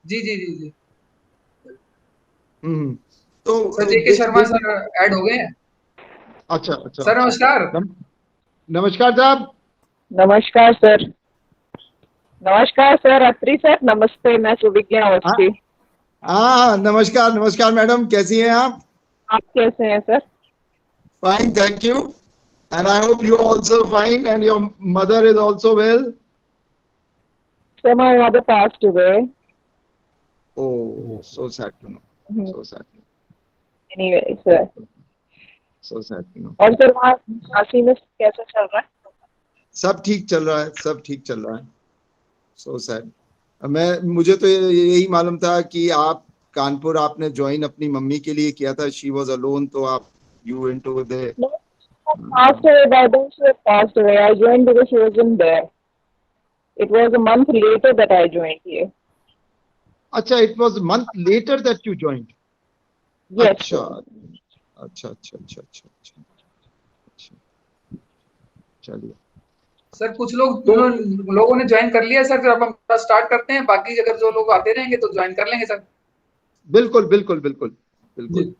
जी जी जी जी। हम्म। तो सर जेके Sharma basic. Sir add हो गए हैं। अच्छा अच्छा सर अच्छा। नमस्कार। नम, नमस्कार साहब। नमस्कार सर। नमस्कार सर, अत्री सर, नमस्ते। मैं सुविज्ञा हाँ अवस्थी। हाँ, नमस्कार नमस्कार मैडम, कैसी हैं आप? आप कैसे हैं sir? Fine, thank you. And I hope you also fine and your mother is also well. Sir my mother passed away. Oh, so sad to know. So sad. Anyway sir. So sad to know. और sir वहाँ झांसी में कैसा चल रहा है? सब ठीक चल रहा है, सब ठीक चल रहा है। So sad. मुझे तो यही मालूम था कि आप कानपुर आपने ज्वाइन अपनी मम्मी के लिए किया था, शी वाज अलोन, तो आप you went over there. No, passed away. By then she had passed away. I joined because she wasn't there. It was a month later that I joined here. अच्छा, it was month later that you joined. Yes अच्छा sir. अच्छा अच्छा अच्छा अच्छा अच्छा अच्छा। चलिए। Sir कुछ लोग तो लोगों ने ज्वाइन कर लिया सर, फिर अब हम स्टार्ट करते हैं, बाकी अगर जो लोग आते रहेंगे तो ज्वाइन कर लेंगे सर। बिल्कुल बिल्कुल बिल्कुल जी। बिल्कुल।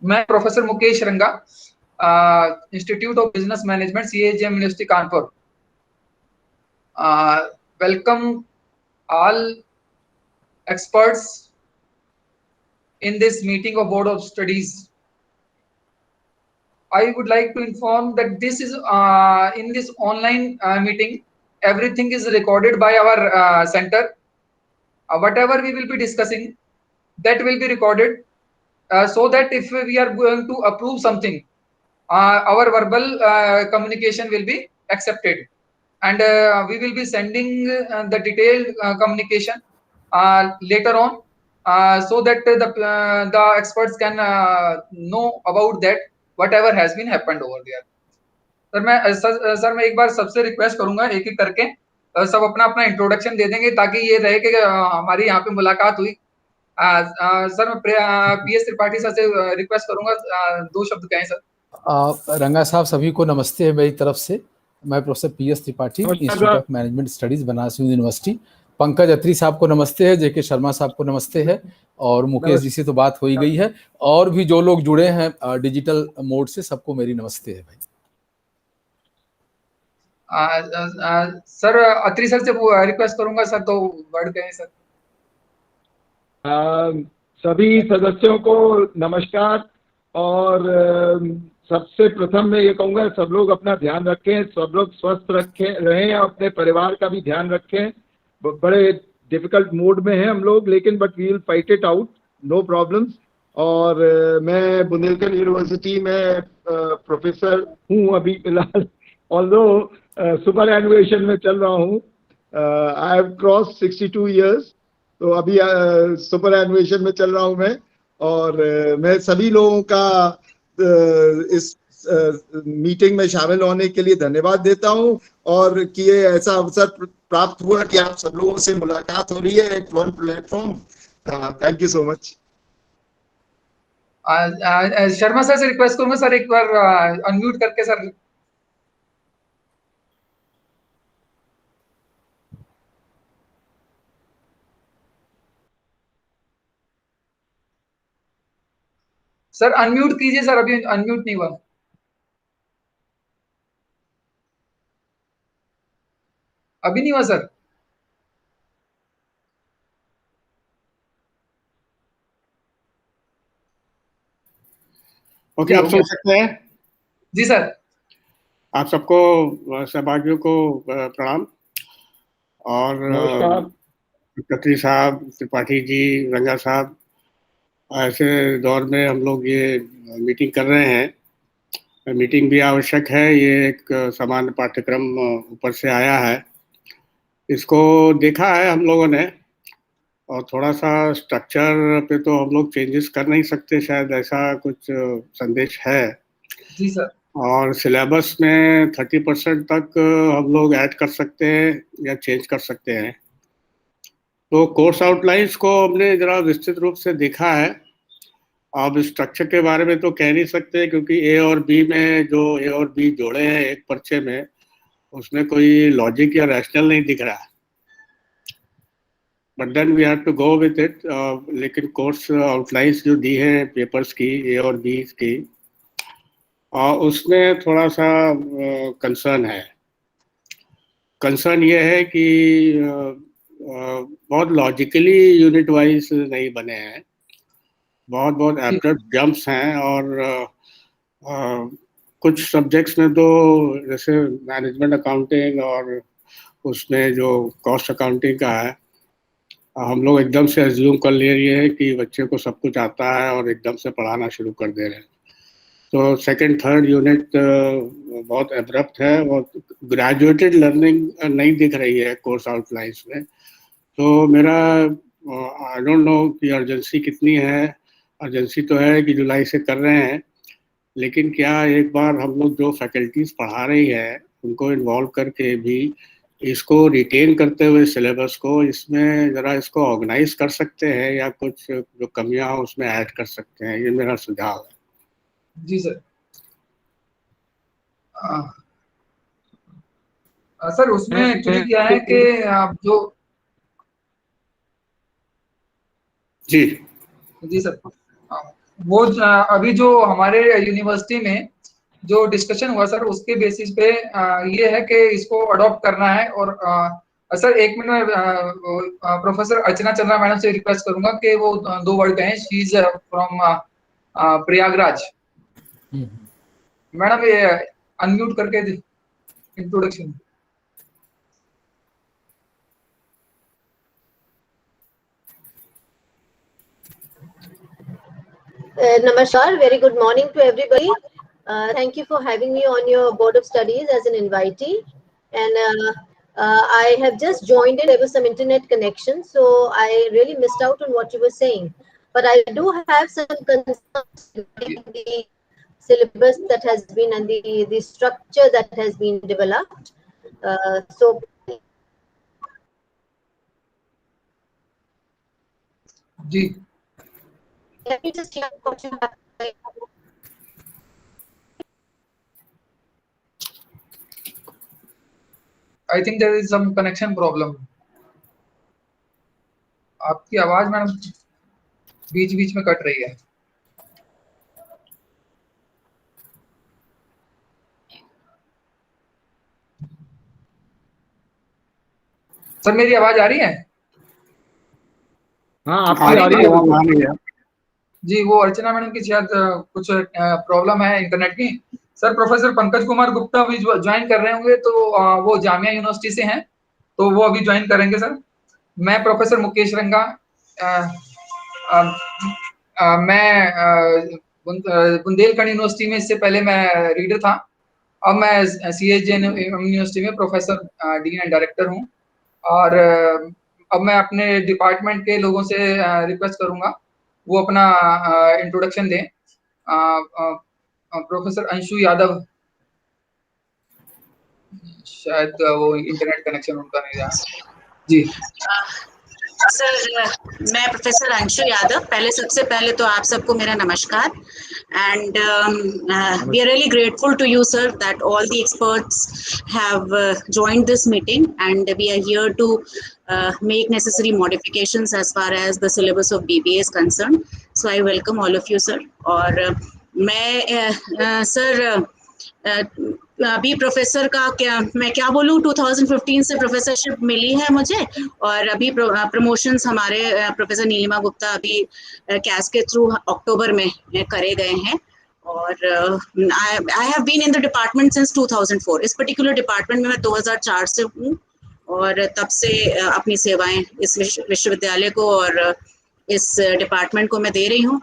मैं professor Mukesh Ranga, Institute of business Management, CSJM University Kanpur. Welcome all experts in this meeting of Board of Studies. I would like to inform that this is in this online meeting, everything is recorded by our center. Whatever we will be discussing, that will be recorded, so that if we are going to approve something, our verbal communication will be accepted, and we will be sending the detailed communication later on, so that the experts can know about that whatever has been happened over there. Sir मैं एक बार सबसे request करूंगा एक एक करके, सब अपना अपना इंट्रोडक्शन दे देंगे ताकि ये रहे कि हमारी यहाँ पे मुलाकात हुई। सर मैं पीएस त्रिपाठी सर से रिक्वेस्ट करूंगा, दो शब्द कहें सर। रंगा साहब, सभी को नमस्ते है मेरी तरफ से। मैं प्रोफेसर पीएस त्रिपाठी, नमस्कार Institute sir. Of Management Studies, Banaras Hindu University. Pankaj Atri साहब को नमस्ते है, जेके शर्मा साहब को नमस्ते है, और मुकेश जी से तो बात हो ही गई है। और भी जो लोग जुड़े हैं डिजिटल मोड से, सबको मेरी नमस्ते है भाई। सर अत्री सर से रिक्वेस्ट करूंगा सर, दो वर्ड कहें सर। सभी सदस्यों को नमस्कार। और सबसे प्रथम मैं ये कहूँगा, सब लोग अपना ध्यान रखें, सब लोग स्वस्थ रखें रहें और अपने परिवार का भी ध्यान रखें। बड़े डिफिकल्ट मोड में हैं हम लोग, लेकिन but we will fight it out, no problems. और मैं बुंदेलखंड यूनिवर्सिटी में प्रोफेसर हूँ अभी फिलहाल, ऑल्दो सुपर एनुएशन में चल रहा हूँ। आई हैव क्रॉस 62 years, तो अभी सुपर एनुएशन में चल रहा हूं मैं। और मैं सभी लोगों का इस मीटिंग में शामिल होने के लिए धन्यवाद देता हूं, और कि ये ऐसा अवसर प्राप्त हुआ कि आप सब लोगों से मुलाकात हो रही है at one platform. Thank you so much. Sharma sir से रिक्वेस्ट करूंगा सर, एक बार अनम्यूट करके सर। सर अनम्यूट कीजिए सर, अभी अनम्यूट नहीं हुआ। अभी नहीं हुआ सर। ओके, आप सुन सकते हैं? जी सर। आप सबको, सहभागियों को प्रणाम। और नमस्कार। कतरी साहब, त्रिपाठी जी, रंगा साहब, ऐसे दौर में हम लोग ये मीटिंग कर रहे हैं। मीटिंग भी आवश्यक है, ये एक सामान्य पाठ्यक्रम ऊपर से आया है, इसको देखा है हम लोगों ने, और थोड़ा सा स्ट्रक्चर पे तो हम लोग चेंजेस कर नहीं सकते, शायद ऐसा कुछ संदेश है। जी सर। और सिलेबस में 30% तक हम लोग ऐड कर सकते हैं या चेंज कर सकते हैं। तो कोर्स आउटलाइंस को हमने जरा विस्तृत रूप से देखा है, अब स्ट्रक्चर के बारे में तो कह नहीं सकते, क्योंकि ए और बी में जो ए और बी जोड़े हैं एक पर्चे में, उसमें कोई लॉजिक या रैशनल नहीं दिख रहा है। But then we have to go with it. लेकिन कोर्स आउटलाइंस जो दी है पेपर्स की, ए और बी की, उसमें थोड़ा सा कंसर्न है। कंसर्न ये है कि बहुत लॉजिकली यूनिट वाइज नहीं बने हैं, बहुत बहुत एब्रप्ट जंप्स हैं। और कुछ सब्जेक्ट्स में तो जैसे मैनेजमेंट अकाउंटिंग और उसमें जो कॉस्ट अकाउंटिंग का है, हम लोग एकदम से एज्यूम कर ले रही है कि बच्चे को सब कुछ आता है और एकदम से पढ़ाना शुरू कर दे रहे हैं। तो सेकंड थर्ड यूनिट बहुत एब्रप्ट है और ग्रेजुएटेड लर्निंग नहीं दिख रही है कोर्स आउटलाइंस में। तो मेरा आई डोंट नो कि अर्जेंसी कितनी है। अर्जेंसी तो है कि जुलाई से कर रहे हैं, लेकिन क्या एक बार हम लोग जो फैकल्टीज पढ़ा रही है उनको इन्वॉल्व करके भी इसको रिटेन करते हुए सिलेबस को, इसमें ज़रा इसको ऑर्गेनाइज कर सकते हैं या कुछ जो कमियां हो उसमें ऐड कर सकते हैं, ये मेरा सुझाव है। जी सर। सर उसमें एक्चुअली क्या है कि आप जो जी जी सर, वो अभी जो हमारे यूनिवर्सिटी में जो डिस्कशन हुआ सर, उसके बेसिस पे ये है कि इसको अडॉप्ट करना है। और सर एक मिनट में प्रोफेसर अर्चना चंद्रा मैडम से रिक्वेस्ट करूंगा कि वो 2 वर्ड कहें। She is from Prayagraj. Madam ये अनम्यूट करके introduction. Namaskar, very good morning to everybody. Thank you for having me on your Board of Studies as an invitee. And I have just joined in. There was some internet connection, so I really missed out on what you were saying. But I do have some concerns regarding the syllabus that has been and the structure that has been developed. So जी can you just hear what you have to say? I think there is some connection problem. आपकी आवाज madam बीच बीच में cut रही है। Sir मेरी आवाज आ रही है? हाँ, आपकी आ रही है। जी, वो अर्चना मैडम की शायद कुछ प्रॉब्लम है इंटरनेट की। सर प्रोफेसर पंकज कुमार गुप्ता अभी ज्वाइन कर रहे होंगे, तो वो जामिया यूनिवर्सिटी से हैं, तो वो अभी ज्वाइन करेंगे सर। मैं प्रोफेसर मुकेश रंगा, मैं बुंदेलखंड यूनिवर्सिटी में इससे पहले मैं रीडर था। अब मैं CSJ यूनिवर्सिटी में प्रोफेसर डीन एंड डायरेक्टर हूँ। और अब मैं अपने डिपार्टमेंट के लोगों से रिक्वेस्ट करूंगा वो अपना इंट्रोडक्शन दें। प्रोफेसर अंशु यादव, शायद वो इंटरनेट कनेक्शन उनका नहीं रहा। जी सर, मैं प्रोफेसर अंशु यादव। सबसे पहले तो आप सबको मेरा नमस्कार। And we are really grateful to you sir that all the experts have joined this meeting, and we are here to make necessary modifications as far as the syllabus of BBA is concerned. So I welcome all of you sir. और मैं sir अभी professor का मैं क्या बोलूँ, 2015 से professorship मिली है मुझे, और अभी प्रमोशंस हमारे प्रोफेसर नीलिमा गुप्ता अभी कैस के थ्रू अक्टूबर में करे गए हैं। और I have been in the department since 2004। इस पर्टिकुलर डिपार्टमेंट में मैं 2004 से हूँ, और तब से अपनी सेवाएं इस विश्वविद्यालय को और इस डिपार्टमेंट को मैं दे रही हूँ।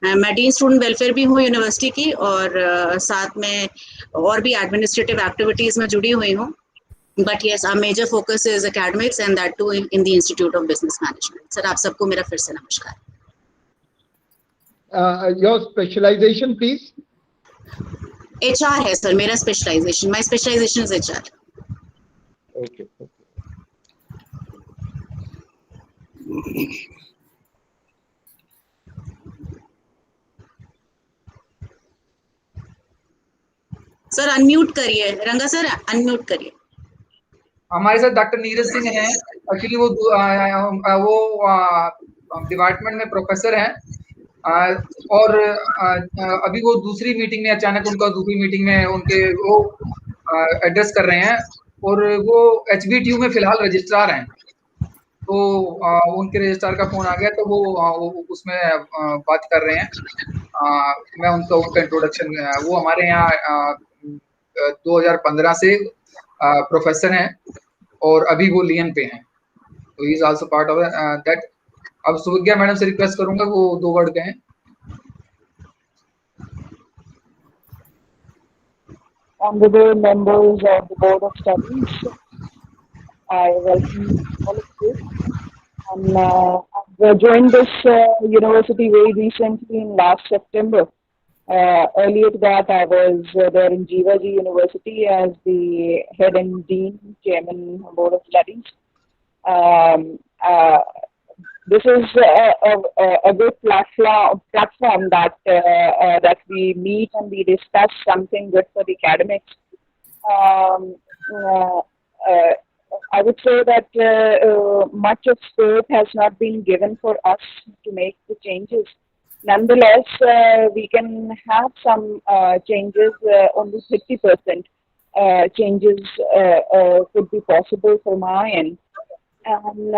मैं डीन स्टूडेंट वेलफेयर भी हूँ यूनिवर्सिटी की, और साथ में और भी एडमिनिस्ट्रेटिव एक्टिविटीज में जुड़ी हुई हूँ। But yes, our major focus is academics and that too in the institute of business management. Sir आप सबको मेरा फिर से नमस्कार। Your specialisation please? HR है सर मेरा specialisation. My specialisation is HR। Okay. Sir unmute करिए, रंगा सर अनम्यूट करिए। हमारे साथ डॉक्टर नीरज सिंह हैं। एक्चुअली वो डिपार्टमेंट में प्रोफेसर हैं, और अभी वो दूसरी मीटिंग में, अचानक उनका दूसरी मीटिंग में वो एड्रेस कर रहे हैं, और वो HBTU में फिलहाल रजिस्ट्रार हैं। तो उनके रजिस्ट्रार का फोन आ गया, तो वो उसमें बात कर रहे हैं। मैं उनका इंट्रोडक्शन, वो हमारे यहाँ 2015 से प्रोफेसर हैं, और अभी वो लियन पे हैं, तो he is also part of that. अब सुविज्ञा मैडम से रिक्वेस्ट करूंगा वो 2 वर्ड कहें। Honorable members of the Board of Studies, I welcome all of you. I've joined this university very recently in last September. Earlier to that, I was there in Jivaji University as the head and dean, chairman of Board of Studies. This is a good platform that we meet and we discuss something good for the academics. I would say that much of scope has not been given for us to make the changes. Nonetheless, we can have some changes, only 50% changes could be possible from my end. And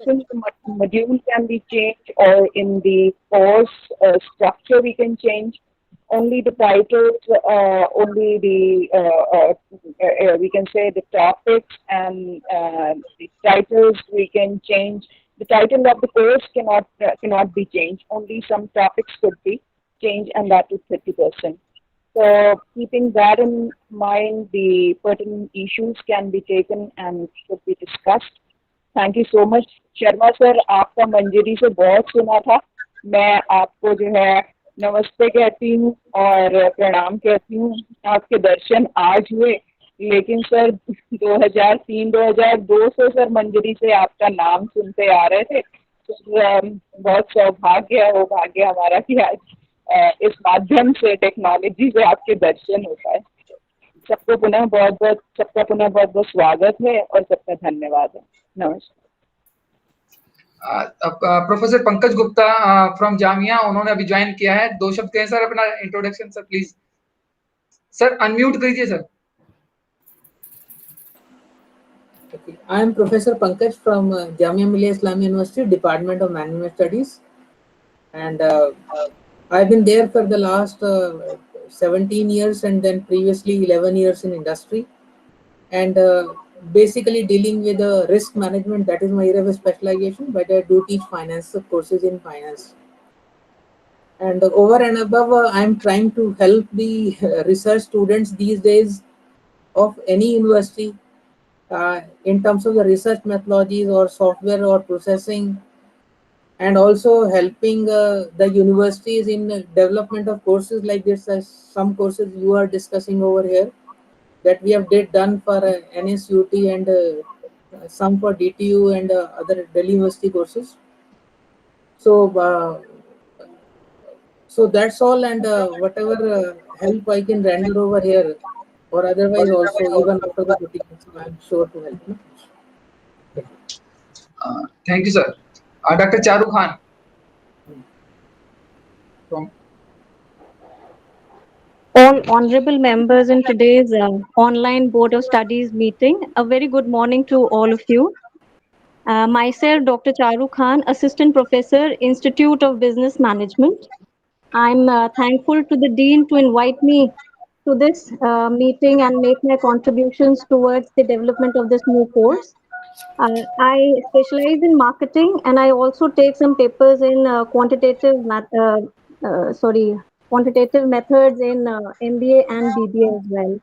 since the module can be changed, or in the course structure we can change, only the titles, only the we can say the topics and the titles we can change. The title of the course cannot be changed. Only some topics could be changed, and that is 30%. So keeping that in mind, the pertinent issues can be taken and should be discussed. Thank you so much, Sharma sir. आपका मंजरी से बहुत सुना था। मैं आपको जो है नमस्ते कहती हूँ और प्रणाम कहती हूँ। आपके दर्शन आज हुए, लेकिन सर 2003-2002 से सर मंजरी से आपका नाम सुनते आ रहे थे। तो बहुत सौभाग्य हो, भाग्य हमारा कि आज इस माध्यम से, टेक्नोलॉजी से आपके दर्शन होता है। सबका पुनः बहुत बहुत स्वागत है और सबका धन्यवाद है। नमस्कार। प्रोफेसर पंकज गुप्ता फ्रॉम जामिया, उन्होंने अभी ज्वाइन किया है। 2 शब्द कहें सर अपना introduction sir, please. Sir unmute कीजिए sir. Okay. I am Professor Pankaj from Jamia Millia Islamia University, Department of Management Studies, and I've been there for the last 17 years, and then previously 11 years in industry, and basically dealing with risk management. That is my area of specialization, but I do teach finance courses in finance. And over and above, I'm trying to help the research students these days of any university in terms of the research methodologies or software or processing, and also helping the universities in development of courses like this. Some courses you are discussing over here that we have done for NSUT and some for DTU and other Delhi University courses. So that's all, and whatever help I can render over here, or otherwise also even after the meeting, I'm sure to help. Thank you, sir. Dr. Charu Khan from all honorable members in today's online Board of Studies meeting. A very good morning to all of you. Myself, Dr. Charu Khan, Assistant Professor, Institute of Business Management. I'm thankful to the Dean to invite me to this meeting and make my contributions towards the development of this new course. I specialize in marketing, and I also take some papers in quantitative methods in MBA and BBA as well.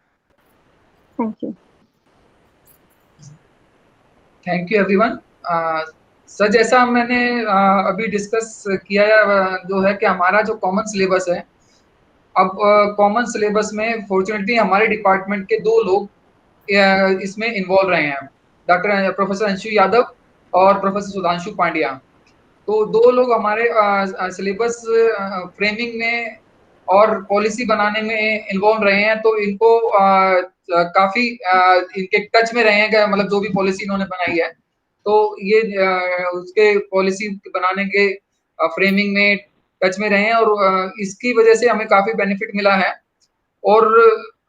Thank you. Thank you everyone. Sir जैसा मैंने अभी discuss किया जो है कि हमारा जो common syllabus है, अब कॉमन सिलेबस में फॉर्चुनेटली हमारे डिपार्टमेंट के 2 लोग इसमें इन्वॉल्व रहे हैं, डॉक्टर प्रोफेसर अंशु यादव और प्रोफेसर सुधांशु पांड्या। तो 2 लोग हमारे सिलेबस फ्रेमिंग में और पॉलिसी बनाने में इन्वॉल्व रहे हैं, तो इनको काफी इनके टच में रहे हैं, मतलब जो भी पॉलिसी इन्होंने बनाई है, तो ये उसके पॉलिसी बनाने के फ्रेमिंग में टच में रहे हैं, और इसकी वजह से हमें काफी बेनिफिट मिला है। और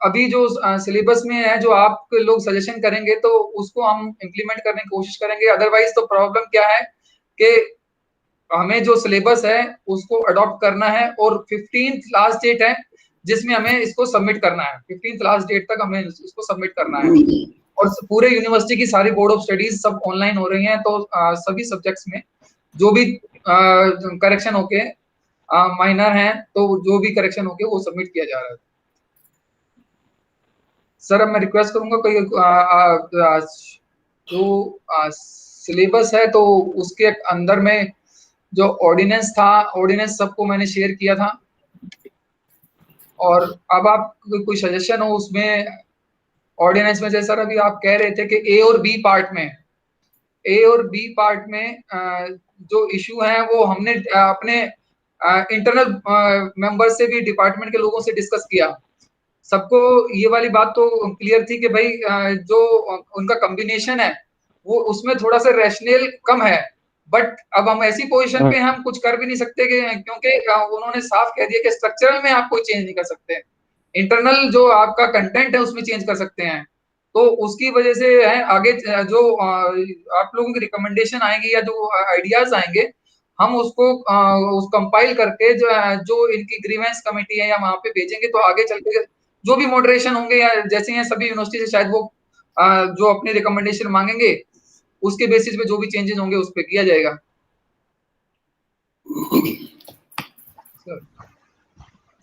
अभी जो सिलेबस में है, जो आप लोग सजेशन करेंगे तो उसको हम इम्प्लीमेंट करने की कोशिश करेंगे। अदरवाइज तो प्रॉब्लम क्या है कि हमें जो सिलेबस है उसको अडॉप्ट करना है, और 15th लास्ट डेट है जिसमें हमें इसको सबमिट करना है। 15th लास्ट डेट तक हमें इसको सबमिट करना है, और पूरे यूनिवर्सिटी की सारी बोर्ड ऑफ स्टडीज सब ऑनलाइन हो रही हैं, तो सभी सब्जेक्ट्स में जो भी करेक्शन होके माइनर हैं, तो जो भी करेक्शन होके वो सबमिट किया जा रहा है। सर अब मैं रिक्वेस्ट करूंगा कोई जो सिलेबस है तो उसके अंदर में जो ऑर्डिनेंस था, ऑर्डिनेंस सबको मैंने शेयर किया था, और अब आप कोई सजेशन हो उसमें ऑर्डिनेंस में, जैसे सर अभी आप कह रहे थे कि ए और बी पार्ट में जो इशू है वो हमने अपने इंटरनल मेंबर से भी, डिपार्टमेंट के लोगों से डिस्कस किया। सबको ये वाली बात तो क्लियर थी कि भाई जो उनका कॉम्बिनेशन है वो उसमें थोड़ा सा रैशनल कम है, बट अब हम ऐसी पोजीशन पे हम कुछ कर भी नहीं सकते क्योंकि उन्होंने साफ कह दिया कि स्ट्रक्चरल में आप कोई चेंज नहीं कर सकते, इंटरनल जो आपका कंटेंट है उसमें चेंज कर सकते हैं। तो उसकी वजह से है आगे जो आप लोगों की रिकमेंडेशन आएंगी या जो आइडियाज आएंगे, हम उसको उस कंपाइल करके जो इनकी ग्रीवेंस कमेटी है या वहां पे भेजेंगे, तो आगे चल के जो भी मॉडरेशन होंगे या जैसे हैं सभी यूनिवर्सिटी से शायद वो जो अपनी रिकमेंडेशन मांगेंगे उसके बेसिस पे जो भी चेंजेस होंगे उस पर किया जाएगा।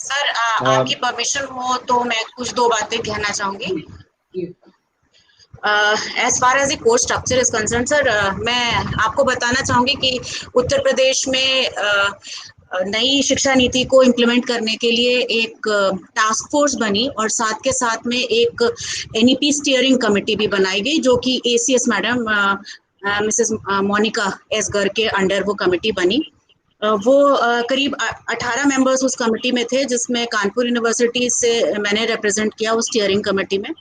सर आपकी परमिशन हो तो मैं कुछ दो बातें कहना चाहूंगी। As far as the course structure is concern sir, मैं आपको बताना चाहूंगी कि उत्तर प्रदेश में नई शिक्षा नीति को इम्प्लीमेंट करने के लिए एक टास्क फोर्स बनी, और साथ के साथ में एक एनईपी स्टीयरिंग कमेटी भी बनाई गई, जो कि ACS madam missus Monika S गर के अंडर वो कमेटी बनी। वो करीब 18 मेंबर्स उस कमेटी में थे, जिसमें कानपुर यूनिवर्सिटी से मैंने रिप्रेजेंट किया उस स्टीयरिंग कमेटी में।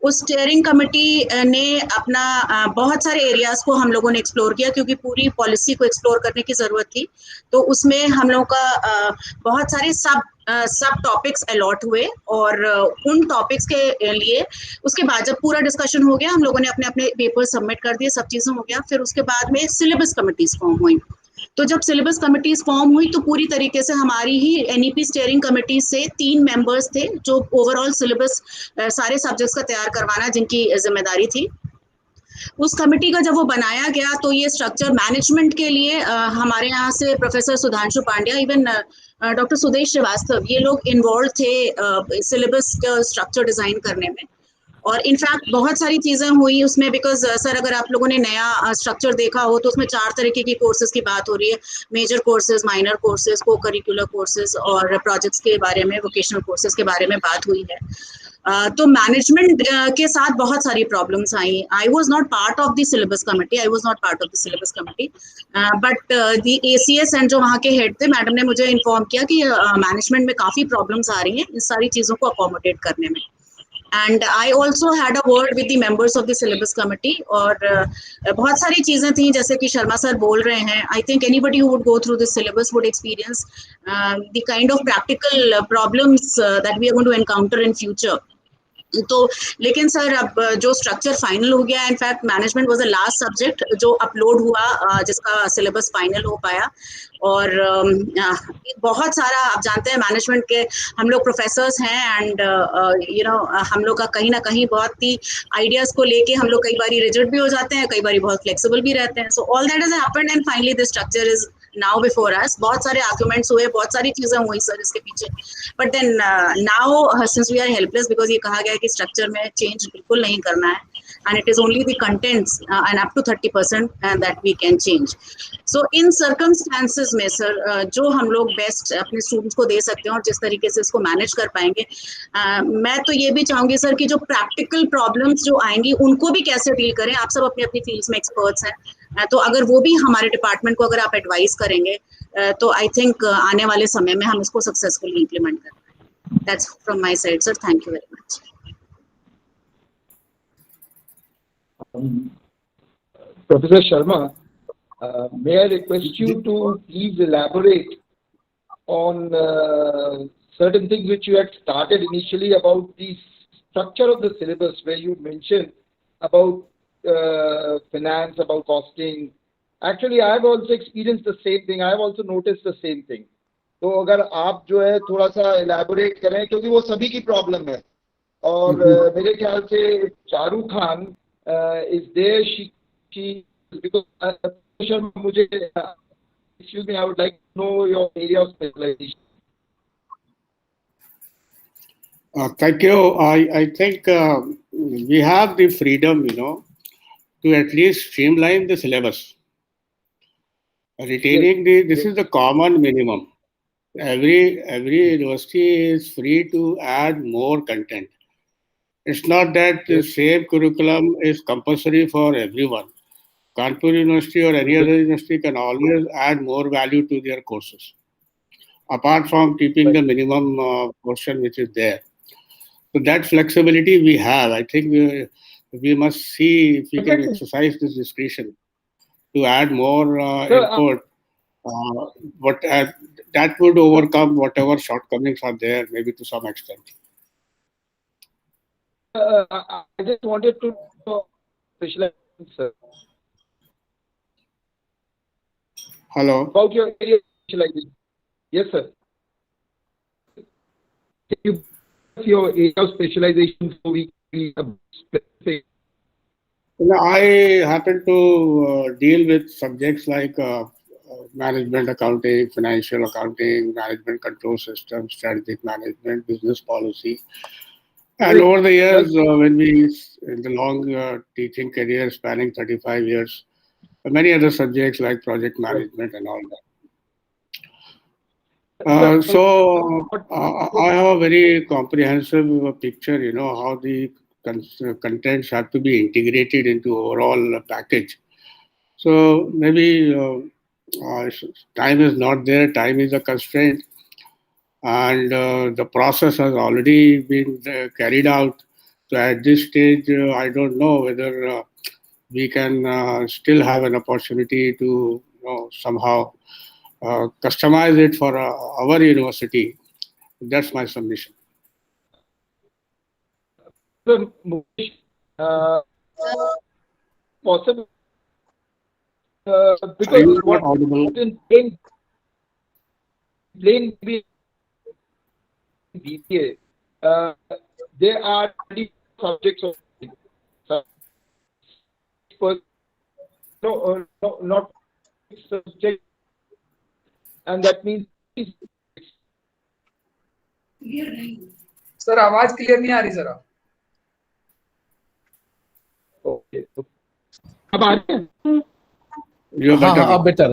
उस स्टीयरिंग कमेटी ने अपना बहुत सारे एरियाज को हम लोगों ने एक्सप्लोर किया, क्योंकि पूरी पॉलिसी को एक्सप्लोर करने की जरूरत थी। तो उसमें हम लोगों का बहुत सारे सब टॉपिक्स अलॉट हुए, और उन टॉपिक्स के लिए उसके बाद जब पूरा डिस्कशन हो गया, हम लोगों ने अपने अपने पेपर सबमिट कर दिए, सब चीज़ें हो गया। फिर उसके बाद में सिलेबस कमिटीज फॉर्म हुई। तो जब सिलेबस कमिटीज फॉर्म हुई तो पूरी तरीके से हमारी ही एनईपी स्टीयरिंग कमेटी से 3 मेंबर्स थे, जो ओवरऑल सिलेबस सारे सब्जेक्ट्स का तैयार करवाना जिनकी जिम्मेदारी थी। उस कमेटी का जब वो बनाया गया तो ये स्ट्रक्चर मैनेजमेंट के लिए हमारे यहाँ से professor Sudhanshu Pandya, even doctor Sudesh Srivastava, ये लोग इन्वॉल्व थे सिलेबस का स्ट्रक्चर डिजाइन करने में। और इनफैक्ट बहुत सारी चीज़ें हुई उसमें, बिकॉज सर अगर आप लोगों ने नया स्ट्रक्चर देखा हो तो उसमें 4 तरीके की कोर्सेज की बात हो रही है, मेजर कोर्सेज, माइनर कोर्सेज, को करिकुलर कोर्सेज और प्रोजेक्ट्स के बारे में, वोकेशनल कोर्सेज के बारे में बात हुई है। तो मैनेजमेंट के साथ बहुत सारी problems I. I was not part of the syllabus committee, but the ACS and जो वहाँ के हेड थे, मैडम ने मुझे इन्फॉर्म किया कि मैनेजमेंट में काफ़ी प्रॉब्लम्स आ रही हैं इस सारी चीज़ों को अकोमोडेट करने में। And I also had a word with the members of the syllabus committee, और बहुत सारी चीज़ें थी जैसे कि शर्मा सर बोल रहे हैं। I think anybody who would go through this syllabus would experience the kind of practical problems that we are going to encounter in future. तो लेकिन सर अब जो स्ट्रक्चर फाइनल हो गया, in fact management was the last subject जो upload हुआ जिसका syllabus final हो पाया। और बहुत सारा आप जानते हैं मैनेजमेंट के हम लोग प्रोफेसर्स हैं, एंड हम लोग का कहीं ना कहीं बहुत ही आइडियाज को लेके हम लोग कई बार रिजिड भी हो जाते हैं, कई बार बहुत फ्लेक्सिबल भी रहते हैं। So all that is happened and finally this structure is now before us. बहुत सारे आर्गुमेंट्स हुए, बहुत सारी चीजें हुई सर इसके पीछे, but then now since we are helpless, because ये कहा गया है कि स्ट्रक्चर में चेंज बिल्कुल नहीं करना है, and it is only the contents and up to 30% that we can change. So in circumstances में सर जो हम लोग बेस्ट अपने स्टूडेंट्स को दे सकते हैं और जिस तरीके से इसको मैनेज कर पाएंगे, मैं तो ये भी चाहूंगी सर कि जो प्रैक्टिकल प्रॉब्लम्स जो आएंगी उनको भी कैसे डील करें। आप सब अपनी अपनी फील्ड्स में एक्सपर्ट्स हैं, तो अगर वो भी हमारे डिपार्टमेंट को अगर आप एडवाइस करेंगे तो आई थिंक आने वाले समय में हम इसको सक्सेसफुली इम्प्लीमेंट कर पाएंगे. That's from my side sir. Thank you very much. Professor Sharma, may I request you to please elaborate on certain things which you had started initially about the structure of the syllabus, where you mentioned about finance, about costing. Actually, I have also experienced the same thing. I have also noticed the same thing. तो अगर आप जो है थोड़ा सा elaborate करें, क्योंकि वो सभी की प्रॉब्लम है. और मेरे ख्याल से Charu Khan is there. She because मुझे excuse me, I would like to know your area of specialization. Thank you. I think we have the freedom, to at least streamline the syllabus. Retaining this is the common minimum. Every university is free to add more content. It's not that the same curriculum is compulsory for everyone. Kanpur University or any other university can always add more value to their courses, apart from keeping the minimum portion which is there. So that flexibility we have. I think we must see if we can exercise this discretion to add more input. That would overcome whatever shortcomings are there, maybe to some extent. I just wanted to specialize, sir. Hello. About your area of specialization. Yes, sir. Can you give your area of specialization so we can specific? I happen to deal with subjects like management accounting, financial accounting, management control systems, strategic management, business policy. And over the years, when we, in the long teaching career spanning 35 years, many other subjects like project management and all that. So I have a very comprehensive picture, how the contents have to be integrated into overall package. So maybe time is not there, time is a constraint. And the process has already been carried out. So at this stage, I don't know whether we can still have an opportunity to somehow customize it for our university. That's my submission. Possible. Because Are you not audible? Plain BCA, there are subjects of not subject, and that means. Sir आवाज clear नहीं आ रही जरा. Okay, अब आ रही है? हाँ, अब better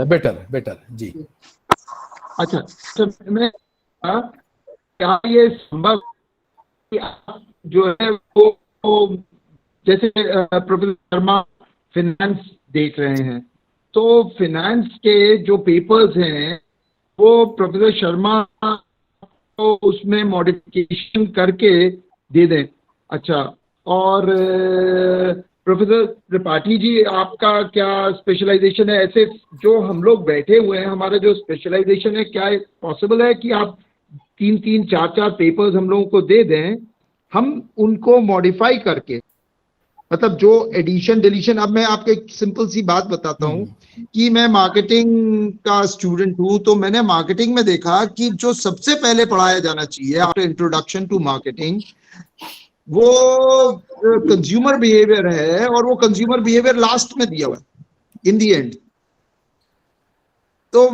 है जी. अच्छा, तो मैं क्या ये संभव कि आप जो है वो जैसे प्रोफेसर शर्मा फिनेंस देख रहे हैं, तो फिनेंस के जो पेपर्स हैं वो प्रोफेसर शर्मा को उसमें मॉडिफिकेशन करके दे दें. अच्छा, और प्रोफेसर त्रिपाठी जी, आपका क्या स्पेशलाइजेशन है? ऐसे जो हम लोग बैठे हुए हैं, हमारा जो स्पेशलाइजेशन है, क्या पॉसिबल है कि आप 3-3, 4-4 पेपर्स हम लोगों को दे दें, हम उनको मॉडिफाई करके, मतलब जो एडिशन डिलीशन. अब मैं आपको एक सिंपल सी बात बताता हूँ कि मैं मार्केटिंग का स्टूडेंट हूँ, तो मैंने मार्केटिंग में देखा कि जो सबसे पहले पढ़ाया जाना चाहिए आफ्टर इंट्रोडक्शन टू मार्केटिंग, वो कंज्यूमर बिहेवियर है, और वो कंज्यूमर बिहेवियर लास्ट में दिया हुआ है इन दी एंड. तो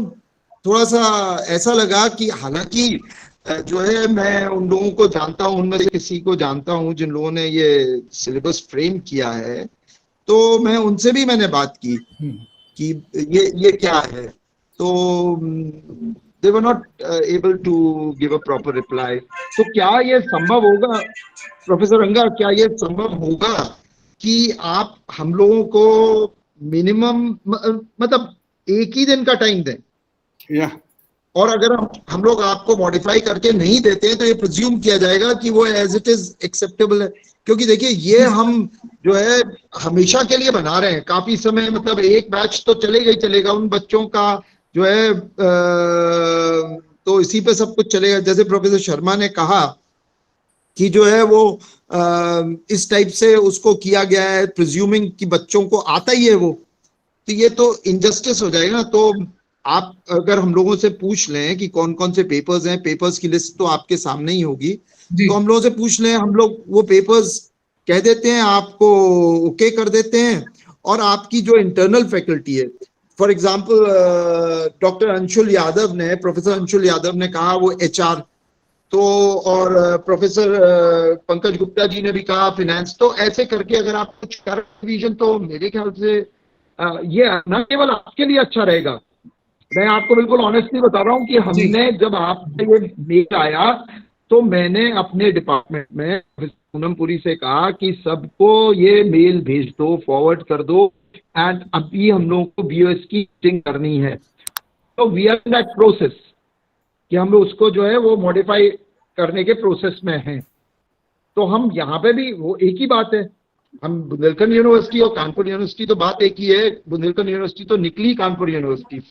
थोड़ा सा ऐसा लगा कि हालांकि जो है मैं उन लोगों को जानता हूँ, उनमें से किसी को जानता हूँ जिन लोगों ने ये सिलेबस फ्रेम किया है, तो मैं उनसे भी मैंने बात की कि ये क्या है. तो they were not able to give a proper reply. तो क्या ये संभव होगा प्रोफेसर रंगा, क्या ये संभव होगा कि आप हम लोगों को मिनिमम मतलब एक ही दिन का टाइम दें या और अगर हम लोग आपको मॉडिफाई करके नहीं देते हैं तो ये प्रिज्यूम किया जाएगा कि वो एज इट इज एक्सेप्टेबल है, क्योंकि देखिए ये हम जो है हमेशा के लिए बना रहे हैं, काफी समय, मतलब एक बैच तो चलेगा ही चलेगा उन बच्चों का जो है, तो इसी पे सब कुछ चलेगा। जैसे प्रोफेसर शर्मा ने कहा कि जो है वो इस टाइप से उसको किया गया है, प्रिज्यूमिंग कि बच्चों को आता ही है वो, तो ये तो इनजस्टिस हो जाएगा ना। तो आप अगर हम लोगों से पूछ लें कि कौन कौन से पेपर्स हैं, पेपर्स की लिस्ट तो आपके सामने ही होगी, तो हम लोगों से पूछ लें, हम लोग वो पेपर्स कह देते हैं, आपको ओके कर देते हैं। और आपकी जो इंटरनल फैकल्टी है, for example doctor Anshul Yadav ने, प्रोफेसर अंशुल यादव ने कहा वो एचआर, तो और प्रोफेसर पंकज गुप्ता जी ने भी कहा फिनेंस, तो ऐसे करके अगर आप कुछ कर डिवीजन, तो मेरे ख्याल से ये न केवल आपके लिए अच्छा रहेगा, मैं आपको बिल्कुल ऑनेस्टली बता रहा हूँ कि हमने जब आपका ये मेल आया तो मैंने अपने डिपार्टमेंट में पूनमपुरी से कहा कि सबको ये मेल भेज दो, फॉरवर्ड कर दो, एंड अभी हम लोगों को बीओएस की मीटिंग करनी है। तो we are in that process कि हम लोग उसको जो है वो मॉडिफाई करने के प्रोसेस में हैं। तो हम यहाँ पे भी वो एक ही बात है, हम बुंदेलखंड यूनिवर्सिटी और कानपुर यूनिवर्सिटी तो बात एक ही है, बुंदेलखंड यूनिवर्सिटी तो निकली कानपुर यूनिवर्सिटी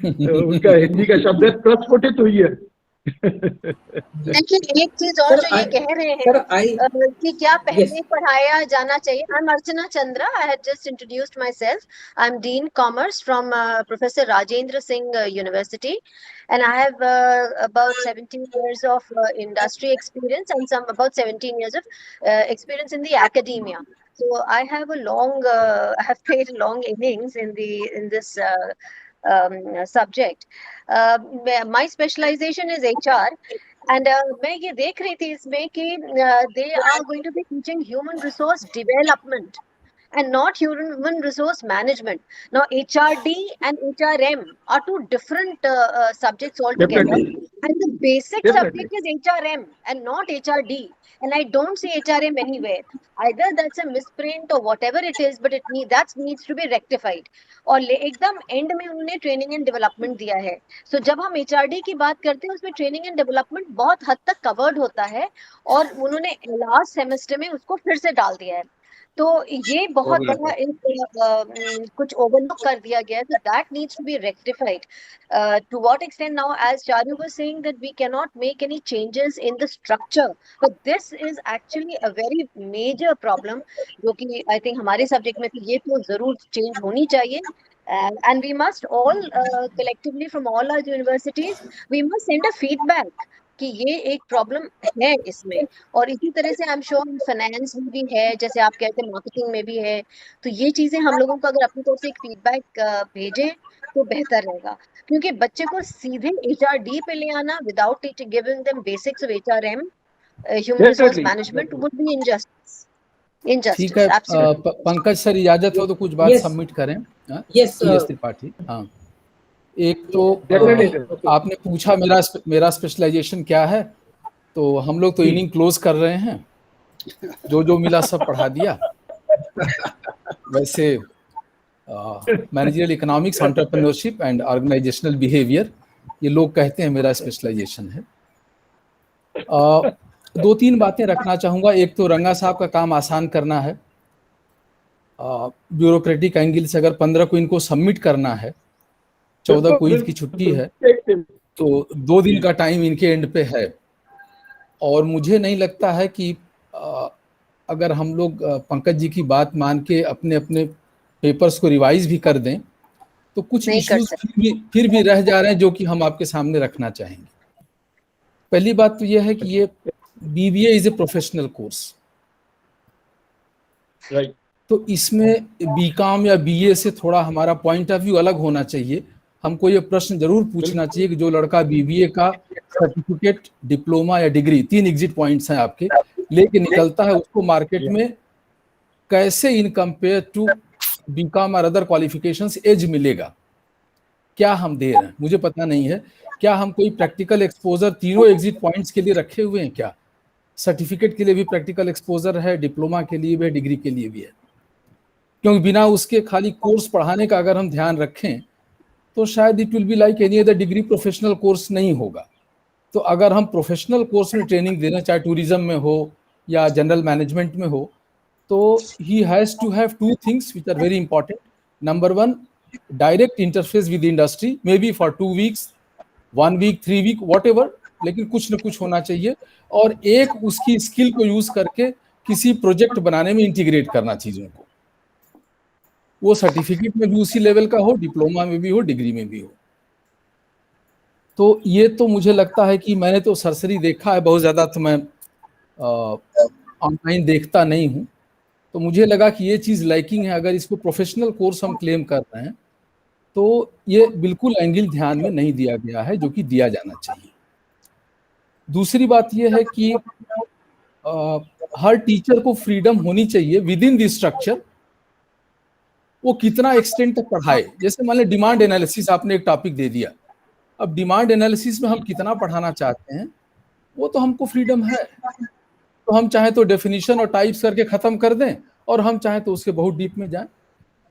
उनका हिंदी का शब्द है प्रस्फुटित हुई है। लेकिन एक चीज और जो ये कह रहे हैं कि क्या पहले पढ़ाया जाना चाहिए। I am Archana Chandra, I had just introduced my self, I am dean commerce from professor Rajendra Singh university, and I have about 17 years of industry experience and some about 17 years of experience in the academia. So I have a long I have played long innings in this subject. My specialization is HR, and मैं ये देख रही थी इसमें कि they are going to be teaching human resource development and not human resource management. Now HRD and HRM are two different subjects altogether. Definitely. And the basic subject is HRM and not HRD, and I don't see HRM anywhere. Either that's a misprint or whatever it is, but that needs to be rectified. और एकदम and में उन्होंने training and development दिया है। सो जब हम HRD की बात करते हैं उसमें ट्रेनिंग एंड डेवलपमेंट बहुत हद तक कवर्ड होता है, और उन्होंने लास्ट सेमेस्टर में उसको फिर से डाल दिया है। तो ये बहुत बड़ा कुछ ओवरलुक कर दिया गया है, so that needs to be rectified. To what extent now, as Charu was saying, that we cannot make any changes in the structure, but this is actually a very major problem, जो कि I think हमारे subject में ये तो जरूर change होनी चाहिए, and we must all collectively from all our universities, we must send a feedback कि ये एक प्रॉब्लम है इसमें। और इसी तरह से आई एम श्योर फाइनेंस में भी है, जैसे आप कहते हैं मार्केटिंग में भी है। तो ये चीजें हम लोगों को अगर अपनी तरफ से एक फीडबैक भेजें तो बेहतर रहेगा, क्योंकि बच्चे को सीधे HRD पे ले आना without giving them basics of HRM human resource management would be injustice. ठीक है, पंकज सर इजाजत हो तो कुछ बात सबमिट करें। यस त्रिपाठी। हाँ, एक तो आपने पूछा मेरा स्पेशलाइजेशन क्या है, तो हम लोग तो इनिंग क्लोज कर रहे हैं, जो मिला सब पढ़ा दिया। वैसे managerial economics, entrepreneurship and organisational behaviour, ये लोग कहते हैं मेरा स्पेशलाइजेशन है। 2-3 बातें रखना चाहूँगा। एक तो रंगा साहब का काम आसान करना है, ब्यूरोक्रेटिक एंगल से अगर 15 को इनको सबमिट करना है, 14 को ईद की छुट्टी है, तो 2 दिन का टाइम इनके एंड पे है। और मुझे नहीं लगता है कि अगर हम लोग पंकज जी की बात मान के अपने अपने पेपर्स को रिवाइज भी कर दें तो कुछ इश्यूज फिर भी रह जा रहे हैं जो कि हम आपके सामने रखना चाहेंगे। पहली बात तो यह है कि ये BBA is a professional course, right. तो इसमें BCom या BA से थोड़ा हमारा पॉइंट ऑफ व्यू अलग होना चाहिए। हमको ये प्रश्न जरूर पूछना चाहिए कि जो लड़का BBA का सर्टिफिकेट, डिप्लोमा या डिग्री, 3 एग्जिट पॉइंट्स हैं आपके, लेके निकलता है, उसको मार्केट में कैसे इन कंपेयर टू BCom और अदर क्वालिफिकेशंस एज मिलेगा, क्या हम दे रहे हैं मुझे पता नहीं है। क्या हम कोई प्रैक्टिकल एक्सपोजर तीनों एग्जिट पॉइंट्स के लिए रखे हुए हैं? क्या सर्टिफिकेट के लिए भी प्रैक्टिकल एक्सपोजर है, डिप्लोमा के लिए भी, डिग्री के लिए भी है? क्योंकि बिना उसके खाली कोर्स पढ़ाने का अगर हम ध्यान रखें तो शायद it will be like any other degree, professional course नहीं होगा। तो अगर हम प्रोफेशनल कोर्स में ट्रेनिंग दे रहे हैं, चाहे टूरिज्म में हो या जनरल मैनेजमेंट में हो, तो he has to have two things which are very important. Number one, direct interface with industry, may be for 2 weeks, 1 week, 3 week, what, लेकिन कुछ न कुछ होना चाहिए। और एक उसकी स्किल को यूज करके किसी प्रोजेक्ट बनाने में इंटीग्रेट करना चीजों को, वो सर्टिफिकेट में भी उसी लेवल का हो, डिप्लोमा में भी हो, डिग्री में भी हो। तो ये तो मुझे लगता है कि मैंने तो सरसरी देखा है, बहुत ज़्यादा तो मैं ऑनलाइन देखता नहीं हूँ, तो मुझे लगा कि ये चीज़ लाइकिंग है। अगर इसको प्रोफेशनल कोर्स हम क्लेम कर रहे हैं तो ये बिल्कुल एंगल ध्यान में नहीं दिया गया है, जो कि दिया जाना चाहिए। दूसरी बात ये है कि हर टीचर को फ्रीडम होनी चाहिए विद इन द स्ट्रक्चर, वो कितना एक्सटेंट तक पढ़ाए। जैसे मान लें डिमांड एनालिसिस आपने एक टॉपिक दे दिया, अब डिमांड एनालिसिस में हम कितना पढ़ाना चाहते हैं वो तो हमको फ्रीडम है। तो हम चाहे तो डेफिनेशन और टाइप्स करके खत्म कर दें, और हम चाहे तो उसके बहुत डीप में जाएं।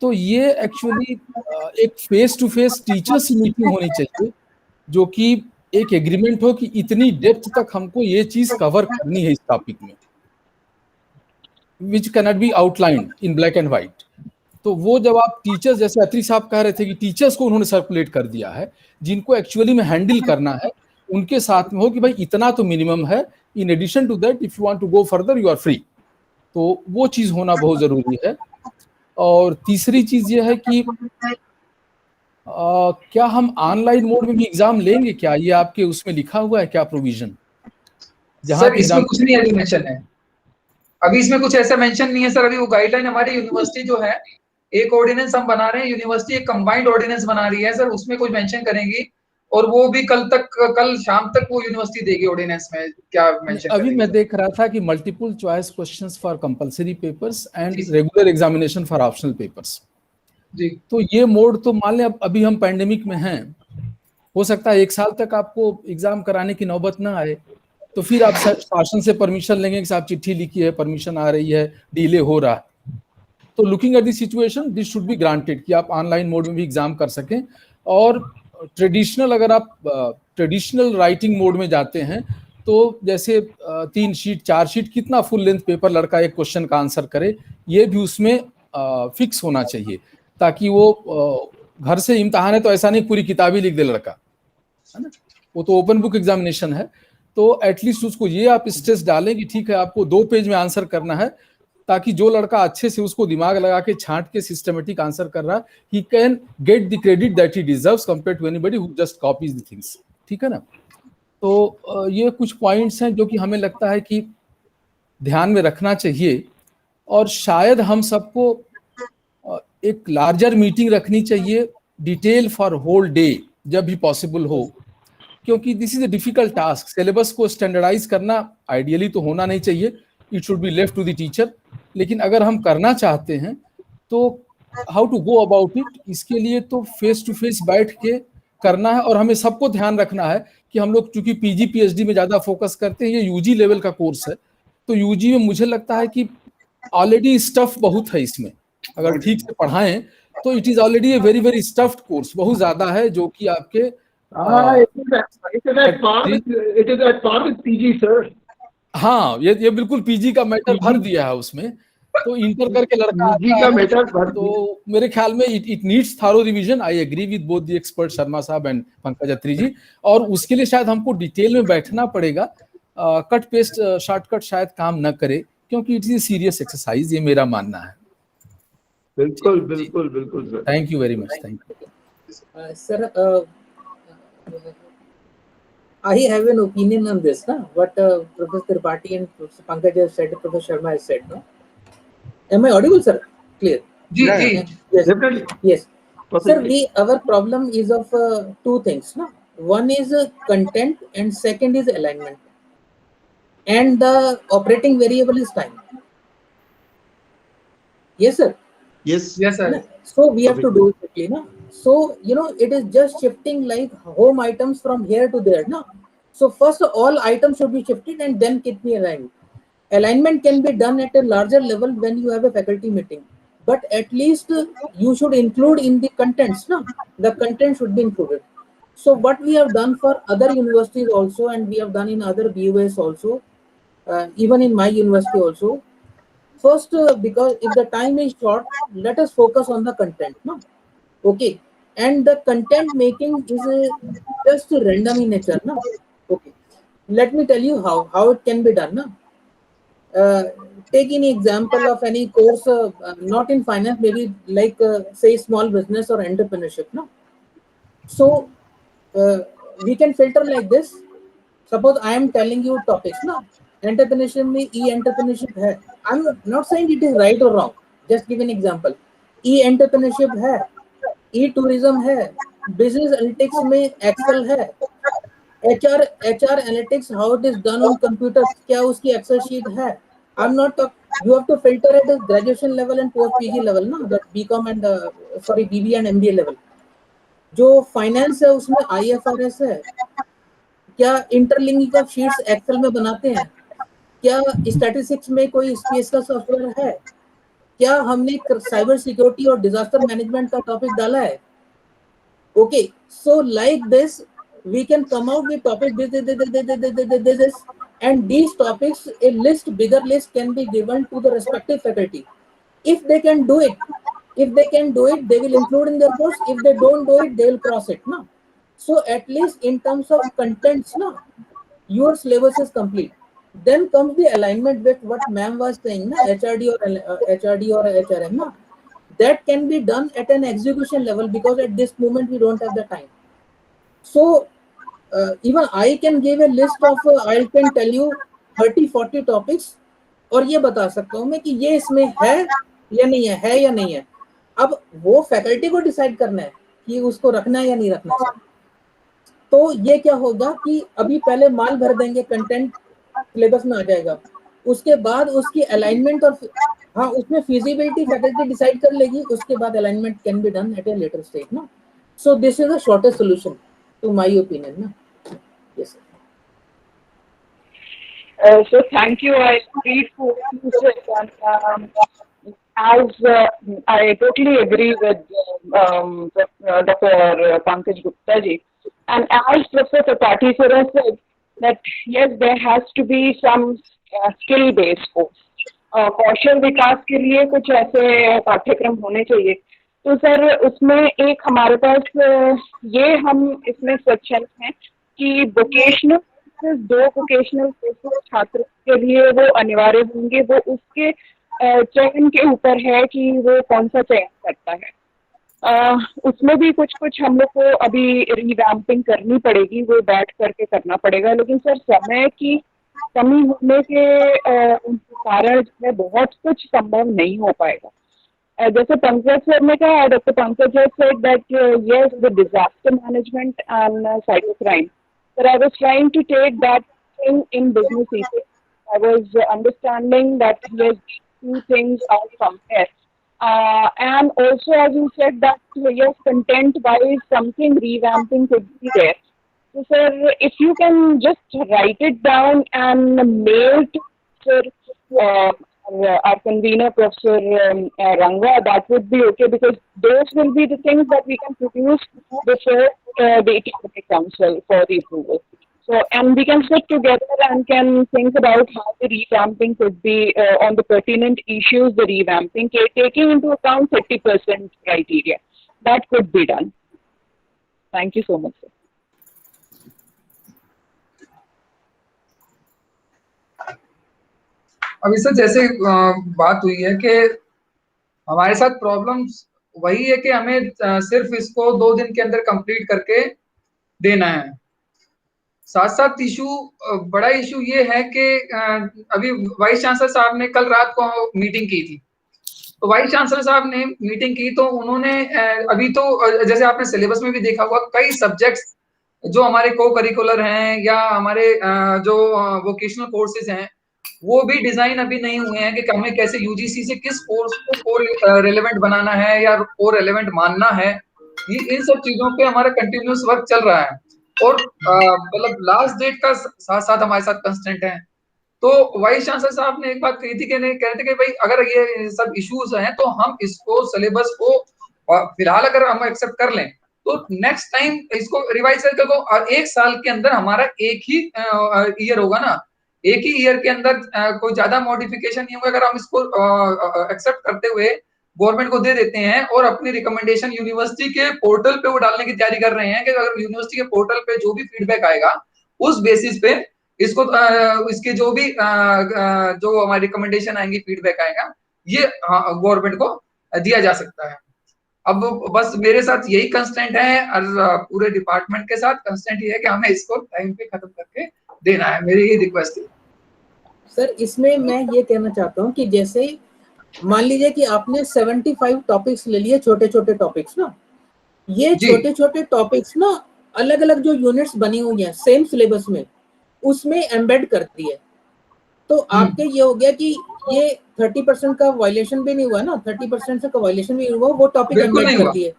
तो ये एक्चुअली एक फेस टू फेस टीचर से मीटिंग होनी चाहिए, जो कि एक एग्रीमेंट हो कि इतनी डेप्थ तक हमको ये चीज कवर करनी है इस टॉपिक में, which cannot be outlined in black and white. तो वो जब आप टीचर्स, जैसे अत्री साहब कह रहे थे कि टीचर्स को उन्होंने सर्कुलेट कर दिया है, जिनको एक्चुअली में हैंडल करना है उनके साथ में हो कि भाई इतना तो मिनिमम है, in addition to that if you want to go further you are free. तो वो चीज होना बहुत जरूरी है। और तीसरी चीज ये है कि क्या हम ऑनलाइन मोड में भी एग्जाम लेंगे क्या? ये आपके उसमें लिखा हुआ है क्या प्रोविजन? सर इसमें कुछ नहीं अभी मेंशन है, अभी इसमें कुछ ऐसा मेंशन नहीं है सर। अभी वो गाइडलाइन हमारी यूनिवर्सिटी जो है, एक ऑर्डिनेंस हम बना रहे हैं, यूनिवर्सिटी एक कंबाइंड ऑर्डिनेंस बना रही है सर, उसमें कुछ मेंशन करेंगी, और वो भी कल शाम तक वो यूनिवर्सिटी देगी ऑर्डिनेंस में क्या मेंशन। अभी मैं देख रहा था कि multiple choice questions for compulsory papers and regular examination for optional papers जी। तो ये मोड तो मान लें अभी हम पैंडेमिक में हैं, हो सकता है 1 साल तक आपको एग्जाम कराने की नौबत ना आए, तो फिर आप शासन से परमिशन लेंगे कि साहब चिट्ठी लिखी है, परमिशन आ रही है, डिले हो रहा है। तो looking at the situation this should be granted कि आप ऑनलाइन मोड में भी एग्जाम कर सकें। और ट्रेडिशनल, अगर आप ट्रेडिशनल राइटिंग मोड में जाते हैं तो जैसे 3 शीट 4 शीट कितना फुल लेंथ पेपर लड़का एक क्वेश्चन का आंसर करे, ये भी उसमें फिक्स होना चाहिए, ताकि वो घर से इम्तिहान है तो ऐसा नहीं पूरी किताब ही लिख दे लड़का, है ना। वो तो ओपन बुक एग्जामिनेशन है, तो एटलीस्ट उसको ये आप स्ट्रेस डालें कि ठीक है आपको 2 पेज में आंसर करना है, ताकि जो लड़का अच्छे से उसको दिमाग लगा के छांट के सिस्टमेटिक आंसर कर रहा है, he can get the credit that he deserves compared to anybody who just copies the things. ठीक है ना। तो ये कुछ पॉइंट्स हैं जो कि हमें लगता है कि ध्यान में रखना चाहिए, और शायद हम सबको एक लार्जर मीटिंग रखनी चाहिए, डिटेल फॉर होल डे जब भी पॉसिबल हो, क्योंकि this is a difficult task. Syllabus को स्टैंडर्डाइज करना आइडियली तो होना नहीं चाहिए, it should be left to the teacher, लेकिन अगर हम करना चाहते हैं तो how to go about it, इसके लिए तो फेस टू फेस बैठ के करना है। और हमें सबको ध्यान रखना है कि हम लोग चूंकि पीजी पीएचडी में ज्यादा फोकस करते हैं, ये यूजी लेवल का कोर्स है, तो यूजी में मुझे लगता है कि ऑलरेडी स्टफ बहुत है इसमें, अगर ठीक से पढ़ाएं तो it is already a very very stuffed course, बहुत ज्यादा है, जो कि आपके it is at par with PG sir. हाँ, ये बिल्कुल पीजी का मैटर भर दिया है उसमें। तो इंटर करके लड़का पीजी का मैटर भर, तो मेरे ख्याल में it needs thorough revision. I agree with both the expert Sharma साहब एंड पंकज अत्री जी, और उसके लिए शायद हमको डिटेल में बैठना पड़ेगा। कट पेस्ट शॉर्टकट शायद काम न करे, क्योंकि इट इज सीरियस एक्सरसाइज, ये मेरा मानना है। बिल्कुल बिल्कुल बिल्कुल sir. Thank you very much. Thank you sir. I have an opinion on this, na? What Professor Tripathi and Professor Pankaj have said, Professor Sharma has said, no? Am I audible, sir? Clear? Yes. Definitely. Yes. Perfectly. Sir, our problem is of 2 things, no? One is content and second is alignment. And the operating variable is time. Yes, sir? Yes. Yes sir. So we have to do it quickly, no? So, it is just shifting like home items from here to there, no? So first all items should be shifted and then get me aligned. Alignment can be done at a larger level when you have a faculty meeting. but at least you should include in the contents, no? The content should be included. So what we have done for other universities also, and we have done in other BUS also, even in my university also. First, because if the time is short, let us focus on the content, no? Okay, and the content making is just random in nature, no? Okay, let me tell you how it can be done, no? Take any example of any course, not in finance, maybe like say small business or entrepreneurship, no? So we can filter like this. Suppose I am telling you topics, no? Entrepreneurship में e-entrepreneurship है. I'm not saying it is right or wrong. Just give an example. E-entrepreneurship है, e-tourism है, business analytics में Excel है, HR analytics how it is done on computer, क्या उसकी Excel sheet है. I'm not talking. You have to filter at the graduation level and post PG level, ना? That BCom and BBA and MBA level. जो finance है उसमें IFRS है, क्या interlinking of sheets Excel में बनाते हैं, क्या स्टैटिस्टिक्स में कोई स्पेस का सॉफ्टवेयर है, क्या हमने साइबर सिक्योरिटी और डिजास्टर मैनेजमेंट का टॉपिक डाला है. Okay, so like this we can come out with topic this and these topics, a list, bigger list can be given to the respective faculty. If they can do it, they will include in their course. If they don't do it, they will cross it, no? So at least in terms of contents, no, your syllabus is complete. Then comes the alignment with what ma'am was saying, no? HRD or HRM, no? That can be done at an execution level, because at this moment we don't have the time. So even I can give a list of, I can tell you 30-40 topics, और ये बता सकता हूँ मैं कि ये इसमें है या नहीं है या नहीं है. अब वो फैकल्टी को डिसाइड करना है कि उसको रखना है या नहीं रखना है. तो ये क्या होगा कि अभी पहले माल भर देंगे, कंटेंट सिलेबस में आ जाएगा, उसके बाद उसकी अलाइनमेंट और हाँ उसमें फिजिबिलिटी फैकल्टी डिसाइड कर लेगी, उसके बाद alignment can be done at a later stage, ना. So this is the shortest solution to my opinion, no? Yes, sir. So thank you. I agreed to what you said. I totally agree with Dr. Pankaj Gupta ji. And as Professor Tripathi sir has said, that yes, there has to be some skill-based course. कौशल विकास के लिए कुछ ऐसे पाठ्यक्रम होने चाहिए. तो sir उसमें एक हमारे पास ये हम इसमें सेक्शन है कि वोकेशनल, 2 वोकेशनल कोर्सेज छात्र के लिए वो अनिवार्य होंगे. वो उसके चयन के ऊपर है कि वो कौन सा चयन करता है. उसमें भी कुछ हम लोग को अभी रिवैम्पिंग करनी पड़ेगी, वो बैठ करके करना पड़ेगा. लेकिन सर समय की कमी होने के कारण जो है बहुत कुछ संभव नहीं हो पाएगा. जैसे पंकज सर ने कहा, doctor Pankaj has said that yes, the disaster management and cybercrime. But I was trying to take that thing in business ethics. I was understanding that yes, these 2 things are somewhere. And also, as you said, that yes, content-wise, something revamping could be there. So, sir, if you can just write it down and mail to sir, our convener, Professor Ranga, that would be okay, because those will be the things that we can produce before the Academic Council for the approval. So, and we can sit together and can think about how the revamping could be on the pertinent issues, the revamping, taking into account 30% criteria. That could be done. Thank you so much, sir. अभी sir जैसे बात हुई है कि हमारे साथ problems वही है कि हमें सिर्फ इसको 2 दिन के अंदर कंप्लीट करके देना है. साथ साथ बड़ा इशू ये है कि अभी वाइस चांसलर साहब ने कल रात को मीटिंग की थी. तो वाइस चांसलर साहब ने मीटिंग की तो उन्होंने अभी तो जैसे आपने सिलेबस में भी देखा होगा, कई सब्जेक्ट्स जो हमारे को करिकुलर हैं या हमारे जो वोकेशनल कोर्सेज हैं वो भी डिजाइन अभी नहीं हुए हैं कि हमें कैसे यूजीसी से किस कोर्स को रेलेवेंट बनाना है या को रेलेवेंट मानना है. इन सब चीजों पे हमारा कंटिन्यूस वर्क चल रहा है और मतलब लास्ट डेट का साथ साथ हमारे साथ कंस्टेंट है. तो वाइस चांसलर साहब ने एक बात कही थी, कह रहे थे कि भाई अगर ये सब इश्यूज हैं तो हम इसको सिलेबस को फिलहाल अगर हम एक्सेप्ट कर लें तो नेक्स्ट टाइम इसको रिवाइज करके तो एक साल के अंदर हमारा एक ही ईयर होगा ना, एक ही ईयर के अंदर कोई ज्यादा मॉडिफिकेशन नहीं होगा। अगर हम इसको एक्सेप्ट करते हुए गवर्नमेंट को दे देते हैं और अपनी रिकमेंडेशन यूनिवर्सिटी के पोर्टल पे वो डालने की तैयारी कर रहे हैं कि अगर यूनिवर्सिटी के पोर्टल पे जो भी फीडबैक आएगा उस बेसिस पे इसको इसके जो भी जो हमारी रिकमेंडेशन आएंगी, फीडबैक आएगा, ये गवर्नमेंट को दिया जा सकता है। अब बस मेरे साथ यही कंस्टेंट है और पूरे डिपार्टमेंट के साथ कंस्टेंट ये है कि हमें इसको टाइम पे खत्म करके देना है, मेरी ये रिक्वेस्ट है। सर इसमें मैं ये कहना चाहता हूँ कि जैसे मान लीजिए कि आपने 75 टॉपिक्स ले लिए, छोटे छोटे टॉपिक्स ना, ये छोटे छोटे टॉपिक्स ना अलग अलग जो यूनिट्स बनी हुई हैं सेम सिलेबस में, उसमें एम्बेड कर दिए, तो आपके ये हो गया कि ये 30% का वायलेशन भी नहीं हुआ ना, 30% से का वायलेशन भी नहीं हुआ, वो टॉपिक एम्बेड कर दिए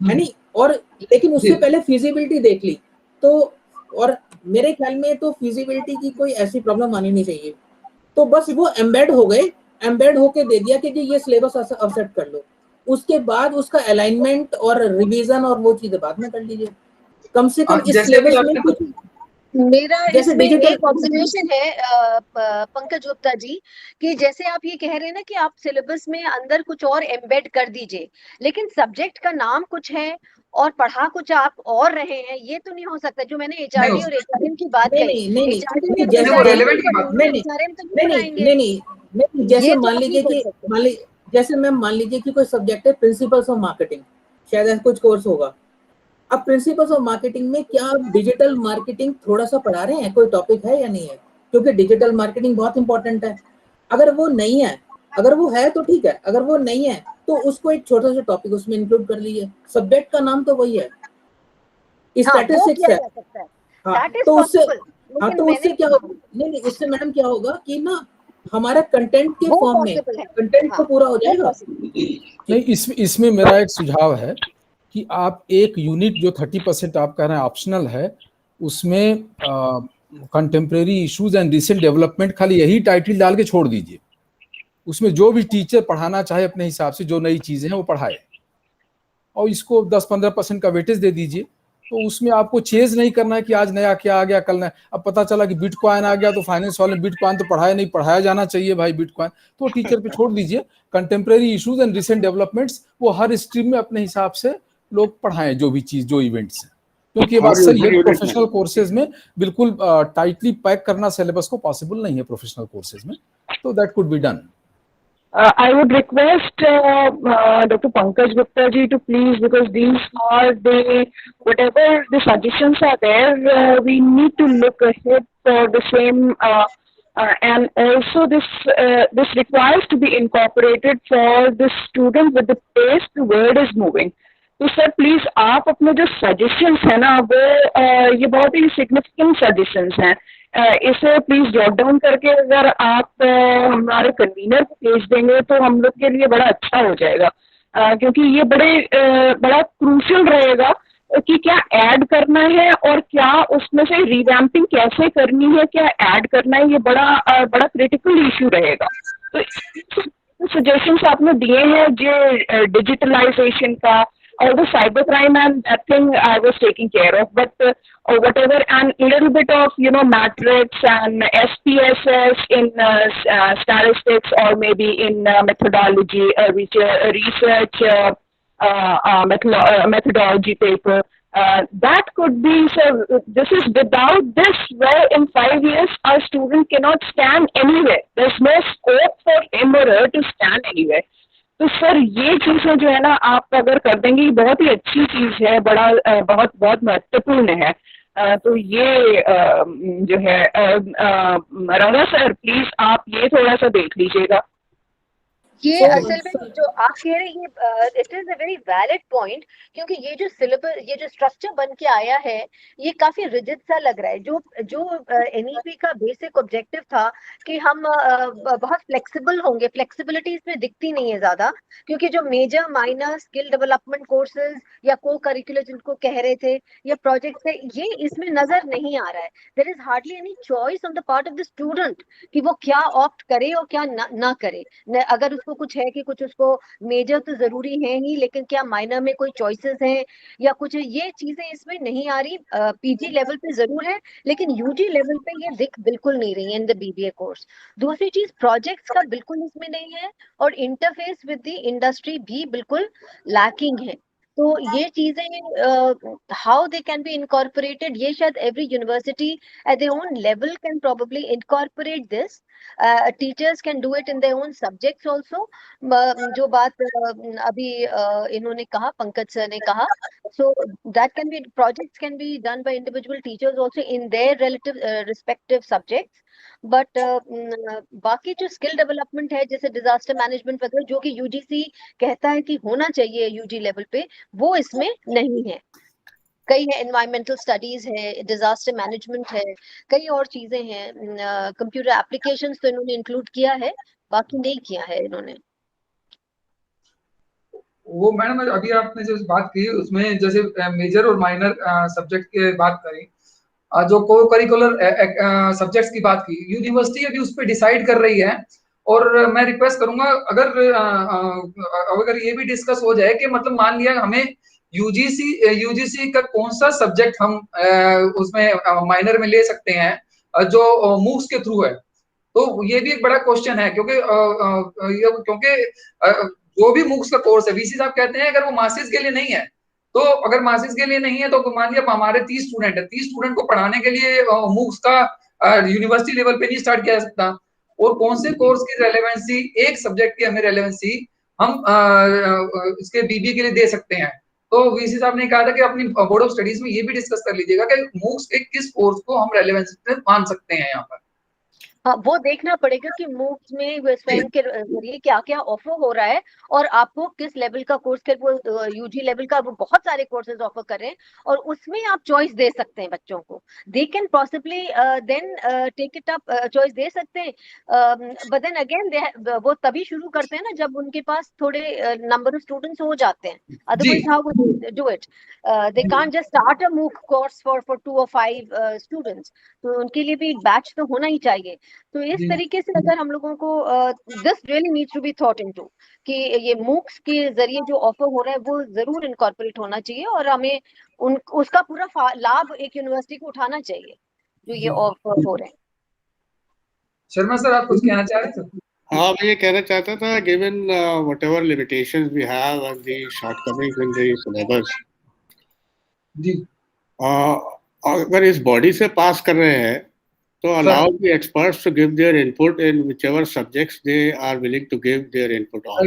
है नहीं। और लेकिन उससे पहले फिजिबिलिटी देख ली तो, और मेरे ख्याल में तो फिजिबिलिटी की कोई ऐसी प्रॉब्लम आनी नहीं चाहिए, तो बस वो एम्बेड हो गए, एम्बेड होके दे दिया कि ये सिलेबस अब सेट कर लो, उसके बाद उसका अलाइनमेंट और रिवीजन और वो चीजें बाद में कर लीजिए, कम से कम इस सिलेबस में कुछ। मेरा जैसे इसमें डिजिटल एक ऑब्जर्वेशन है पंकज गुप्ता जी, कि जैसे आप ये कह रहे हैं ना कि आप सिलेबस में अंदर कुछ और एम्बेड कर दीजिए, लेकिन सब्जेक्ट का नाम कुछ है और पढ़ा कुछ आप और रहे हैं, ये तो नहीं हो सकता। जो मैंने एचआरडी और एचआरएम की बात कही, जैसे मान लीजिए कि कोई सब्जेक्ट है प्रिंसिपल्स ऑफ मार्केटिंग, शायद ऐसा कुछ कोर्स होगा। अब प्रिंसिपल्स ऑफ मार्केटिंग में क्या आप डिजिटल मार्केटिंग थोड़ा सा पढ़ा रहे हैं, कोई टॉपिक है या नहीं है, क्योंकि डिजिटल मार्केटिंग बहुत इंपॉर्टेंट है। अगर वो नहीं है, अगर वो है तो ठीक है, अगर वो नहीं है तो उसको एक छोटा सा टॉपिक उसमें इंक्लूड कर लीजिए, सब्जेक्ट का नाम तो वही है, स्टैटिस्टिक्स है। हाँ, तो उससे क्या होगा, नहीं उससे मैडम क्या होगा कि ना हमारा कंटेंट के फॉर्म में कंटेंट तो पूरा हो जाएगा। नहीं, इसमें मेरा एक सुझाव है कि आप एक यूनिट जो 30% आप कह रहे हैं ऑप्शनल है, उसमें contemporary issues and recent development खाली यही टाइटल डाल के छोड़ दीजिए। उसमें जो भी टीचर पढ़ाना चाहे अपने हिसाब से जो नई चीजें हैं वो पढ़ाए, और इसको 10-15% का वेटेज दे दीजिए। तो उसमें आपको चेंज नहीं करना है कि आज नया क्या आ गया कल नया। अब पता चला कि बिटकॉइन आ गया तो फाइनेंस वाले बिटकॉइन तो पढ़ाया नहीं, पढ़ाया जाना चाहिए भाई बिटकॉइन, तो टीचर पे छोड़ दीजिए। Contemporary issues and recent developments वो हर स्ट्रीम में अपने हिसाब से लोग पढ़ाएं, जो भी चीज जो इवेंट्स है, क्योंकि ये बात सही है प्रोफेशनल कोर्सेज में बिल्कुल टाइटली पैक करना सिलेबस को पॉसिबल नहीं है प्रोफेशनल कोर्सेज में, तो that could be done. I would request Dr. Pankaj Gupta ji to please, because these are whatever the suggestions are there, we need to look ahead for the same, and also this requires to be incorporated for the student with the pace the world is moving. तो sir please आप अपने जो suggestions है ना वो ये बहुत ही significant suggestions हैं, इसे प्लीज जॉट डाउन करके अगर आप हमारे कन्वीनर को भेज देंगे तो हम लोग के लिए बड़ा अच्छा हो जाएगा, क्योंकि ये बड़ा क्रूशियल रहेगा कि क्या ऐड करना है और क्या उसमें से रिवैम्पिंग कैसे करनी है, क्या ऐड करना है, ये बड़ा क्रिटिकल इशू रहेगा। तो सजेशंस आपने दिए हैं जो डिजिटलाइजेशन का, all the cyber crime and that thing I was taking care of, but whatever, and little bit of matrix and SPSS in statistics, or maybe in methodology, research methodology paper, that could be. So this is, without this, where in 5 years our student cannot stand anywhere, there's no scope for him or her to stand anywhere. तो sir ये चीजें जो है ना आप अगर कर देंगे बहुत ही अच्छी चीज है, बहुत बहुत महत्वपूर्ण है। तो ये जो है रंगा सर प्लीज आप ये थोड़ा सा देख लीजिएगा। ये So, असल में जो आप कह रहे हैं ये it is a very valid point, क्योंकि ये जो सिलेबस, ये जो स्ट्रक्चर बन के आया है, ये काफी रिजिड सा लग रहा है। जो जो एनईपी का बेसिक ऑब्जेक्टिव था कि हम बहुत फ्लेक्सिबल होंगे, फ्लेक्सिबिलिटी इसमें दिखती नहीं है ज्यादा, क्योंकि जो major minor skill development courses या को करिकुलर जिनको कह रहे थे या प्रोजेक्ट्स है, ये इसमें नजर नहीं आ रहा है। There is hardly any choice on the part of the student कि वो क्या ऑप्ट करे और क्या ना करे। अगर उसको कुछ है कि कुछ उसको मेजर तो जरूरी है ही, लेकिन क्या माइनर में कोई चॉइसेस हैं या कुछ, ये चीजें इसमें नहीं आ रही। पीजी लेवल पे जरूर है, लेकिन यूजी लेवल पे ये दिख बिल्कुल नहीं रही है इन द बीबीए कोर्स। दूसरी चीज, प्रोजेक्ट्स का बिल्कुल इसमें नहीं है, और इंटरफेस विद द इंडस्ट्री भी बिल्कुल लैकिंग है। तो ये चीजें how they can be incorporated, ये शायद every university eight their own level can probably incorporate this. Teachers can do it in their own subjects also. जो बात अभी इन्होंने कहा, पंकज सर ने कहा, so that can be, projects can be done by individual teachers also in their relative respective subjects, but बाकी जो skill development है, जैसे डिजास्टर मैनेजमेंट वगैरह, जो कि यूजीसी कहता है कि होना चाहिए यूजी लेवल पे, वो इसमें नहीं है। कई है, एनवायरमेंटल स्टडीज है, डिजास्टर मैनेजमेंट है, कई और चीजें हैं। कंप्यूटर एप्लीकेशंस तो इन्होंने इंक्लूड किया है, बाकी नहीं किया है इन्होंने। वो मैडम अभी आपने जो बात की उसमें जैसे मेजर और माइनर सब्जेक्ट की बात करी, जो को करिकुलर सब्जेक्ट्स की बात की, यूनिवर्सिटी अभी उस पर डिसाइड कर रही है। और मैं रिक्वेस्ट करूंगा, अगर ये भी डिस्कस हो जाए कि मतलब मान लिया हमें यूजीसी का कौन सा सब्जेक्ट हम उसमें माइनर में ले सकते हैं जो मूक्स के थ्रू है, तो ये भी एक बड़ा क्वेश्चन है। क्योंकि जो भी मूक्स का कोर्स है, वीसी साहब कहते हैं अगर वो मास्टर्स के लिए नहीं है, तो अगर मास्टर्स के लिए नहीं है तो मान लिया हमारे 30 स्टूडेंट है, 30 स्टूडेंट को पढ़ाने के लिए मूक्स का यूनिवर्सिटी लेवल पे नहीं स्टार्ट किया जा सकता। और कौन से कोर्स की रेलेवेंसी, एक सब्जेक्ट की हमें रेलेवेंसी हम इसके बीबी के लिए दे सकते हैं। तो वीसी साहब ने कहा था कि अपनी बोर्ड ऑफ स्टडीज में ये भी डिस्कस कर लीजिएगा कि मूक्स के किस कोर्स को हम रेलेवेंसी मान सकते हैं यहाँ पर। हाँ, वो देखना पड़ेगा कि मूक्स में स्वयं के जरिए क्या क्या ऑफर हो रहा है, और आपको किस लेवल का कोर्स कर, वो यूजी लेवल का वो बहुत सारे कोर्सेज ऑफर कर रहे हैं, और उसमें आप चॉइस दे सकते हैं बच्चों को। They can possibly then take it up, choice दे सकते हैं। बट देन अगेन वो तभी शुरू करते हैं ना जब उनके पास थोड़े नंबर ऑफ स्टूडेंट्स हो जाते हैं, otherwise how would do it. They can't just start a मूक कोर्स फॉर 2 or 5 स्टूडेंट्स, तो उनके लिए भी बैच तो होना ही चाहिए। तो इस तरीके से अगर हम लोगों को this really needs to be thought into कि ये मूक्स के जरिए जो ऑफर हो रहा है वो जरूर इनकॉर्पोरेट होना चाहिए, और हमें उसका पूरा लाभ एक यूनिवर्सिटी को उठाना चाहिए जो ये ऑफर हो रहे हैं। शर्मा सर, आप कुछ कहना चाह रहे थे? हाँ, मैं ये कहना चाहता था, given whatever limitations we have and the shortcomings in the syllabus, जी, अगर इस बॉडी से पास कर रहे हैं तो allow the experts to give their input in whichever subjects they are willing to give their input on.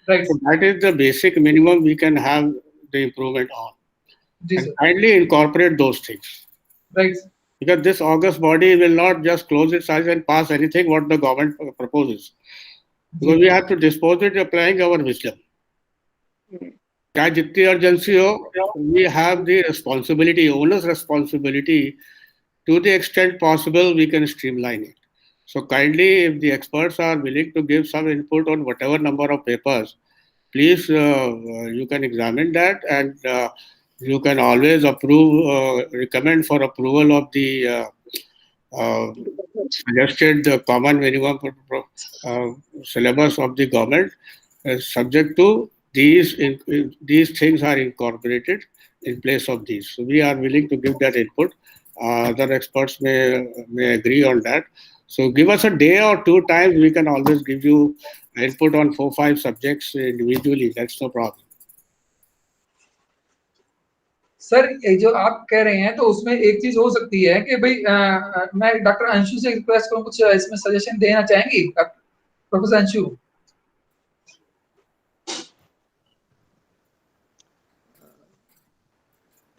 Right. So that is the basic minimum we can have the improvement on. Yes, and kindly incorporate those things. Right. Because this august body will not just close its eyes and pass anything what the government proposes. Because we have to dispose it applying our wisdom. चाहे जितनी urgency हो, we have the responsibility, owner's responsibility. To the extent possible, we can streamline it. So kindly, if the experts are willing to give some input on whatever number of papers, please, you can examine that, and you can always recommend for approval of the suggested common minimum syllabus of the government, subject to these things are incorporated in place of these. So we are willing to give that input. Other experts may agree on that. So give us a day or 2 times. We can always give you input on 4-5 subjects individually. That's no problem. Sir, जो आप कह रहे हैं तो उसमें एक चीज हो सकती है कि भाई मैं डॉक्टर अंशु से रिक्वेस्ट करूं, कुछ इसमें सजेशन देना चाहेंगी प्रोफेसर अंशु?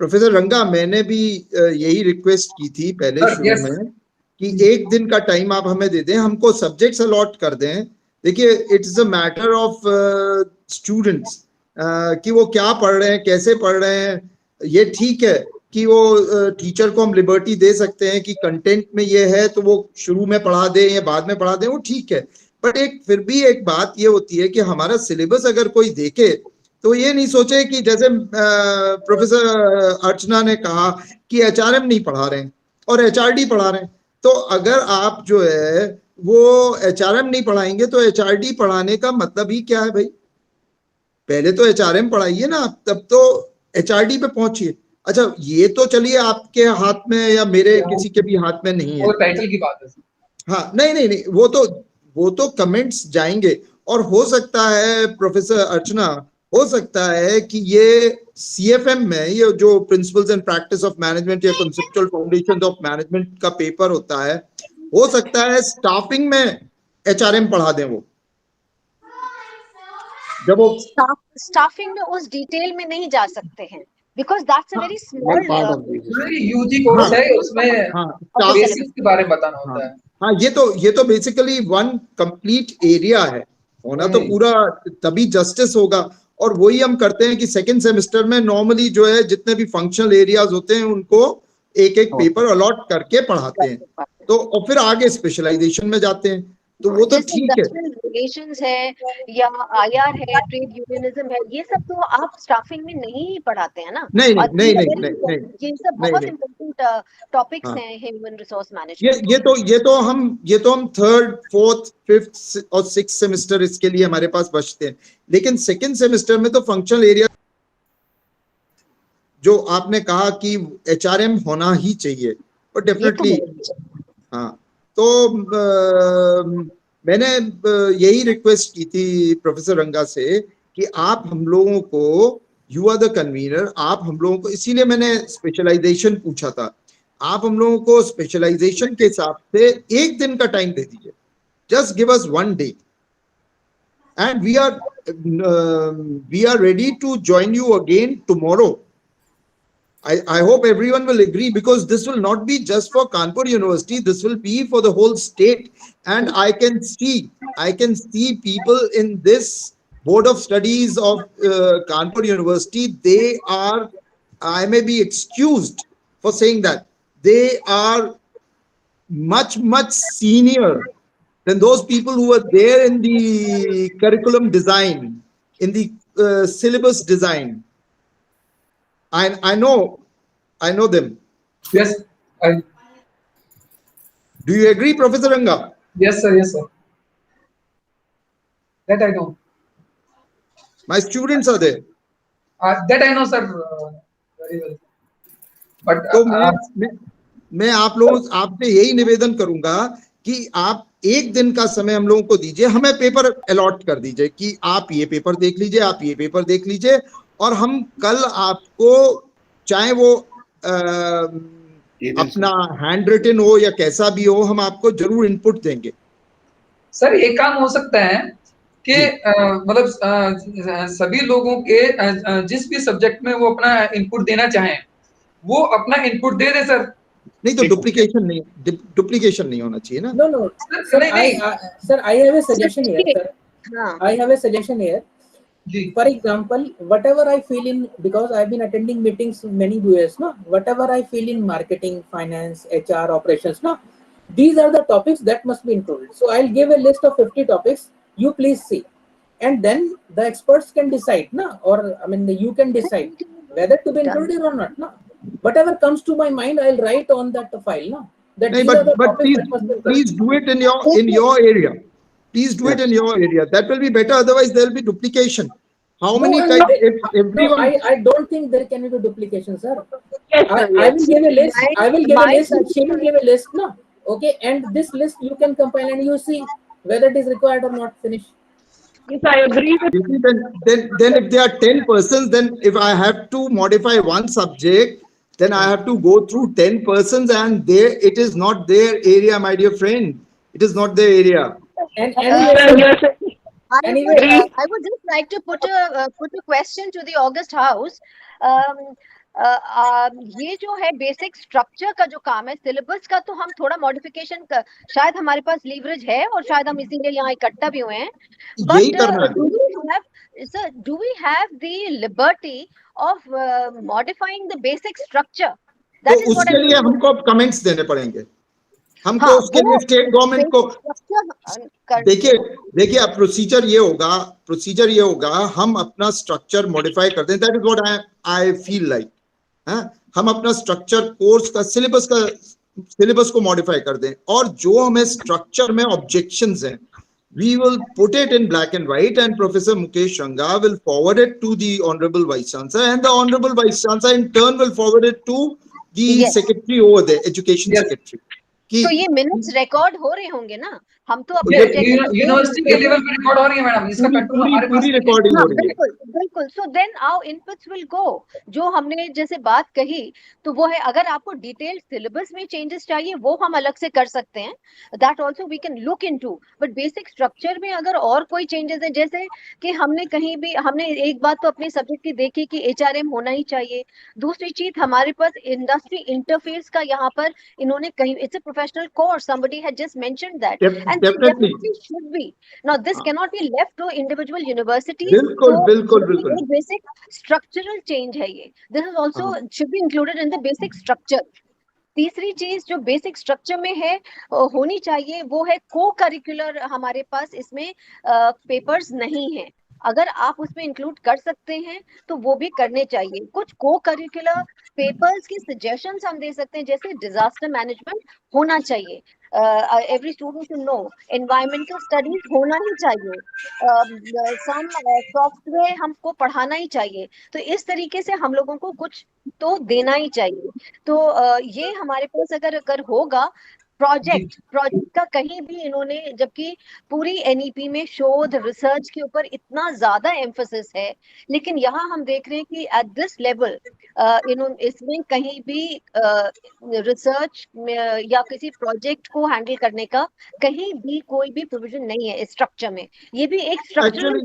प्रोफेसर रंगा, मैंने भी यही रिक्वेस्ट की थी पहले शुरू में कि एक दिन का टाइम आप हमें दे दें, हमको सब्जेक्ट्स अलॉट कर दें, देखिए, it's a matter of students कि वो क्या पढ़ रहे हैं, कैसे पढ़ रहे हैं। ये ठीक है कि वो टीचर को हम लिबर्टी दे सकते हैं कि कंटेंट में ये है तो वो शुरू में पढ़ा दें या बाद में पढ़ा दें, वो ठीक है। बट एक फिर भी एक बात ये होती है कि हमारा सिलेबस अगर कोई देखे तो ये नहीं सोचे कि जैसे प्रोफेसर अर्चना ने कहा कि एचआरएम नहीं पढ़ा रहे हैं और एचआरडी पढ़ा रहे हैं। तो अगर आप जो है वो एचआरएम नहीं पढ़ाएंगे तो एचआरडी पढ़ाने का मतलब ही क्या है भाई? पहले तो एचआरएम पढ़ाइए ना, तब तो एचआरडी पे पहुंचिए। अच्छा, ये तो चलिए आपके हाथ में या मेरे किसी के भी हाथ में नहीं है, वो टाइटल की बात है। हाँ, नहीं, वो तो कमेंट्स जाएंगे। और हो सकता है प्रोफेसर अर्चना, हो सकता है कि ये सीएफएम में ये जो principles and practice of management या कंसेप्चुअल फाउंडेशंस ऑफ मैनेजमेंट का पेपर होता है, हो सकता है स्टाफिंग में एचआरएम पढ़ा दें वो। जब वो स्टाफिंग में उस डिटेल में नहीं जा सकते हैं because that's a very small UG course है, उसमें बेसिक्स के बारे में बताना होता है। हाँ, ये तो बेसिकली वन कंप्लीट एरिया है, होना तो पूरा तभी जस्टिस होगा। और वही हम करते हैं कि सेकंड सेमेस्टर में नॉर्मली जो है जितने भी फंक्शनल एरियाज होते हैं उनको एक एक पेपर अलॉट करके पढ़ाते हैं, तो और फिर आगे स्पेशलाइजेशन में जाते हैं, तो वो तो ठीक है। रिलेशंस है या आईआर है, ट्रेड यूनियनिज्म है, ये सब तो आप स्टाफिंग में नहीं पढ़ाते हैं ना। नहीं, ये सब बहुत इम्पोर्टेंट टॉपिक्स हैं ह्यूमन रिसोर्स मैनेजमेंट। ये तो हम थर्ड, फोर्थ, फिफ्थ और सिक्स सेमेस्टर इसके लिए हमारे पास बचते हैं। लेकिन सेकंड सेमेस्टर में तो फंक्शनल एरिया जो आपने कहा कि एचआरएम होना ही चाहिए, और डेफिनेटली हाँ। तो मैंने यही रिक्वेस्ट की थी प्रोफेसर रंगा से कि आप हम लोगों को, यू आर द कन्वीनर, आप हम लोगों को, इसीलिए मैंने स्पेशलाइजेशन पूछा था, आप हम लोगों को स्पेशलाइजेशन के हिसाब से एक दिन का टाइम दे दीजिए। Just give us one day and we are ready to join you again tomorrow. I hope everyone will agree, because this will not be just for Kanpur University, this will be for the whole state. And I can see people in this board of studies of Kanpur University, they are, I may be excused for saying that, they are much senior than those people who were there in the curriculum design, in the syllabus design. I know them. Yes. Do you agree, Professor Ranga? Yes, sir. That I know. My students are there. That I know, sir. Very well. But तो मैं आप लोगों आपसे यही निवेदन करूंगा कि आप एक दिन का समय हम लोगों को दीजिए, हमें पेपर अलॉट कर दीजिए कि आप ये पेपर देख लीजिए, आप ये पेपर देख लीजिए, और हम कल आपको, चाहे वो अपना हैंड रिटन हो या कैसा भी हो, हम आपको जरूर इनपुट देंगे। सर, एक काम हो सकता है कि मतलब सभी लोगों के जिस भी सब्जेक्ट में वो अपना इनपुट देना चाहें, वो अपना इनपुट दे दे सर। नहीं तो डुप्लीकेशन नहीं होना चाहिए ना। No, sir, I have a suggestion here, sir. I have a suggestion here. For example, whatever I feel in, because I've been attending meetings many years, no, whatever I feel in marketing, finance, HR, operations, no, these are the topics that must be included. So I'll give a list of 50 topics. You please see, and then the experts can decide, no, or I mean you can decide whether to be included or not, no. Whatever comes to my mind, I'll write on that file, no. That but please do it in your area. Please do it in your area. That will be better. Otherwise, there will be duplication. How many times? Everyone. I don't think there can be duplication, sir. Yes, I will give a list. I will give a list. She will give a list, no? Okay, and this list you can compile and you see whether it is required or not. Finish. Yes, I agree with you. Then if there are 10 persons, then if I have to modify one subject, then I have to go through 10 persons, and it is not their area, my dear friend. It is not their area. And I would just like to put a question to the August House. ये जो है basic structure का जो काम है, syllabus का तो हम थोड़ा मॉडिफिकेशन शायद हमारे पास लीवरेज है और शायद हम इसीलिए यहाँ इकट्ठा भी हुए हैं, यही करना है। do we have the liberty of modifying the basic structure? तो उसके लिए हमको अब कमेंट्स देने पड़ेंगे, हमको हाँ, उसके लिए स्टेट गवर्नमेंट को देखिए अब प्रोसीजर ये होगा हम अपना स्ट्रक्चर मॉडिफाई कर दें। That is what I feel like. हम अपना स्ट्रक्चर कोर्स का सिलेबस को मॉडिफाई कर दें, और जो हमें स्ट्रक्चर में ऑब्जेक्शंस हैं we will put it in black and white, and Professor Mukesh Ranga will forward it to the Honorable Vice Chancellor, and the Honorable Vice Chancellor in turn will forward it to the Secretary over there, Education Secretary. तो ये minutes record हो रहे होंगे ना, हम तो university के level पे रिकॉर्ड हो रही है मैडम, इसका कंट्रोल हमारे पास पूरी रिकॉर्डिंग हो रही है। बिल्कुल। So then our inputs will go, जो हमने जैसे बात कही तो वो है, अगर आपको डिटेल सिलेबस में चेंजेस चाहिए वो हम अलग से कर सकते हैं, that also we can look into, but basic structure में अगर और कोई चेंजेस है, जैसे कि हमने कहीं भी हमने एक बात तो अपने सब्जेक्ट की देखी कि HRM होना ही चाहिए। दूसरी चीज हमारे पास इंडस्ट्री इंटरफेस का यहाँ पर इन्होंने कहीं, it's a professional course, somebody had just mentioned that, and definitely should be. Now this cannot be left to individual universities. बिल्कुल basic structural change है ये, this is also should be included in the basic structure. तीसरी चीज जो basic structure में है होनी चाहिए वो है को करिकुलर, हमारे पास इसमें पेपर्स नहीं है, अगर आप उसमें इंक्लूड कर सकते हैं तो वो भी करने चाहिए। कुछ को करिकुलर पेपर्स की सजेशंस हम दे सकते हैं, जैसे डिजास्टर मैनेजमेंट होना चाहिए, every student should know, environmental studies होना ही चाहिए, सम सॉफ्टवेयर हमको पढ़ाना ही चाहिए। तो इस तरीके से हम लोगों को कुछ तो देना ही चाहिए। तो ये हमारे पास अगर होगा प्रोजेक्ट का कहीं भी इन्होंने, जबकि पूरी NEP में शोध रिसर्च के ऊपर इतना ज्यादा एम्फोसिस है, लेकिन यहाँ हम देख रहे हैं कि एट दिस लेवल इसमें कहीं भी रिसर्च या किसी प्रोजेक्ट को हैंडल करने का कहीं भी कोई भी प्रोविजन नहीं है इस स्ट्रक्चर में। ये भी एक स्ट्रक्चरल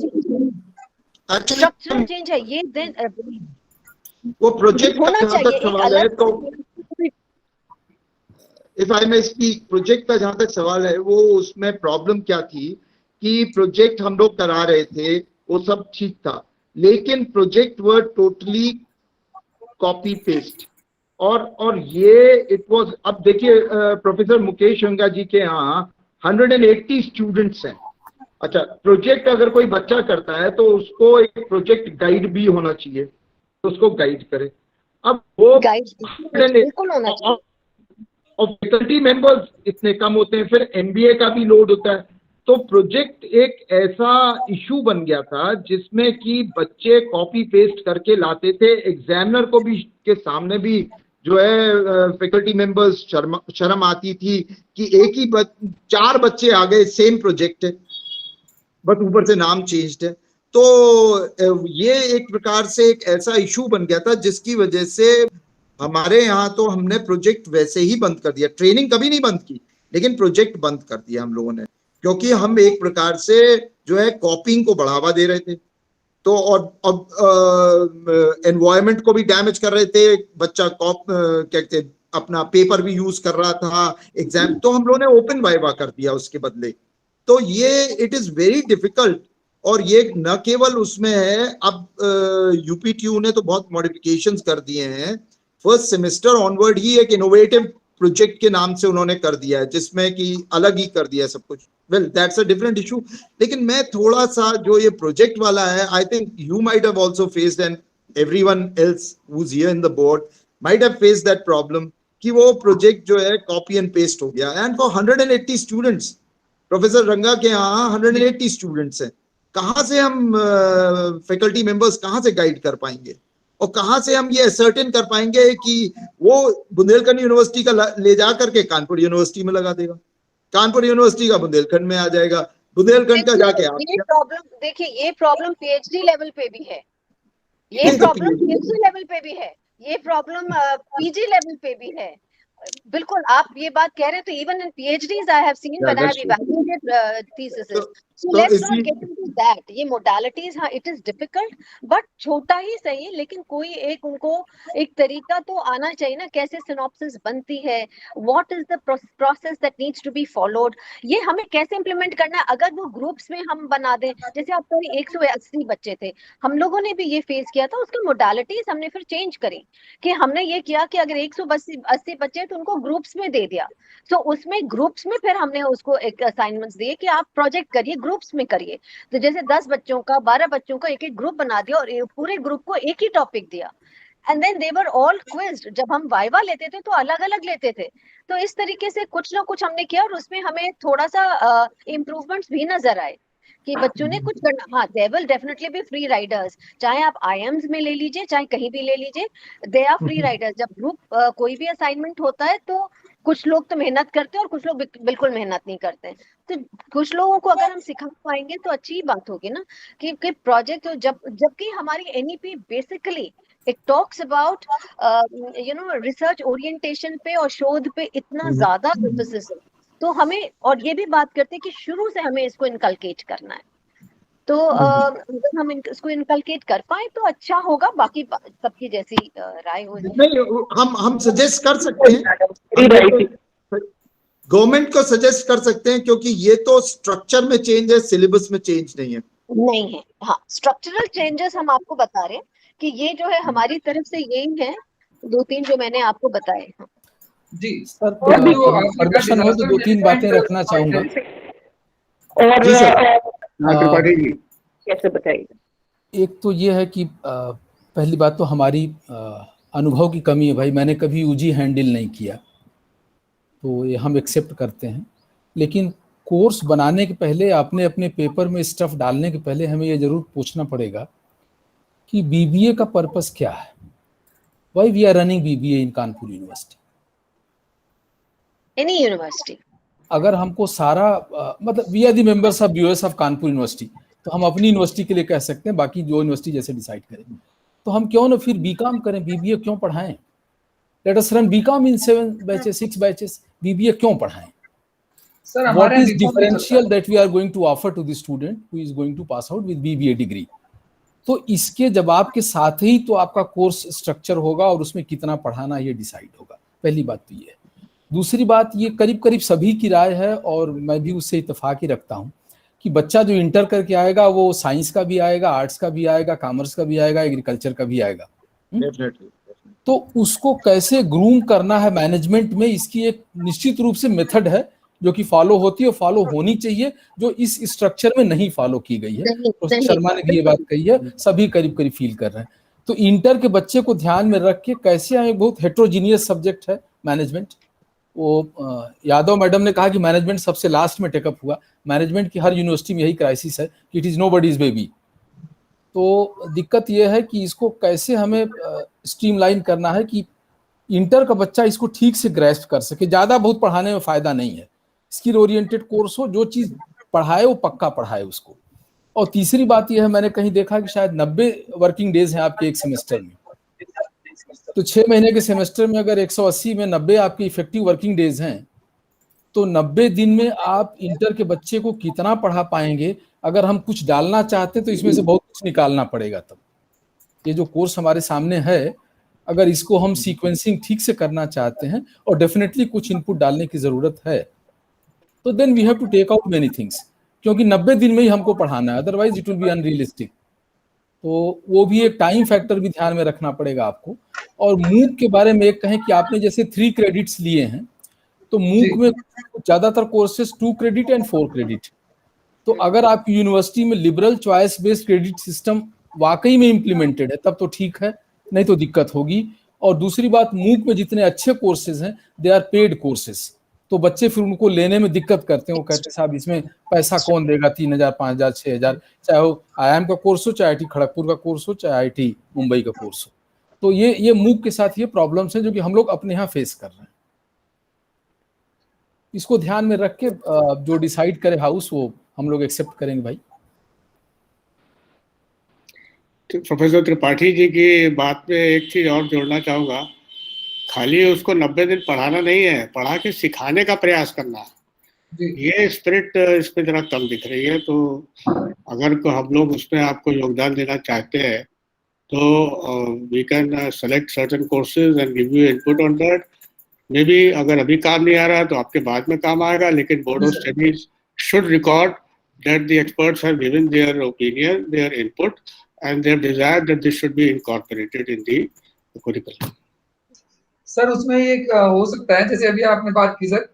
चेंज है ये। देन वो प्रोजेक्ट होना चाहिए एक अलग, if I may speak, project का जहां तक सवाल है, वो उसमें प्रॉब्लम क्या थी कि प्रोजेक्ट हम लोग करा रहे थे वो सब ठीक था, लेकिन project were totally copy paste, और ये इट वाज, अब देखिए प्रोफेसर मुकेश रंगा जी के यहाँ 180 स्टूडेंट्स हैं। अच्छा, प्रोजेक्ट अगर कोई बच्चा करता है तो उसको एक प्रोजेक्ट गाइड भी होना चाहिए, तो उसको गाइड करे। अब वो बिल्कुल होना चाहिए, और फैकल्टी मेंबर्स इतने कम होते हैं, फिर MBA का भी लोड होता है, तो प्रोजेक्ट एक ऐसा इशू बन गया था जिसमें कि बच्चे कॉपी पेस्ट करके लाते थे, एग्जामिनर को भी के सामने भी जो है फैकल्टी मेंबर्स शर्म आती थी कि एक ही 4 बच्चे आ गए, सेम प्रोजेक्ट है बट ऊपर से नाम चेंज्ड है। तो ये एक प्रकार से एक ऐसा इशू बन गया था जिसकी वजह से हमारे यहाँ तो हमने प्रोजेक्ट वैसे ही बंद कर दिया, ट्रेनिंग कभी नहीं बंद की, लेकिन प्रोजेक्ट बंद कर दिया हम लोगों ने, क्योंकि हम एक प्रकार से जो है कॉपिंग को बढ़ावा दे रहे थे, तो और एनवायरनमेंट को भी डैमेज कर रहे थे। बच्चा कहते अपना पेपर भी यूज कर रहा था एग्जाम, तो हम लोगों ने ओपन वाइवा कर दिया उसके बदले। तो ये इट इज वेरी डिफिकल्ट, और ये न केवल उसमें है, अब UPTU ने तो बहुत मॉडिफिकेशंस कर दिए हैं, फर्स्ट सेमेस्टर ऑनवर्ड ही एक इनोवेटिव प्रोजेक्ट के नाम से उन्होंने कर दिया है, जिसमें कि अलग ही कर दिया सब कुछ। Well that's a different issue, लेकिन मैं थोड़ा सा जो ये प्रोजेक्ट वाला है, I think you might have also faced and everyone else who is here in the board might have faced that problem कि वो प्रोजेक्ट जो है कॉपी एंड पेस्ट हो गया। एंड फॉर 180 स्टूडेंट्स, प्रोफेसर रंगा के यहाँ 180 स्टूडेंट्स हैं, कहाँ से हम फैकल्टी मेंबर्स कहाँ से गाइड कर पाएंगे, और कहाँ से हम ये असर्टेन कर पाएंगे कि वो बुंदेलखंड यूनिवर्सिटी का ले जा करके कानपुर यूनिवर्सिटी में लगा देगा, कानपुर यूनिवर्सिटी का बुंदेलखंड में आ जाएगा, बुंदेलखंड का जाके आप। ये प्रॉब्लम देखिए, ये प्रॉब्लम PhD लेवल पे भी है, ये प्रॉब्लम PhD लेवल पे भी है, ये प्रॉब्लम PG लेवल पे भी है, बिल्कुल आप ये बात कह रहे हैं, तो even in PhDs I have seen when I have evaluated theses. So let's not get into that. ये modalities, हाँ it is difficult, but छोटा ही सही, लेकिन कोई एक उनको एक तरीका तो आना चाहिए ना, कैसे synopsis बनती है, what is the process that needs to be followed, ये हमें कैसे implement करना है. अगर वो groups में हम बना दें, जैसे आप कह 180 बच्चे थे, हम लोगों ने भी ये फेस किया था, उसके modalities हमने फिर चेंज करी, कि हमने ये किया कि अगर 180 बच्चे तो उनको ग्रुप्स में दे दिया. तो उसमें ग्रुप्स में फिर हमने उसको एक असाइनमेंट्स दिए कि आप प्रोजेक्ट करिए, ग्रुप्स में करिए. तो जैसे 10 बच्चों का 12 बच्चों का एक एक ग्रुप बना दिया और पूरे ग्रुप को एक ही टॉपिक दिया. And then they were all quizzed. जब हम वाइवा लेते थे तो अलग अलग लेते थे. तो इस तरीके से कुछ ना कुछ हमने किया और उसमें हमें थोड़ा सा इम्प्रूवमेंट्स भी नजर आए कि बच्चों ने कुछ करना. हाँ, they will definitely be free Riders, चाहे आप IIMs में ले लीजिए, चाहे कहीं भी ले लीजिए, दे आर फ्री राइडर्स. जब ग्रुप कोई भी असाइनमेंट होता है तो कुछ लोग तो मेहनत करते हैं और कुछ लोग बिल्कुल मेहनत नहीं करते हैं. तो कुछ लोगों को अगर हम सिखा पाएंगे तो अच्छी बात होगी ना, कि प्रोजेक्ट जबकि हमारी NEP basically it talks about research orientation पे और शोध पे इतना ज्यादा एम्फेसिस है. तो हमें और ये भी बात करते हैं कि शुरू से हमें इसको इनकलकेट करना है. तो अगर हम इसको इनकलकेट कर पाए तो अच्छा होगा. बाकी सबकी जैसी राय हो. नहीं, हम सजेस्ट कर सकते हैं, गवर्नमेंट को सजेस्ट कर सकते हैं, क्योंकि ये तो स्ट्रक्चर में चेंज है, सिलेबस में चेंज नहीं है. नहीं है. हाँ, स्ट्रक्चरल चेंजेस हम आपको बता रहे हैं कि ये जो है हमारी तरफ से यही है, 2-3 जो मैंने आपको बताए. जी सर, परमिशन हो तो 2-3 बातें रखना चाहूंगा. और कैसे बताइए. एक तो ये है कि पहली बात तो हमारी अनुभव की कमी है भाई. मैंने कभी UG हैंडल नहीं किया, तो ये हम एक्सेप्ट करते हैं. लेकिन कोर्स बनाने के पहले, आपने अपने पेपर में स्टफ डालने के पहले हमें ये जरूर पूछना पड़ेगा कि BBA का पर्पस क्या है. Why we are running BBA in Kanpur university. Any university. अगर हमको सारा मतलब we are the members of BOS of Kanpur university, तो हम अपनी यूनिवर्सिटी के लिए कह सकते हैं, बाकी जो यूनिवर्सिटी जैसे डिसाइड करें. तो हम क्यों ना फिर BCom करें, BBA क्यों पढ़ाएं. लेट अस रन BCom इन 7 बैचेस 6 बैचेस. BBA क्यों पढ़ाएं. What is differential that we are going to offer to the student who is going to pass out with BBA degree. तो इसके जवाब के साथ ही तो आपका कोर्स स्ट्रक्चर होगा और उसमें कितना पढ़ाना ये डिसाइड होगा. पहली बात तो ये है. दूसरी बात, ये करीब करीब सभी की राय है और मैं भी उससे इत्तेफाक ही रखता हूँ कि बच्चा जो इंटर करके आएगा वो साइंस का भी आएगा, आर्ट्स का भी आएगा, कॉमर्स का भी आएगा, एग्रीकल्चर का भी आएगा. तो उसको कैसे ग्रूम करना है मैनेजमेंट में, इसकी एक निश्चित रूप से मेथड है जो कि फॉलो होती है और फॉलो होनी चाहिए, जो इस स्ट्रक्चर में नहीं फॉलो की गई है. प्रोफेसर शर्मा ने भी ये बात कही है, सभी करीब करीब फील कर रहे हैं. तो इंटर के बच्चे को ध्यान में रख के कैसे हमें, बहुत हेट्रोजीनियस सब्जेक्ट है मैनेजमेंट. वो यादव मैडम ने कहा कि मैनेजमेंट सबसे लास्ट में टेकअप हुआ. मैनेजमेंट की हर यूनिवर्सिटी में यही क्राइसिस है कि इट इज नोबडीज बेबी. तो दिक्कत यह है कि इसको कैसे हमें स्ट्रीमलाइन करना है कि इंटर का बच्चा इसको ठीक से ग्रैस्प कर सके. ज्यादा बहुत पढ़ाने में फायदा नहीं है. स्किल ओरिएंटेड कोर्स हो, जो चीज पढ़ाए वो पक्का पढ़ाए उसको. और तीसरी बात यह है, मैंने कहीं देखा कि शायद 90 वर्किंग डेज हैं आपके एक सेमेस्टर में. तो 6 महीने के सेमेस्टर में अगर 180 में 90 आपकी इफेक्टिव वर्किंग डेज हैं, तो 90 दिन में आप इंटर के बच्चे को कितना पढ़ा पाएंगे. अगर हम कुछ डालना चाहते हैं तो इसमें से बहुत कुछ निकालना पड़ेगा. तब ये जो कोर्स हमारे सामने है, अगर इसको हम सीक्वेंसिंग ठीक से करना चाहते हैं और डेफिनेटली कुछ इनपुट डालने की जरूरत है, तो then we have to take out many things, क्योंकि 90 दिन में ही हमको पढ़ाना है, otherwise it will be unrealistic. तो वो भी एक टाइम फैक्टर भी ध्यान में रखना पड़ेगा आपको. और मूक के बारे में एक कहें कि आपने जैसे 3 क्रेडिट्स लिए हैं, तो मूक में ज्यादातर कोर्सेज 2 क्रेडिट एंड 4 क्रेडिट. तो अगर आपकी यूनिवर्सिटी में liberal choice based credit system वाकई में इम्प्लीमेंटेड है तब तो ठीक है, नहीं तो दिक्कत होगी. और दूसरी बात, मूक में जितने अच्छे कोर्सेज हैं दे आर पेड कोर्सेज, तो बच्चे फिर उनको लेने में दिक्कत करते हैं. वो कहते हैं साहब इसमें पैसा कौन देगा, 3000, 5000, 6000, चाहे वो IIM का कोर्स हो, चाहे IIT खड़गपुर का कोर्स हो, चाहे IIT मुंबई का कोर्स हो. तो ये मूक के साथ ये प्रॉब्लम्स हैं जो कि हम लोग अपने यहाँ फेस कर रहे हैं. इसको ध्यान में रख के जो डिसाइड करे हाउस वो हम लोग एक्सेप्ट करेंगे भाई. तो प्रोफेसर त्रिपाठी जी की बात पे एक चीज और जोड़ना चाहूँगा खाली उसको 90 दिन पढ़ाना नहीं है, पढ़ा के सिखाने का प्रयास करना है। ये स्पिरिट इसमें जरा कम दिख रही है। तो अगर हम लोग उसमें आपको योगदान देना चाहते हैं तो we can select certain courses and give you input on that. Maybe अगर अभी काम नहीं आ रहा है तो आपके बाद में काम आएगा, लेकिन board of studies should record that the experts have given their opinion, their input, and they have desired that this should be incorporated in the curriculum. Sir उसमें ये हो सकता है, जैसे अभी आपने बात की सर,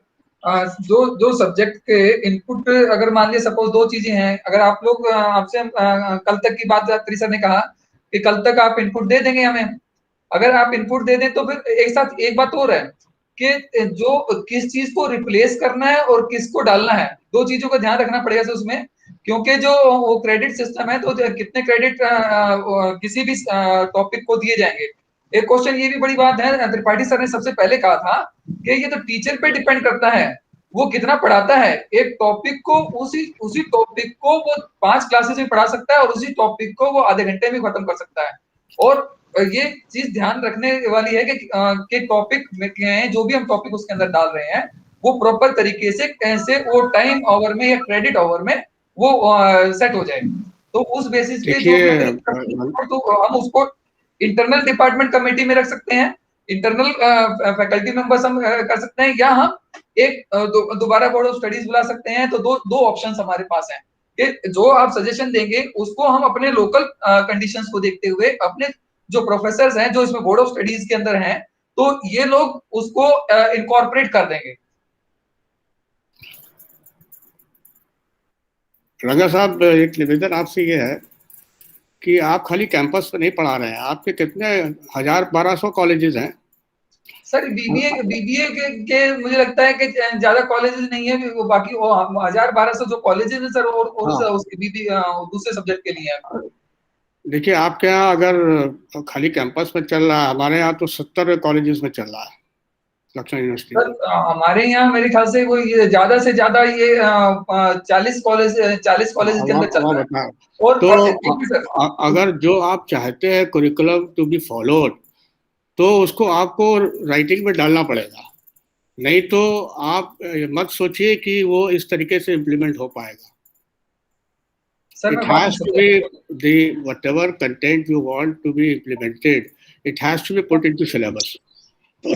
दो सब्जेक्ट के इनपुट, अगर मान लिया सपोज 2 चीजें हैं, अगर आप लोग आपसे कल तक की बात यात्री सर ने कहा कि कल तक आप इनपुट दे देंगे हमें, अगर आप इनपुट दे दें तो फिर एक साथ एक बात और है कि जो किस चीज को रिप्लेस करना है और किसको डालना है, 2 चीजों का ध्यान रखना पड़ेगा सर उसमें, क्योंकि जो वो क्रेडिट सिस्टम है तो कितने क्रेडिट किसी भी टॉपिक को दिए जाएंगे। एक क्वेश्चन ये भी बड़ी बात है, त्रिपाठी सर ने सबसे पहले कहा था कि ये तो टीचर पे डिपेंड करता है वो कितना पढ़ाता है। एक टॉपिक को उसी टॉपिक को वो 5 क्लासेस में पढ़ा सकता है और उसी टॉपिक को वो आधे घंटे में खत्म कर सकता है। और ये चीज ध्यान रखने वाली है कि टॉपिक में जो भी हम टॉपिक उसके अंदर डाल रहे हैं वो प्रॉपर तरीके से कैसे वो टाइम ओवर में या क्रेडिट ओवर में वो सेट हो जाए। तो उस बेसिस पे तो हम उसको इंटरनल डिपार्टमेंट कमेटी में रख सकते हैं, इंटरनल फैकल्टी मेंबर्स हम कर सकते हैं, या हम एक दोबारा बोर्ड ऑफ स्टडीज बुला सकते हैं। तो दो ऑप्शंस हमारे पास हैं कि जो आप सजेशन देंगे उसको हम अपने लोकल कंडीशंस को देखते हुए, अपने जो प्रोफेसर्स हैं जो इसमें बोर्ड ऑफ स्टडीज के अंदर हैं, तो ये लोग उसको इनकॉर्पोरेट कर देंगे। रंगा साहब, एक निवेदन आपसे ये है कि आप खाली कैंपस पे नहीं पढ़ा रहे हैं, आपके कितने 1000-1200 कॉलेजेस हैं सर। बीबीए के मुझे लगता है कि ज्यादा कॉलेजेस नहीं है, वो बाकी 1000-1200 जो कॉलेजेस हैं सर, और उसके दूसरे सब्जेक्ट के लिए है। देखिए, आपके यहाँ अगर खाली कैंपस में चल रहा है, हमारे यहाँ तो 70 कॉलेजेस में चल रहा है लक्ष्मण यूनिवर्सिटी। हमारे यहाँ मेरे ख्याल से कोई ज्यादा से ज्यादा ये 40 कॉलेज के अंदर चल रहा है। और तो अगर जो आप चाहते हैं करिकुलम टू बी फॉलोड, तो उसको आपको राइटिंग में डालना पड़ेगा, नहीं तो आप मत सोचिए कि वो इस तरीके से इम्प्लीमेंट हो पाएगा। It has to be whatever content you want to be implemented, it has to be put into syllabus. You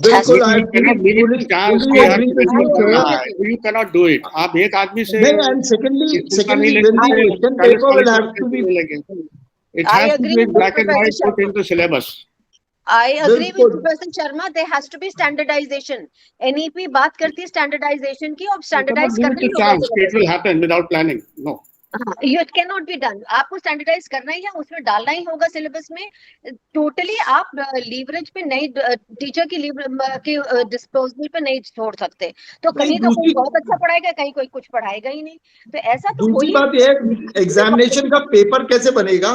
cannot do it. आप एक आदमी से and secondly when the question paper will have to be, it has to be black and white put into syllabus. I agree with Professor Sharma. There has to be standardization. NEP बात करती है standardization की, और standardize करने it will happen without planning. No. It cannot be done. आपको standardise करना ही है, उसमें डालना ही होगा सिलेबस में। टोटली आप लीवरेज पे नहीं, टीचर की डिस्पोजल पे नहीं छोड़ सकते। तो कहीं तो कोई बहुत अच्छा पढ़ाएगा, कहीं कोई कुछ पढ़ाएगा ही नहीं। तो ऐसा तो दूसरी बात है, एग्जामिनेशन का पेपर कैसे बनेगा?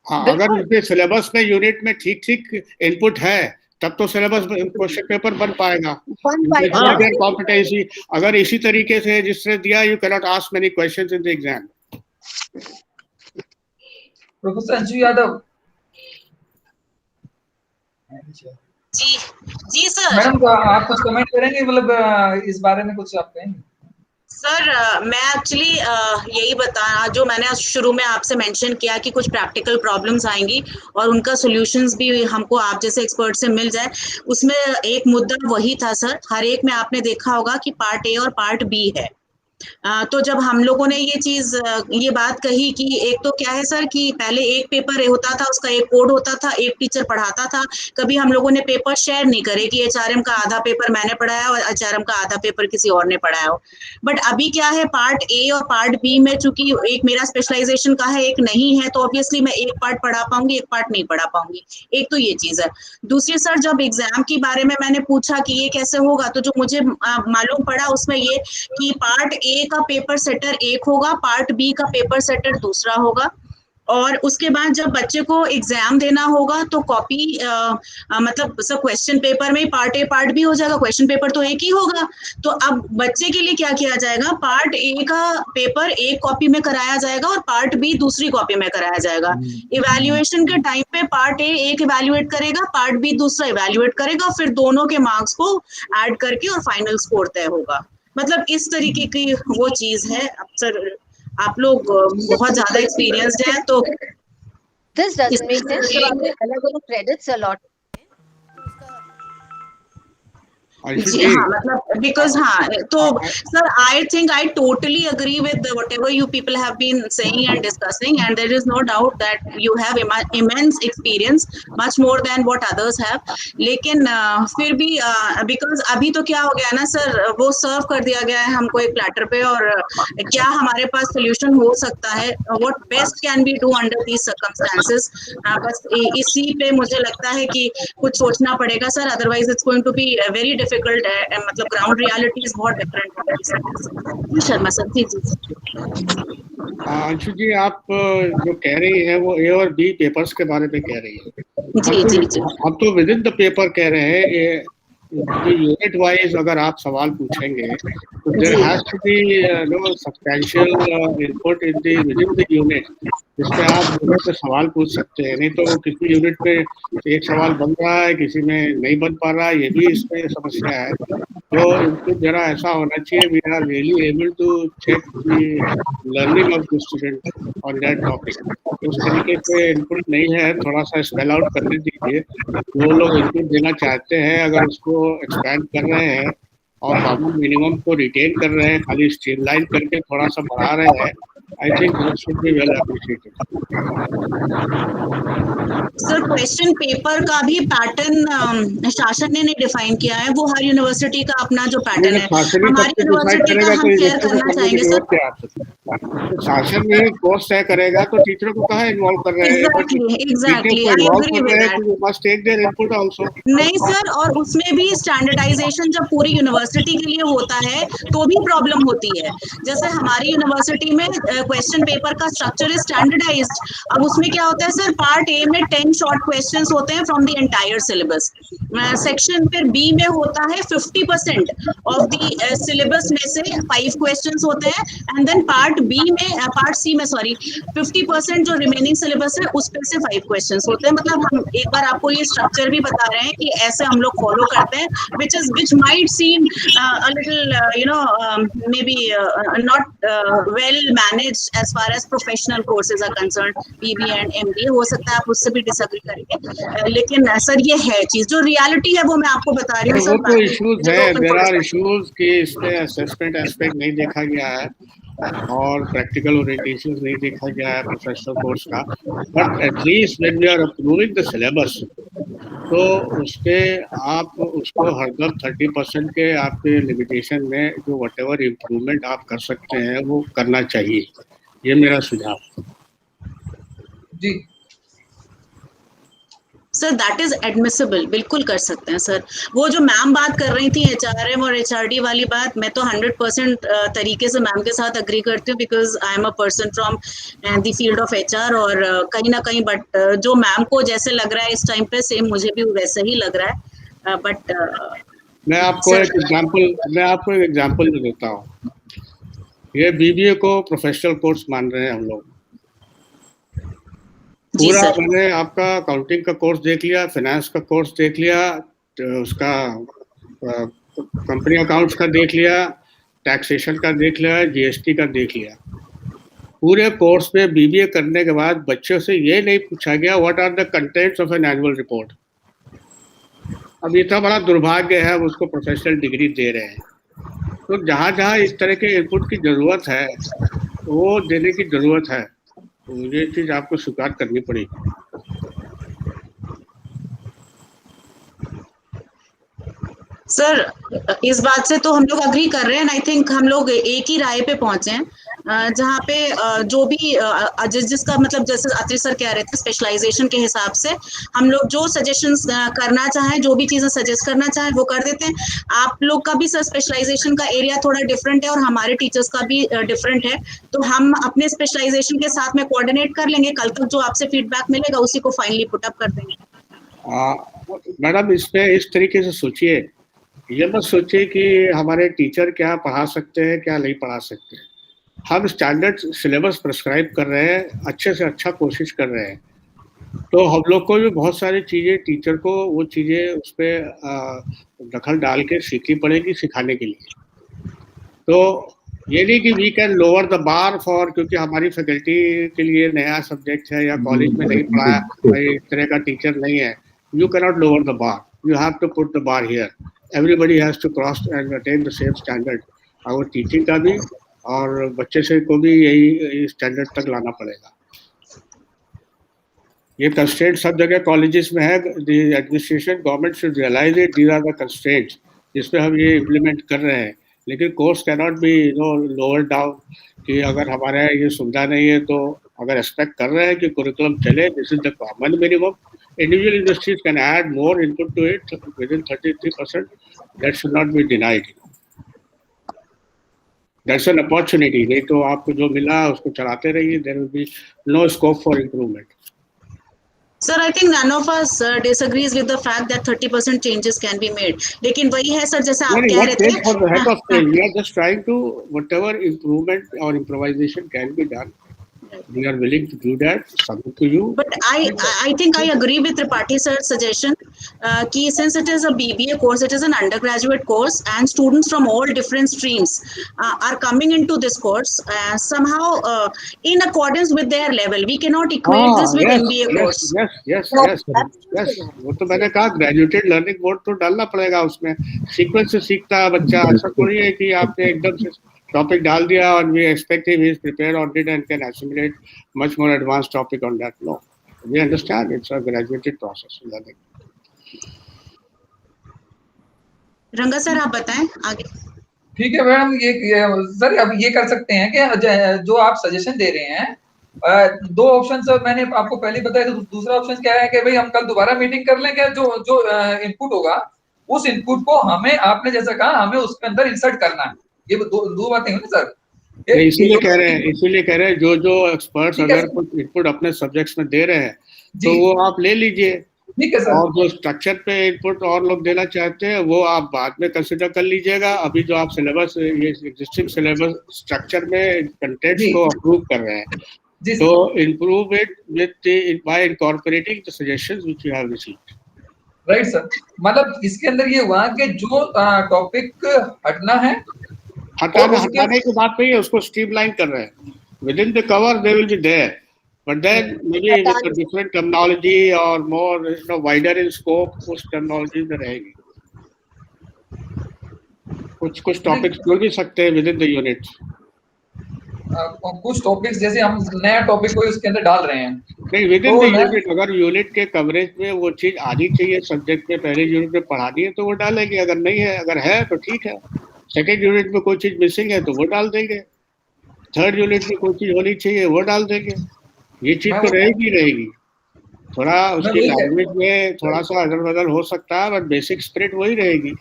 हाँ, अगर उसके सिलेबस में यूनिट में ठीक इनपुट है तब तो सिलेबस क्वेश्चन पेपर बन पाएगा। कॉम्पिटेंसी अगर इसी तरीके से जिसने दिया, you can not ask many questions in the exam. Professor Anshu Yadav ji sir. Madam, आप कुछ कमेंट करेंगे, मतलब इस बारे में कुछ आप कहेंगे? सर मैं एक्चुअली यही बताना, जो मैंने शुरू में आपसे मेंशन किया कि कुछ प्रैक्टिकल प्रॉब्लम्स आएंगी और उनका सॉल्यूशंस भी हमको आप जैसे एक्सपर्ट से मिल जाए, उसमें एक मुद्दा वही था सर। हर एक में आपने देखा होगा कि पार्ट ए और पार्ट बी है। तो जब हम लोगों ने ये बात कही कि एक तो क्या है सर कि पहले एक पेपर होता था, उसका एक कोड होता था, एक टीचर पढ़ाता था। कभी हम लोगों ने पेपर शेयर नहीं करे कि एचआरएम का आधा पेपर मैंने पढ़ाया और एचआरएम का आधा पेपर किसी और ने पढ़ाया हो। बट अभी क्या है, पार्ट ए और पार्ट बी में चूंकि एक मेरा स्पेशलाइजेशन का है, एक नहीं है, तो ऑब्वियसली मैं एक पार्ट पढ़ा पाऊंगी, एक पार्ट नहीं पढ़ा पाऊंगी। एक तो ये चीज है। दूसरी सर, जब एग्जाम के बारे में मैंने पूछा कि ये कैसे होगा, तो जो मुझे मालूम पड़ा उसमें ये कि पार्ट ए का पेपर सेटर एक होगा, पार्ट बी का पेपर सेटर दूसरा होगा। और उसके बाद जब बच्चे को एग्जाम देना होगा तो कॉपी मतलब सब क्वेश्चन पेपर में पार्ट ए पार्ट बी हो जाएगा, क्वेश्चन पेपर तो एक ही होगा। तो अब बच्चे के लिए क्या किया जाएगा, पार्ट ए का पेपर एक कॉपी में कराया जाएगा और पार्ट बी दूसरी कॉपी में कराया जाएगा। इवैल्यूएशन के टाइम पे पार्ट ए एक इवैल्यूएट करेगा, पार्ट बी दूसरा इवैल्यूएट करेगा, फिर दोनों के मार्क्स को ऐड करके और फाइनल स्कोर तय होगा। मतलब इस तरीके की वो चीज है। अब सर आप लोग बहुत ज्यादा एक्सपीरियंस्ड हैं तो This doesn't make sense. तो आपने अलग-अलग credits allot जी हाँ, मतलब because हाँ, तो sir I think I totally agree with whatever you people have been saying and discussing, and there is no doubt that you have immense experience, much more than what others have. लेकिन फिर भी because अभी तो क्या हो गया ना sir, वो सर्व कर दिया गया है हमको एक प्लेटर पे, और क्या हमारे पास सोल्यूशन हो सकता है, what best can we do under these circumstances, बस इसी पे मुझे लगता है कि कुछ सोचना पड़ेगा sir, otherwise it's going to be very difficult है, मतलब ग्राउंड रियलिटीज बहुत डिफरेंट है। शर्मा सर जी अंशु जी, आप जो कह रही हैं वो ए और बी पेपर्स के बारे में कह रही है। जी हम तो विद इन द पेपर कह रहे हैं, यूनिट वाइज अगर आप सवाल पूछेंगे तो there has to be no substantial input in the within the unit, जिसमें आप यूनिट पे सवाल पूछ सकते हैं। नहीं तो किसी यूनिट में एक सवाल बन रहा है, किसी में नहीं बन पा रहा है, ये भी इसमें समस्या है। तो इनपुट जरा ऐसा होना चाहिए, we are really able to check the learning of the student on that topic. उस तरीके से इनपुट नहीं है, थोड़ा सा स्पेल आउट करने दीजिए। वो लोग इनपुट देना चाहते हैं, अगर उसको एक्सपैंड कर रहे हैं और कॉमन मिनिमम को रिटेन कर रहे हैं, खाली स्ट्रीमलाइन करके थोड़ा सा बढ़ा रहे हैं, I think that should be well appreciated. Sir question paper का भी पैटर्न शासन ने नहीं डिफाइन किया है, वो हर यूनिवर्सिटी का अपना जो पैटर्न है, हमारी यूनिवर्सिटी का हम शेयर करना चाहेंगे सर। शासन में कोर्स तय करेगा तो टीचरों को कहाँ इन्वॉल्व कर रहे हैं? Exactly I agree with that. Must take their input also. नहीं सर, और उसमें भी स्टैंडर्डाइजेशन जब पूरी यूनिवर्सिटी के लिए होता है तो भी प्रॉब्लम होती है। जैसे हमारी यूनिवर्सिटी में क्वेश्चन पेपर का स्ट्रक्चर इज स्टैंडर्डाइज्ड। अब उसमें क्या होता है सर, पार्ट ए में 10 शॉर्ट क्वेश्चंस होते हैं from the entire syllabus, section फिर बी में होता है 50% ऑफ द सिलेबस में से 5 क्वेश्चंस होते हैं, एंड देन पार्ट सी में 50% जो रिमेनिंग सिलेबस है उस पे से 5 क्वेश्चंस होते हैं। मतलब हम एक बार आपको ये स्ट्रक्चर भी बता रहे हैं कि ऐसे हम लोग फॉलो करते हैं, which might seem a little maybe not well managed as far as professional courses are concerned, PB and MBA। हो सकता है आप उससे भी डिसएग्री करेंगे, लेकिन सर ये है चीज, जो रियलिटी है वो मैं आपको बता रही हूँ। वो तो इश्यूज है, देयर आर इश्यूज कि इसमें असेसमेंट एस्पेक्ट नहीं देखा गया है और प्रैक्टिकल ओरिएंटेशन नहीं देखा गया है प्रोफेशनल कोर्स का। But at least when we are approving the syllabus, तो उसके आप उसको हरदम 30% के आपके लिमिटेशन में जो व्हाटएवर इम्प्रूवमेंट आप कर सकते हैं वो करना चाहिए। ये मेरा सुझाव। जी सर दैट इज एडमिसिबल, बिल्कुल कर सकते हैं सर। वो जो मैम बात कर रही थी HRM और HRD वाली बात, मैं तो 100% तरीके से मैम के साथ अग्री करती हूँ, because I am a person from the field of HR, और कहीं ना कहीं बट जो मैम को जैसे लग रहा है इस टाइम पे, सेम मुझे भी वैसे ही लग रहा है। बट मैं आपको एक एग्जांपल देता हूँ। ये BBA को प्रोफेशनल कोर्स मान रहे हैं हम लोग। पूरा मैंने आपका अकाउंटिंग का कोर्स देख लिया, फाइनेंस का कोर्स देख लिया, तो उसका कंपनी अकाउंट्स का देख लिया, टैक्सेशन का देख लिया, GST का देख लिया। पूरे कोर्स में BBA करने के बाद बच्चों से ये नहीं पूछा गया what are the contents of an annual report. अब इतना बड़ा दुर्भाग्य है, उसको प्रोफेशनल डिग्री दे रहे हैं। तो जहाँ जहाँ इस तरह के इनपुट की जरूरत है वो देने की जरूरत है, ये चीज आपको स्वीकार करनी पड़ेगी। सर इस बात से तो हम लोग अग्री कर रहे हैं, आई थिंक हम लोग एक ही राय पे पहुंचे हैं। जहाँ पे जो भी जिसका मतलब जैसे अत्रि सर कह रहे थे स्पेशलाइजेशन के हिसाब से हम लोग जो सजेशंस करना चाहें, जो भी चीजें सजेस्ट करना चाहें वो कर देते हैं। आप लोग का भी सर स्पेशलाइजेशन का एरिया थोड़ा डिफरेंट है और हमारे टीचर्स का भी डिफरेंट है, तो हम अपने स्पेशलाइजेशन के साथ में कोऑर्डिनेट कर लेंगे। कल तक जो आपसे फीडबैक मिलेगा उसी को फाइनली पुट अप कर देंगे। मैडम इसमें इस तरीके से सोचिए, ये मत सोचिए कि हमारे टीचर क्या पढ़ा सकते हैं क्या नहीं पढ़ा सकते। हम स्टैंडर्ड सिलेबस प्रिस्क्राइब कर रहे हैं, अच्छे से अच्छा कोशिश कर रहे हैं, तो हम लोग को भी बहुत सारी चीज़ें टीचर को वो चीज़ें उस पर दखल डाल के सीखनी पड़ेगी सिखाने के लिए। तो ये नहीं कि we can lower the bar for, क्योंकि हमारी फैकल्टी के लिए नया सब्जेक्ट है या कॉलेज में नहीं पढ़ाया, इस तरह का टीचर नहीं है, you can not lower the bar, you have to put the bar here, everybody has to cross and attain the same standard. और टीचिंग का भी और बच्चे से को भी यही स्टैंडर्ड तक लाना पड़ेगा। ये कंस्ट्रेंट सब जगह कॉलेजेस में है, the administration government should realise it, these are the constraints जिसपे हम ये इम्प्लीमेंट कर रहे हैं। लेकिन course can not be lower down, कि अगर हमारे यहाँ ये सुविधा नहीं है तो अगर एक्सपेक्ट कर रहे हैं कि कुरिकुलम चले, this is the common minimum. Individual universities can add more input to it within 33%, that should not be denied, that's an opportunity. नहीं तो आपको जो मिला उसको चलाते रहिए, there will be no scope for improvement. Sir, I think none of us disagrees with the fact that 30% changes can be made. लेकिन वही है सर, जैसे आप कह रहे थे, for the heck of things, we are just trying to whatever improvement or improvisation can be done. We are willing to do that. Submit to you. But I think I agree with Tripathi sir's suggestion कि since it is a BBA course, it is an undergraduate course, and students from all different streams are coming into this course somehow in accordance with their level. We cannot equate this with MBA course. Yes. वो तो मैंने कहा graduated learning mode तो डालना पड़ेगा उसमें, sequence से सीखता है बच्चा। ऐसा थोड़ी है कि आपने एकदम से टॉपिक डाल दिया और we expect him he is prepared on it and can assimilate much more advanced topic on that. No, we understand it's a graduated process learning. रंगा सर आप बताएं आगे। ठीक है मैडम, ये सर अब ये कर सकते हैं कि जो आप सजेशन दे रहे हैं, दो ऑप्शन सर मैंने आपको पहले बताया। तो दूसरा ऑप्शन क्या है कि भाई हम कल दोबारा मीटिंग कर लेंगे, जो इनपुट होगा उस इनपुट को हमें, आपने जैसा कहा, हमें उसके अंदर इंसर्ट करना है। ये दो बातें हैं ना सर, इसीलिए कह रहे हैं जो एक्सपर्ट्स अगर कुछ इनपुट अपने सब्जेक्ट्स में दे रहे हैं तो वो आप ले लीजिए। ठीक है सर। और जो स्ट्रक्चर पे इनपुट और लोग देना चाहते हैं वो आप बाद में कंसिडर कर लीजिएगा। अभी जो आप सिलेबस, ये एग्जिस्टिंग सिलेबस स्ट्रक्चर में कंटेंट्स को अप्रूव कर रहे हैं, तो improve it with by incorporating the suggestions which you have received. Right sir, मतलब इसके अंदर ये हुआ कि जो टॉपिक हटना है, हटाने की बात नहीं है, उसको स्ट्रीमलाइन कर रहे हैं। Within the cover they will be there, but then maybe with different terminology और मोर वाइडर इन स्कोप, उस टर्मिनोलॉजी में रहेगी। कुछ टॉपिक्स जोड़ भी सकते हैं विद इन द यूनिट। कुछ टॉपिक्स जैसे हम नया टॉपिक कोई उसके अंदर डाल रहे हैं, नहीं विद इन द यूनिट, अगर यूनिट के कवरेज में वो चीज आनी चाहिए, सब्जेक्ट में पहले यूनिट में पढ़ानी है तो वो डालेंगे, अगर नहीं है, अगर है तो ठीक है। सेकेंड यूनिट में कोई चीज मिसिंग है तो वो डाल देंगे, थर्ड यूनिट में कोई चीज होनी चाहिए वो डाल देंगे। ये चीज तो रहेगी। थोड़ा उसकी लैंग्वेज में थोड़ा सा अदल बदल हो सकता है, बट बेसिक स्पिरिट वही रहेगी।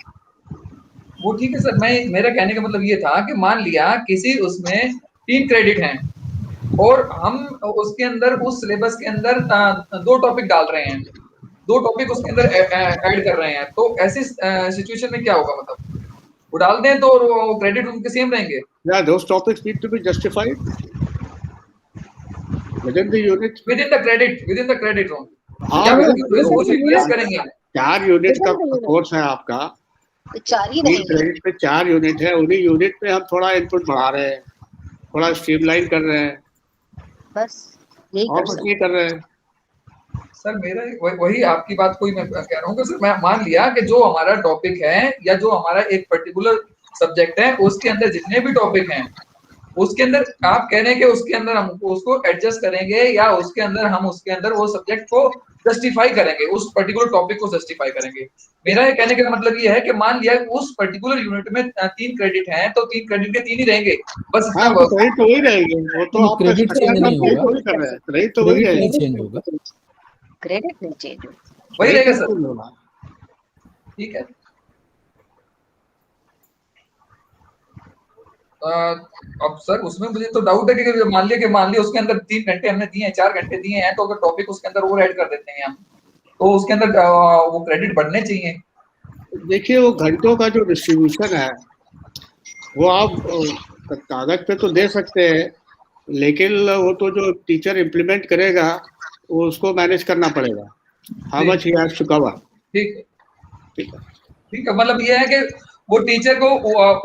वो ठीक है सर। मेरा कहने का मतलब ये था कि मान लिया किसी उसमें 3 क्रेडिट हैं और हम उसके अंदर उस सिलेबस के अंदर 2 टॉपिक डाल रहे हैं, 2 टॉपिक उसके अंदर ऐड कर रहे हैं, तो ऐसी सिचुएशन में क्या होगा? मतलब वो डाल दें तो क्रेडिट उनके सेम रहेंगे? Yeah, those topics need to be justified within the unit, within the credit room. हाँ, करेंगे। 4 यूनिट का कोर्स है आपका, 4 ही क्रेडिट पे 4 यूनिट है, उन्हीं यूनिट पे हम थोड़ा इनपुट बढ़ा रहे हैं, थोड़ा स्ट्रीमलाइन कर रहे हैं, बस यही कर रहे हैं। सर मेरा वही आपकी बात कोई मैं कह रहा हूँ कि सर मैं मान लिया कि जो हमारा टॉपिक है या जो हमारा एक पर्टिकुलर सब्जेक्ट है उसके अंदर जितने भी टॉपिक हैं उसके अंदर आप कह रहे हैं कि उसके अंदर हम उसको एडजस्ट करेंगे या उसके अंदर हम उसके अंदर वो सब्जेक्ट को जस्टिफाई करेंगे, उस पर्टिकुलर टॉपिक को जस्टिफाई करेंगे। मेरा ये कहने का मतलब ये है कि मान लिया उस पर्टिकुलर यूनिट में 3 क्रेडिट हैं तो 3 क्रेडिट के 3 ही रहेंगे, बस इतना हाँ, तो क्रेडिट तो वही रहेंगे, वो तो आपका क्रेडिट चेंज नहीं होगा, वही कर रहे हैं, क्रेडिट तो वही क्रेडिट नहीं रहेगा, चेंज होगा, क्रेडिट नहीं चेंज होगा। वही रहेगा सर। बिल्कुल होगा। ठीक है। अब सर उसमें मुझे तो डाउट है कि मान लिया उसके अंदर 3 घंटे हमने दिए हैं, 4 घंटे दिए हैं, तो अगर टॉपिक उसके अंदर और ऐड कर देते हैं हम, तो उसके अंदर वो क्रेडिट बढ़ने चाहिए। देखिए, वो घंटों का जो डिस्ट्रीब्यूशन है वो आप कागज पे तो दे सकते हैं, लेकिन वो तो जो टीचर इम्प्लीमेंट करेगा वो उसको मैनेज करना पड़ेगा, how much he has to cover. ठीक है, ठीक है, ठीक है, मतलब ये है कि वो टीचर को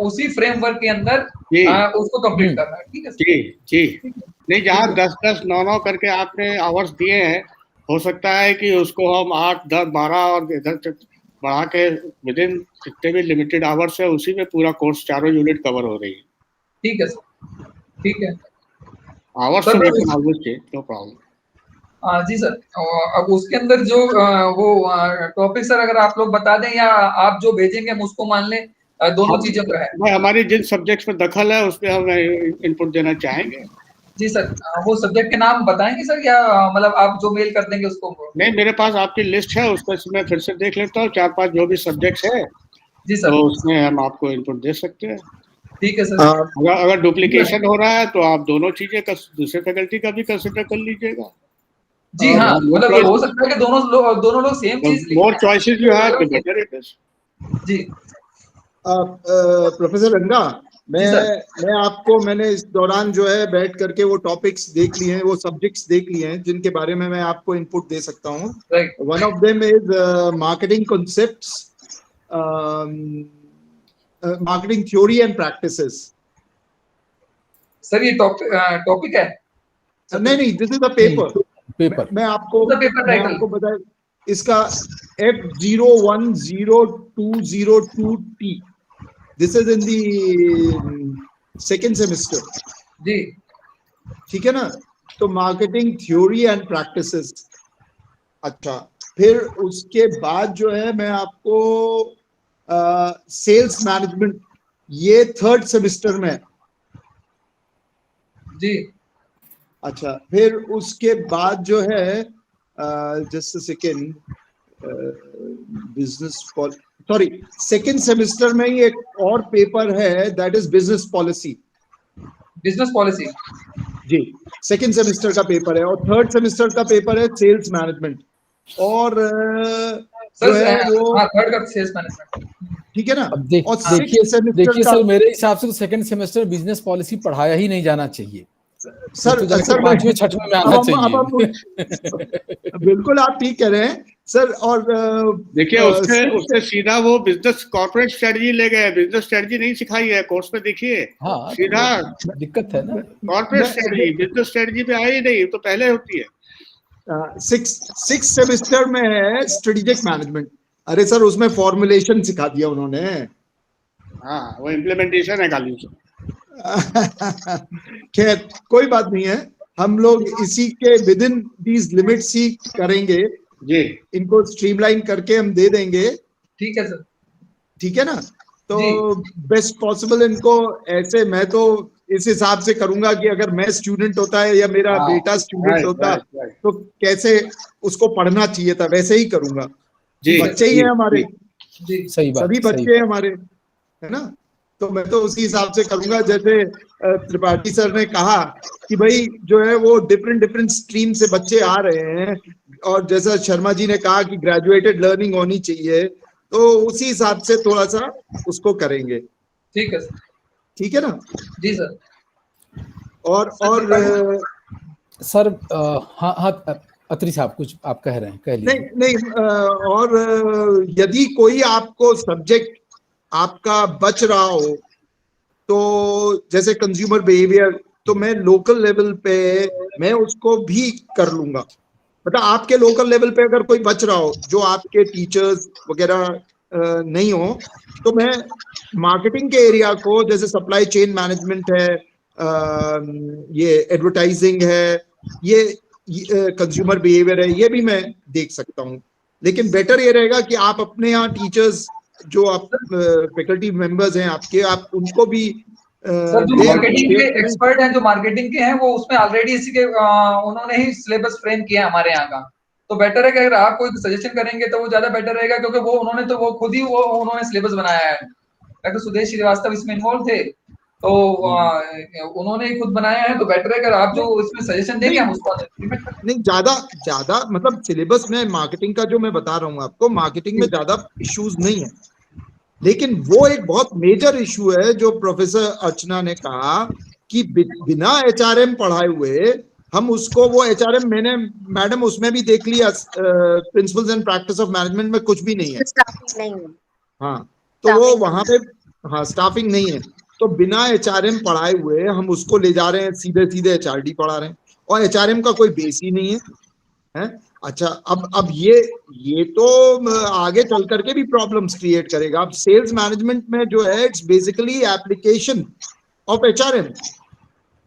उसी फ्रेमवर्क के अंदर जी उसको कंप्लीट करना है। ठीक है सर। जी जी, नहीं, जहाँ 10-10, 9-9 करके आपने आवर्स दिए हैं, हो सकता है कि उसको हम 8, 10, 12 और इधर से बढ़ा के विद इन जितने भी लिमिटेड आवर्स है उसी में पूरा कोर्स चारों यूनिट कवर हो रही है। ठीक है सर, ठीक है आवर्स सर। तो we can always change, no problem. जी सर, अब उसके अंदर जो वो टॉपिक सर अगर आप लोग बता दें या आप जो भेजेंगे हम उसको मान लें, दोनों चीजों का है। हमारी जिन सब्जेक्ट्स में दखल है उसमें हम इनपुट देना चाहेंगे। जी सर, वो सब्जेक्ट के नाम बताएंगे सर या मतलब आप जो मेल कर देंगे उसको? नहीं, मेरे पास आपकी लिस्ट है, उसमें मैं फिर से देख लेता हूँ, 4-5 जो भी सब्जेक्ट्स है जी सर, तो उसमें हम आपको इनपुट दे सकते हैं। ठीक है सर। अगर डुप्लीकेशन हो रहा है तो आप दोनों चीजें दूसरे फैकल्टी का भी कंसिडर कर लीजिएगा। जी हाँ, मतलब हो सकता है कि दोनों लोग सेम चीज more choices you have the better it is. जी प्रोफेसर रंगा, मैंने इस दौरान जो है बैठ करके वो टॉपिक्स देख लिए हैं, वो सब्जेक्ट्स देख लिए हैं जिनके बारे में मैं आपको इनपुट दे सकता हूँ। One of them is marketing concepts, marketing theory and practices. Sir ये टॉपिक है? नहीं, दिस इज अ पेपर। मैं आपको बता, इसका F010202T, this is in the second semester. जी, ठीक है ना। तो मार्केटिंग थ्योरी एंड प्रैक्टिसेस। अच्छा, फिर उसके बाद जो है मैं आपको सेल्स मैनेजमेंट, ये थर्ड सेमेस्टर में। जी, अच्छा, फिर उसके बाद जो है just a second, second semester में ही एक और पेपर है, दैट इज बिजनेस पॉलिसी। जी, सेकेंड सेमेस्टर का पेपर है, और थर्ड सेमेस्टर का पेपर है सेल्स मैनेजमेंट। और जो है वो थर्ड का सेल्स मैनेजमेंट, ठीक है ना। अब देखिए सर, मेरे हिसाब से तो सेकंड सेमेस्टर बिजनेस पॉलिसी पढ़ाया ही नहीं जाना चाहिए सर। तो सर 5वें 6वें में आना चाहिए। बिल्कुल आप ठीक कह रहे हैं सर। और देखिए, उससे सीधा वो बिजनेस कॉर्पोरेट स्ट्रेटजी ले गए, बिजनेस स्ट्रेटजी नहीं सिखाई है कोर्स में। देखिए, हाँ, सीधा दिक्कत है ना, कॉर्पोरेट स्ट्रेटजी, बिजनेस स्ट्रेटजी पे आई नहीं, तो पहले होती है। सिक्स सेमेस्टर में है स्ट्रेटेजिक मैनेजमेंट। अरे सर, उसमें फॉर्मुलेशन सिखा दिया उन्होंने। हाँ, वो इम्प्लीमेंटेशन है खाली। खैर, कोई बात नहीं है, हम लोग इसी के विद इन दीज लिमिट्स ही करेंगे जी। इनको स्ट्रीमलाइन करके हम दे देंगे। ठीक है सर, ठीक है ना। तो बेस्ट पॉसिबल इनको ऐसे, मैं तो इस हिसाब से करूंगा कि अगर मैं स्टूडेंट होता है या मेरा बेटा स्टूडेंट होता तो कैसे उसको पढ़ना चाहिए था, वैसे ही करूंगा। बच्चे ही हैं हमारे, सही बात, सभी बच्चे हैं हमारे, है ना। तो मैं तो उसी हिसाब से करूंगा, जैसे त्रिपाठी सर ने कहा कि भाई जो है वो डिफरेंट स्ट्रीम से बच्चे आ रहे हैं, और जैसा शर्मा जी ने कहा कि ग्रेजुएटेड लर्निंग होनी चाहिए, तो उसी हिसाब से थोड़ा सा उसको करेंगे। ठीक है सर, ठीक है ना। जी सर। और सर हाँ, अत्री साहब कुछ आप कह रहे हैं, कह लीजिए। नहीं, और यदि कोई आपको सब्जेक्ट आपका बच रहा हो, तो जैसे कंज्यूमर बिहेवियर, तो मैं लोकल लेवल पे मैं उसको भी कर लूंगा। मतलब आपके लोकल लेवल पे अगर कोई बच रहा हो जो आपके टीचर्स वगैरह नहीं हो, तो मैं मार्केटिंग के एरिया को, जैसे सप्लाई चेन मैनेजमेंट है, ये एडवर्टाइजिंग है, ये कंज्यूमर बिहेवियर है, ये भी मैं देख सकता हूँ। लेकिन बेटर ये रहेगा कि आप अपने यहाँ टीचर्स जो आप फैकल्टी मेंबर्स हैं आपके, आप उनको भी सर जो मार्केटिंग के एक्सपर्ट हैं, जो मार्केटिंग के हैं, वो उसमें ऑलरेडी इसी के उन्होंने ही सिलेबस फ्रेम किया है हमारे यहाँ का। तो बेटर है कि अगर आप कोई सजेशन करेंगे तो वो ज्यादा बेटर रहेगा, क्योंकि वो खुद ही उन्होंने सिलेबस बनाया है। डॉक्टर सुदेश श्रीवास्तव इसमें इन्वॉल्व थे, तो उन्होंने ही खुद बनाया है। तो बेटर है अगर आप जो इसमें सजेशन देंगे हम उसको नहीं, ज्यादा मतलब सिलेबस में मार्केटिंग का जो मैं बता रहा हूँ आपको, मार्केटिंग में ज्यादा इश्यूज नहीं है, लेकिन वो एक बहुत मेजर इशू है जो प्रोफेसर अर्चना ने कहा कि बिना एचआरएम पढ़ाए हुए हम उसको, वो एचआरएम मैंने मैडम उसमें भी देख लिया, principles and practice of management में कुछ भी नहीं है। हाँ, तो वो वहां पे हाँ स्टाफिंग नहीं है, तो बिना एचआरएम पढ़ाए हुए हम उसको ले जा रहे हैं, सीधे सीधे एचआरडी पढ़ा रहे हैं, और एचआरएम का कोई बेस ही नहीं है। अच्छा, अब ये तो आगे चल करके भी प्रॉब्लम्स क्रिएट करेगा। अब सेल्स मैनेजमेंट में जो है, it's basically application of HRM.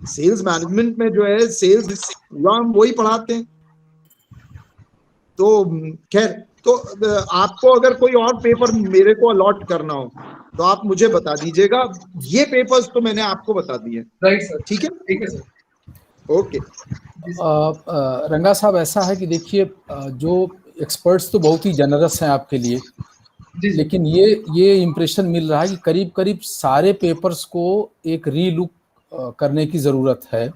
Sales management में जो है सेल्स हम वही पढ़ाते हैं। तो खैर, तो आपको अगर कोई और पेपर मेरे को अलॉट करना हो तो आप मुझे बता दीजिएगा। ये पेपर्स तो मैंने आपको बता दिए। राइट सर, ठीक है, ठीक है सर, ओके। रंगा साहब, ऐसा है कि देखिए, जो एक्सपर्ट्स तो बहुत ही जनरस हैं आपके लिए, लेकिन ये इम्प्रेशन मिल रहा है कि करीब करीब सारे पेपर्स को एक रीलुक करने की ज़रूरत है।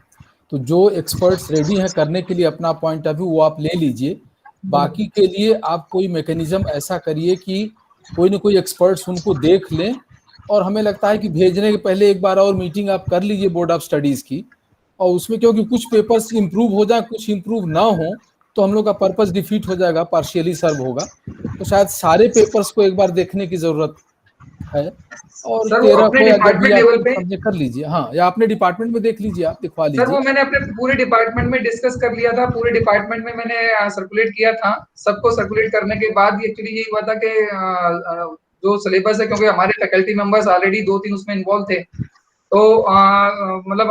तो जो एक्सपर्ट्स रेडी हैं करने के लिए अपना पॉइंट ऑफ व्यू वो आप ले लीजिए। बाकी के लिए आप कोई मैकेनिज्म ऐसा करिए कि कोई ना कोई एक्सपर्ट्स उनको देख लें, और हमें लगता है कि भेजने के पहले एक बार और मीटिंग आप कर लीजिए बोर्ड ऑफ स्टडीज़ की, और उसमें क्योंकि कुछ पेपर्स इंप्रूव हो जाए, कुछ इंप्रूव ना हो, तो हम लोग का पर्पस डिफीट हो जाएगा, पार्शियली सर्व होगा। तो शायद सारे पेपर्स को एक बार देखने की जरूरत है, और 13 को या जब भी आप समझे कर लीजिए। हाँ, या अपने डिपार्टमेंट में देख लीजिए, आप दिखवा लीजिए। सर वो मैंने अपने पूरे डिपार्टमेंट में डिस्कस कर लिया था, पूरे डिपार्टमेंट में मैंने सर्कुलेट किया था। सबको सर्कुलेट करने के बाद एक्चुअली यही हुआ था कि जो सिलेबस है, क्योंकि हमारे फैकल्टी मेंबर्स ऑलरेडी 2-3 उसमें इन्वॉल्व थे, तो मतलब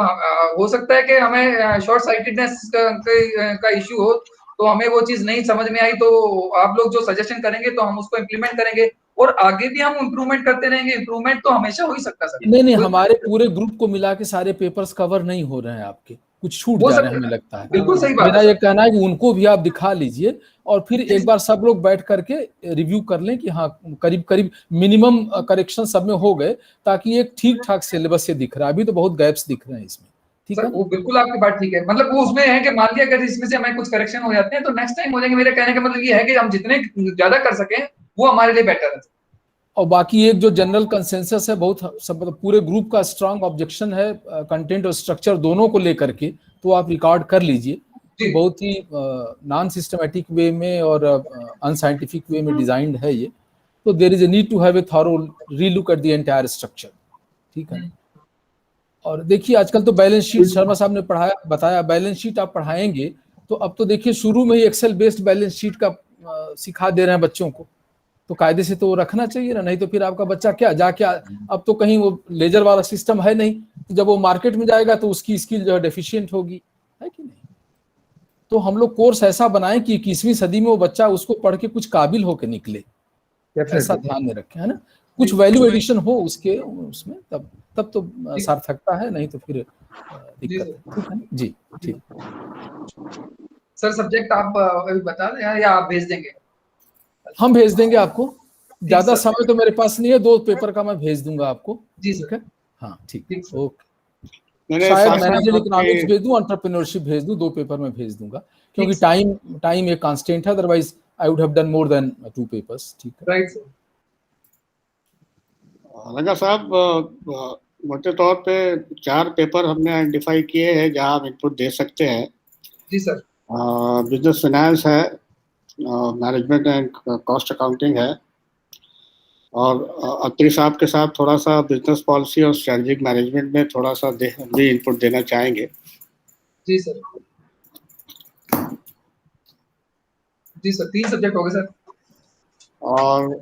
हो सकता है कि हमें शॉर्ट साइटेडनेस का इश्यू हो, तो हमें वो चीज नहीं समझ में आई। तो आप लोग जो सजेशन करेंगे तो हम उसको इम्प्लीमेंट करेंगे, और आगे भी हम इम्प्रूवमेंट करते रहेंगे। इम्प्रूवमेंट तो हमेशा हो ही सकता है सर। नहीं, हमारे पूरे ग्रुप को मिला के सारे पेपर्स कवर नहीं हो रहे हैं आपके, कुछ छूट जा रहे हैं हमें लगता है। बिल्कुल सही बात। मेरा ये कहना है कि उनको भी आप दिखा लीजिए, और फिर एक बार सब लोग बैठ करके रिव्यू कर लें कि हाँ करीब करीब मिनिमम करेक्शन सब में हो गए, ताकि एक ठीक ठाक सिलेबस से दिख रहा है। अभी तो बहुत गैप्स दिख रहे हैं इसमें। ठीक है, वो बिल्कुल आपकी बात ठीक है। मतलब वो उसमें है कि मान लिया अगर इसमें से हमें कुछ करेक्शन हो जाते हैं तो नेक्स्ट टाइम हो जाएंगे। मेरे कहने का मतलब ये है कि हम जितने ज्यादा कर सकें वो हमारे लिए बेटर है। और बाकी एक जो जनरल कंसेंसस है, बहुत सब पूरे ग्रुप का स्ट्रांग ऑब्जेक्शन है कंटेंट और स्ट्रक्चर दोनों को लेकर के, तो आप रिकॉर्ड कर लीजिए। बहुत ही नॉन सिस्टमैटिक वे में और अनसाइंटिफिक वे में डिजाइंड है ये, तो there is a need to have a thorough relook at the entire structure. ठीक है, और देखिए आजकल तो बैलेंस शीट शर्मा साहब ने बताया, बैलेंस शीट आप पढ़ाएंगे तो अब तो देखिए शुरू में ही एक्सेल बेस्ड बैलेंस शीट का सिखा दे रहे हैं बच्चों को, तो कायदे से तो रखना चाहिए ना, नहीं तो फिर आपका बच्चा क्या जाके, अब तो कहीं वो लेजर वाला सिस्टम है नहीं, तो जब वो मार्केट में जाएगा तो उसकी स्किल जो है डेफिशिएंट होगी, है कि नहीं। तो हम लोग कोर्स ऐसा बनाएं कि 21वीं सदी में वो बच्चा उसको पढ़ के कुछ काबिल होकर निकले, ऐसा ध्यान में रखें, है ना। कुछ वैल्यू एडिशन हो उसके उसमें, तब तो सार्थकता है, नहीं तो फिर दिक्कत है। ठीक है जी, ठीक। सर सब्जेक्ट आप अभी बता दें या आप भेज देंगे? हम भेज देंगे आपको, ज्यादा समय तो मेरे पास नहीं है, 2 पेपर का मैं भेज दूंगा आपको। ठीक है, हाँ ठीक, ओके। शायद मैनेजर इकोनॉमिक्स भेज दूं, एंटरप्रेन्योरशिप भेज दूं, 2 पेपर में भेज दूंगा, क्योंकि टाइम एक कांस्टेंट है, otherwise I would have done more than 2 papers. ठीक है, राइट सर। रंगा साहब, मोटे तौर पे 4 पेपर हमने आइडेंटिफाई किए हैं जहां आप इनपुट दे सकते हैं। जी सर। बिजनेस फाइनेंस है, मैनेजमेंट एंड कॉस्ट अकाउंटिंग है, और अत्री साहब के साथ थोड़ा सा बिजनेस पॉलिसी और स्ट्रेटेजिक मैनेजमेंट में थोड़ा सा भी इनपुट देना चाहेंगे। जी सर। जी सर, 3 सब्जेक्ट हो गए सर। और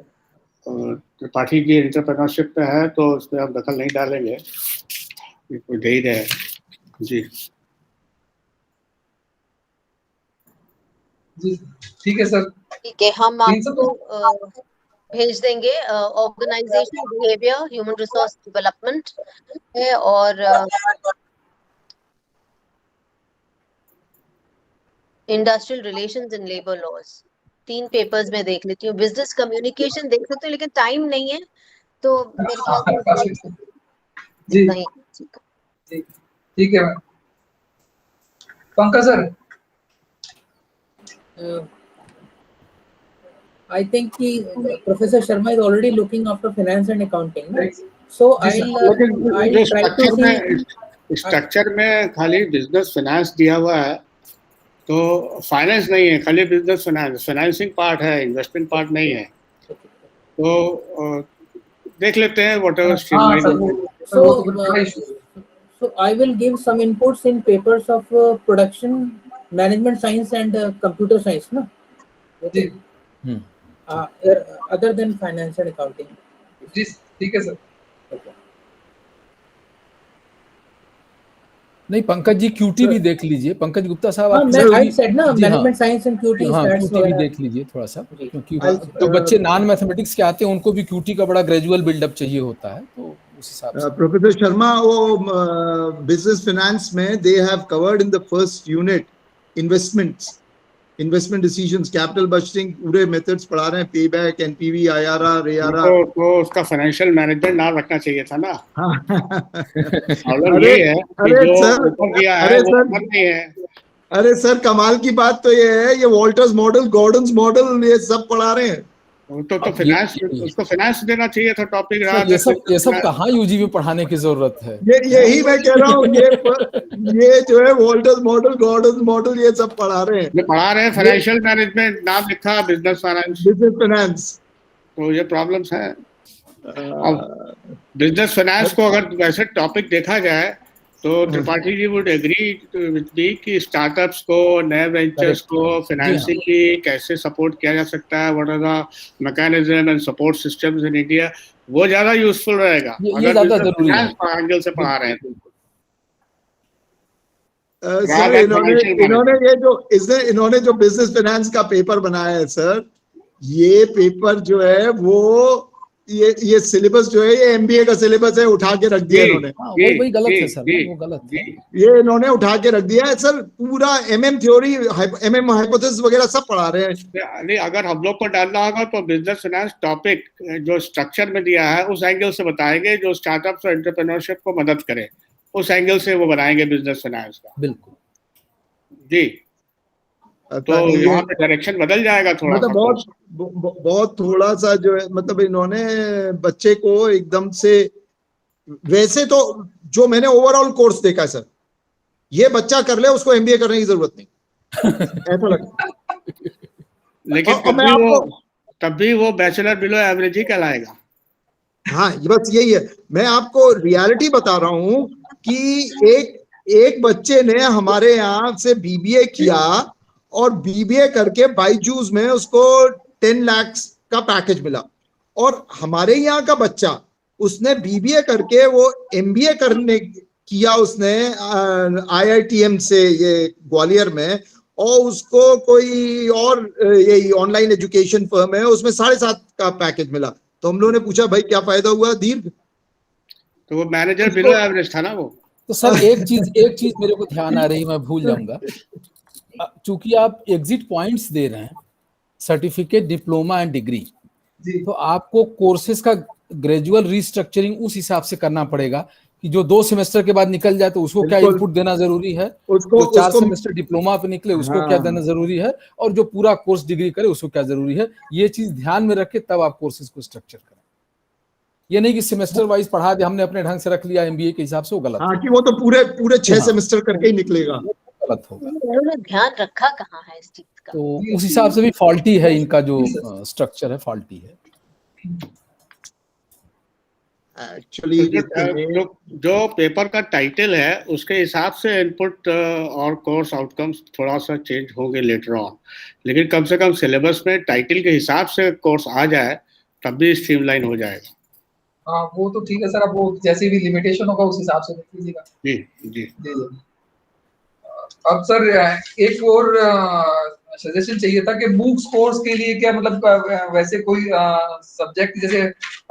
त्रिपाठी जी एंटरप्रेन्योरशिप पे है, तो उसमें हम दखल नहीं डालेंगे, कोई दे ही रहे हैं। जी जी ठीक है सर। ठीक है, हम इन सब आपको भेज देंगे। Organisation behaviour, human resource development है, और industrial relations and labour laws, 3 papers में देख लेती हूँ। बिजनेस कम्युनिकेशन देख सकते हो, लेकिन टाइम नहीं है, तो मेरे ख्याल से जी इतना ही। जी ठीक है ma'am. Pankaj sir, I think Professor Sharma is already looking after finance and accounting. No? Right. So Yes, लेकिन I'll try to see. Structure में खाली बिजनेस फाइनेंस दिया हुआ है, तो फाइनेंस नहीं है, खाली बिजनेस फाइनेंस, फाइनेंसिंग पार्ट है, इन्वेस्टमेंट पार्ट नहीं है। तो देख लेते हैं what ever streamline. So I will give some inputs in papers of production management science and computer science, no? जी Other than finance and accounting. जी ठीक है सर। नहीं पंकज जी क्यूटी भी देख लीजिए, पंकज गुप्ता साहब हाँ, आप मैं QT I said ना management science and QT stats QT भी देख लीजिए थोड़ा सा, क्योंकि तो बच्चे नॉन मैथमेटिक्स के आते हैं, उनको भी QT का बड़ा ग्रेजुअल बिल्डअप चाहिए होता है, तो उस हिसाब से। प्रोफेसर शर्मा, वो बिजनेस फाइनेंस में they have covered in the first unit investment decisions, capital budgeting, पूरे मेथड्स पढ़ा रहे हैं, पे बैक, एनपीवी, आईआरआर, एआरआर। तो उसका फाइनेंशियल मैनेजमेंट नाम रखना चाहिए था ना। अरे ये है अरे सर, अरे सर, नहीं है। अरे सर, कमाल की बात तो ये है, ये वॉल्टर्स मॉडल, गॉर्डन्स मॉडल, ये सब पढ़ा रहे हैं। तो फाइनेंस, उसको फाइनेंस देना चाहिए था टॉपिक। ये सब कहाँ यूजी में पढ़ाने की जरूरत है? यही मैं कह रहा हूँ, ये जो है वॉल्टर्स मॉडल, गॉर्डन्स मॉडल, ये सब पढ़ा रहे हैं। ये पढ़ा रहे हैं, फाइनेंशियल मैनेजमेंट नाम लिखा, बिजनेस फाइनेंस, तो ये प्रॉब्लम्स है। बिजनेस फाइनेंस को अगर वैसे टॉपिक देखा जाए तो Tripathi ji would agree with मी कि स्टार्टअप्स को, नए वेंचर्स को फाइनेंसिंग की कैसे सपोर्ट किया जा सकता है, what are the mechanism and support systems in India, वो ज्यादा यूजफुल रहेगा अगर ज्यादा जरूरी है एंगल से पढ़ा रहे हैं। सर इन्होंने जो बिजनेस फाइनेंस का पेपर बनाया है सर, ये पेपर जो है वो ये सिलेबस जो है, ये एमबीए का सिलेबस है, उठा के रख दिया इन्होंने। वही गलत है सर, वो गलत है। ये इन्होंने उठा के रख दिया है सर, पूरा एमएम थ्योरी, एमएम हाइपोथेसिस वगैरह सब पढ़ा रहे हैं। नहीं, अगर हम लोग को डालना होगा तो बिजनेस फाइनेंस टॉपिक जो स्ट्रक्चर में दिया है उस एंगल से बताएंगे, जो स्टार्टअप्स और एंटरप्रेन्योरशिप को मदद करे, उस एंगल से वो बनाएंगे बिजनेस फाइनेंस का। बिल्कुल जी, तो यहाँ पे डायरेक्शन बदल जाएगा थोड़ा, मतलब बहुत थोड़ा सा जो है, मतलब इन्होंने बच्चे को एकदम से, वैसे तो जो मैंने ओवरऑल कोर्स देखा है सर, ये बच्चा कर ले, उसको एमबीए करने की जरूरत नहीं ऐसा लगता है। लेकिन तब भी वो बैचलर बिलो एवरेज ही कहलाएगा। हाँ, बस यही है, मैं आपको रियलिटी बता रहा हूँ कि एक बच्चे ने हमारे यहाँ से बीबीए किया और बीबीए करके बाईजूस में उसको 10 लाख का पैकेज मिला, और हमारे यहाँ का बच्चा, उसने बीबीए करके वो एमबीए करने किया उसने आईआईटीएम से, ये ग्वालियर में, और उसको कोई और यही ऑनलाइन एजुकेशन फर्म है, उसमें 7.5 का पैकेज मिला। तो हम लोगों ने पूछा भाई क्या फायदा हुआ दीर्घ? तो वो मैनेजर बिलो एवरेज था ना वो। तो सर एक चीज मेरे को ध्यान आ रही, मैं भूल जाऊंगा, चूंकि आप एग्जिट पॉइंट्स दे रहे हैं, सर्टिफिकेट, डिप्लोमा एंड डिग्री, तो आपको कोर्सेज का ग्रेजुअल रिस्ट्रक्चरिंग उस हिसाब से करना पड़ेगा कि जो 2 सेमेस्टर के बाद निकल जाए तो उसको क्या इनपुट देना जरूरी है, जो 4 सेमेस्टर डिप्लोमा पे निकले उसको क्या देना जरूरी है, और जो पूरा कोर्स डिग्री करे उसको क्या जरूरी है। ये चीज ध्यान में रख के तब आप कोर्सेज को स्ट्रक्चर करें। ये नहीं कि सेमेस्टर वाइज पढ़ा दे हमने, अपने ढंग से रख लिया एमबीए के हिसाब से, वो गलत है। कि वो तो पूरे 6 सेमेस्टर करके ही निकलेगा, गलत होगा। उन्होंने ध्यान रखा कहाँ है इस चीज का, तो उस हिसाब से भी फॉल्टी है इनका जो स्ट्रक्चर है, फॉल्टी है एक्चुअली। जो पेपर का टाइटल है उसके हिसाब से इनपुट और कोर्स आउटकम्स थोड़ा सा चेंज होंगे लेटर ऑन, लेकिन कम से कम सिलेबस में टाइटल के हिसाब से कोर्स आ जाए तब भी स्ट्रीमलाइन हो जाएगा। हाँ वो तो ठीक है सर, अब वो जैसे भी लिमिटेशन होगा उस हिसाब से देख लीजिएगा। जी जी। अब सर एक और सजेशन चाहिए था कि मूक्स कोर्स के लिए क्या मतलब वैसे कोई सब्जेक्ट, जैसे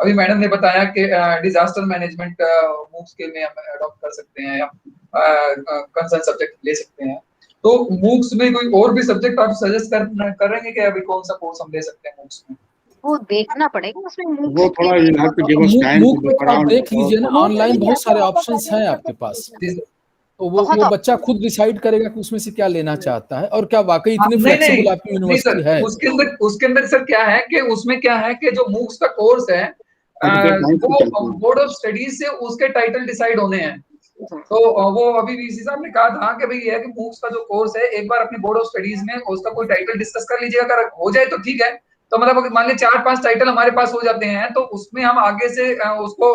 अभी मैडम ने बताया कि डिजास्टर मैनेजमेंट मूक्स के में हम अडॉप्ट कर सकते हैं या कंसर्न सब्जेक्ट ले सकते हैं, तो मूक्स में कोई और भी सब्जेक्ट आप सजेस्ट करेंगे कि अभी कौन सा कोर्स हम ले सकते हैं मूक्स में? वो देखना पड़ेगा उसमें वो थोड़ा you have to give us time मूक to में look तो आप around. देख लीजिए ना, ऑनलाइन बहुत सारे ऑप्शंस हैं आपके पास, तो वो बच्चा खुद डिसाइड करेगा कि उसमें से क्या लेना चाहता है और क्या वाकई इतने फ्लेक्सिबल आपकी यूनिवर्सिटी है। उसके अंदर सर क्या है कि उसमें क्या है कि जो मूक्स का कोर्स है वो बोर्ड ऑफ स्टडीज से उसके टाइटल डिसाइड होने हैं, तो वो अभी वीसी साहब ने कहा था कि भाई ये है कि मूक्स का जो कोर्स है एक बार अपने बोर्ड ऑफ स्टडीज में उसका कोई टाइटल डिस्कस कर लीजिएगा, अगर हो जाए तो ठीक है, तो मतलब मान लीजिए 4-5 टाइटल हमारे पास हो जाते हैं तो उसमें हम आगे से उसको